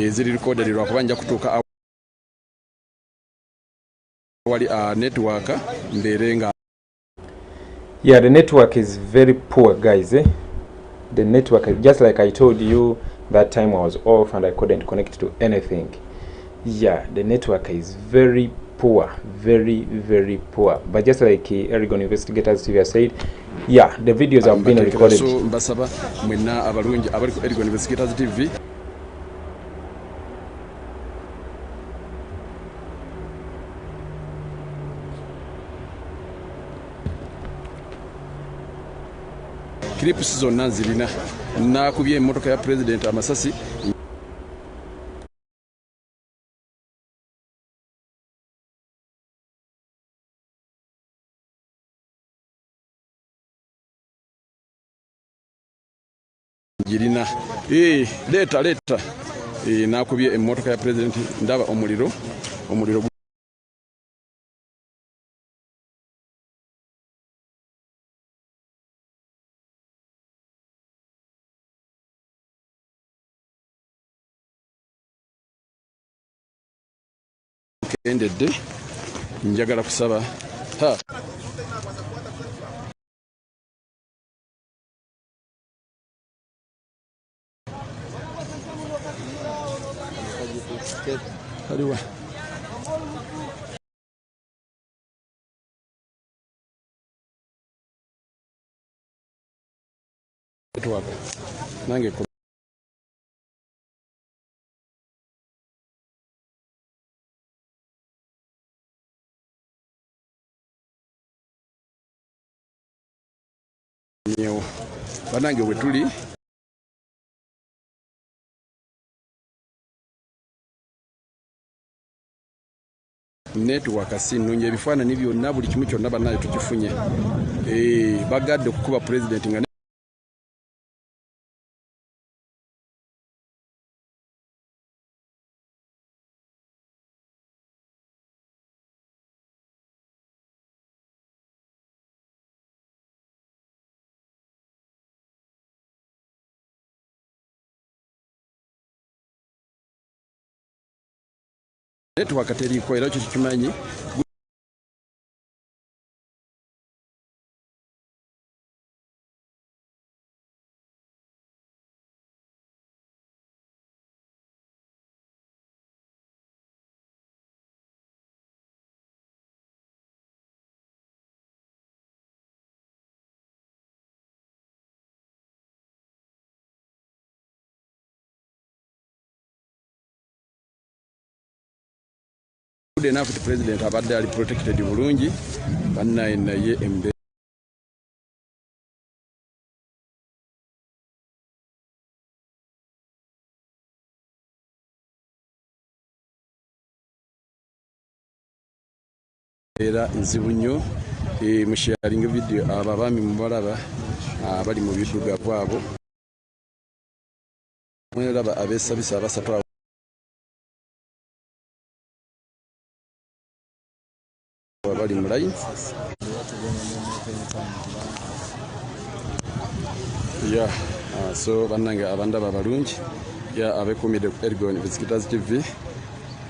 ziri recorded lwakubanja kutuuka awali network mberenga. Yeah, the network is very poor, guys. The network, just like I told you that time I was off and I couldn't connect to anything. Yeah, the network is very poor, very poor. But just like Erigon Investigators TV said, yeah, the videos have been recorded. So mbasaba mwena abalungi abali ku Erigon Investigators TV clips zonna zirina nakubye emmotoka ya president amasasi. Jirina leta nakubye emmotoka ya president ndaba omuliro endedde. Njagala kusaba Haliwa. Network nange banange wetuli network sinunye ebifaananyi byonna buli kimu kyonna bannayo tukifunye. Bagadde okukuba president nga network teriko era kyo kimanyi. Good enough the president abadde ali protected bulungi bannaye naye embe era nzibu nnyo mu sharing video abaami mubalaba abali mu biddugavu abo mweraba abesabisa abasatu abali mu line. Yeah, so bannange abandaba balungi ya abekumide Erigon Investigators TV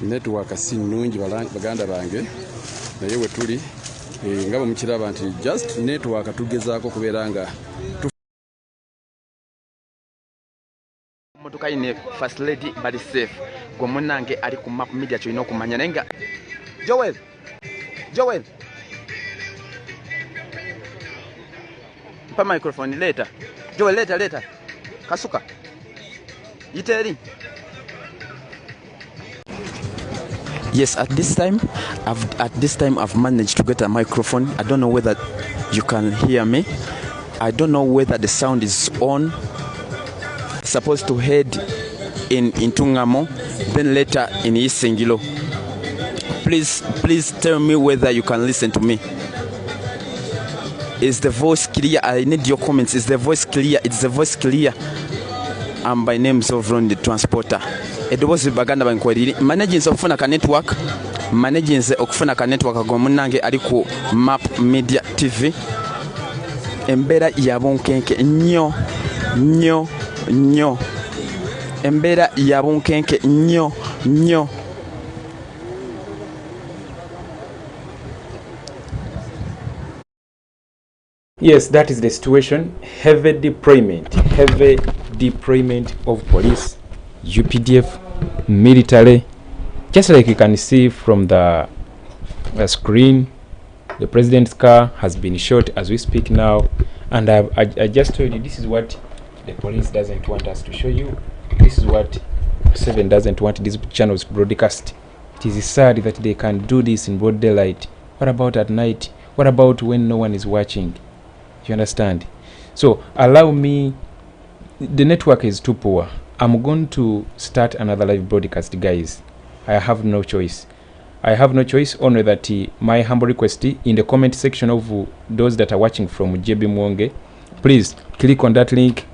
network si nnungi baganda bange naye we tuli nga bwe mukiraba nti just network tugezaako kubeera nga motoka ine first lady bali safe gwe munnange ali ku map media kyolina okumanya naye nga Joel mpa microphone later Joel later kasuka yiteri. Yes, at this time I've managed to get a microphone. I don't know whether you can hear me. I don't know whether the sound is on. Supposed to head in Ntungamo, then later in Isingilo. Please tell me whether you can listen to me. Is the voice clear? I need your comments. Is the voice clear? It's the voice clear. By name of Ron the Transporter. It was baganda bankweri managing okufuna ka network go munange ali ku Map Media TV. Embera yabonkenke nnyo embera yabonkenke nnyo. Yes, that is the situation. Heavy deployment of police, UPDF, military. Just like you can see from the screen, the president's car has been shot as we speak now. And I just told you this is what the police doesn't want us to show you. This is what 7 doesn't want these channels broadcast. It is sad that they can do this in broad daylight. What about at night? What about when no one is watching? You understand? So allow me, the network is too poor. I'm going to start another live broadcast, guys. I have no choice. Only that my humble request in the comment section of those that are watching from JB Muwonge, please click on that link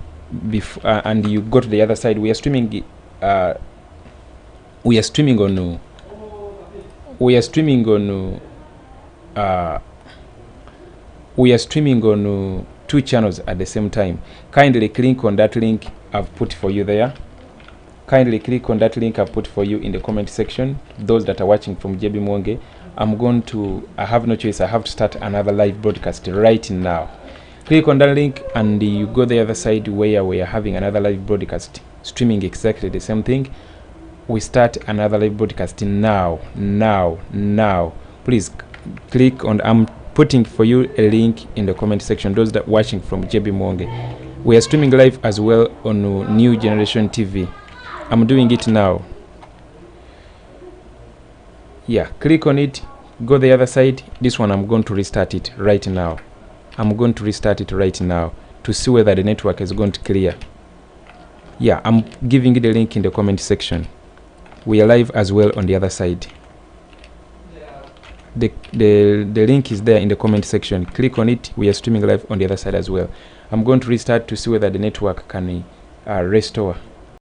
and you go to the other side. We are streaming on 2 channels at the same time. Kindly click on that link I've put for you there. Kindly click on that link I've put for you in the comment section. Those that are watching from JB Muwonge, I have no choice. I have to start another live broadcast right now. Click on that link and you go the other side where we are having another live broadcast streaming exactly the same thing. We start another live broadcast now. Please click on, I'm putting for you a link in the comment section. Those that are watching from JB Muwonge, we are streaming live as well on New Generation TV. I'm doing it now. Yeah, click on it, go the other side. This one I'm going to restart it right now. To see whether the network is going to clear. Yeah, I'm giving you the link in the comment section. We are live as well on the other side. The link is there in the comment section. Click on it. We are streaming live on the other side as well. I'm going to restart to see whether the network can restore.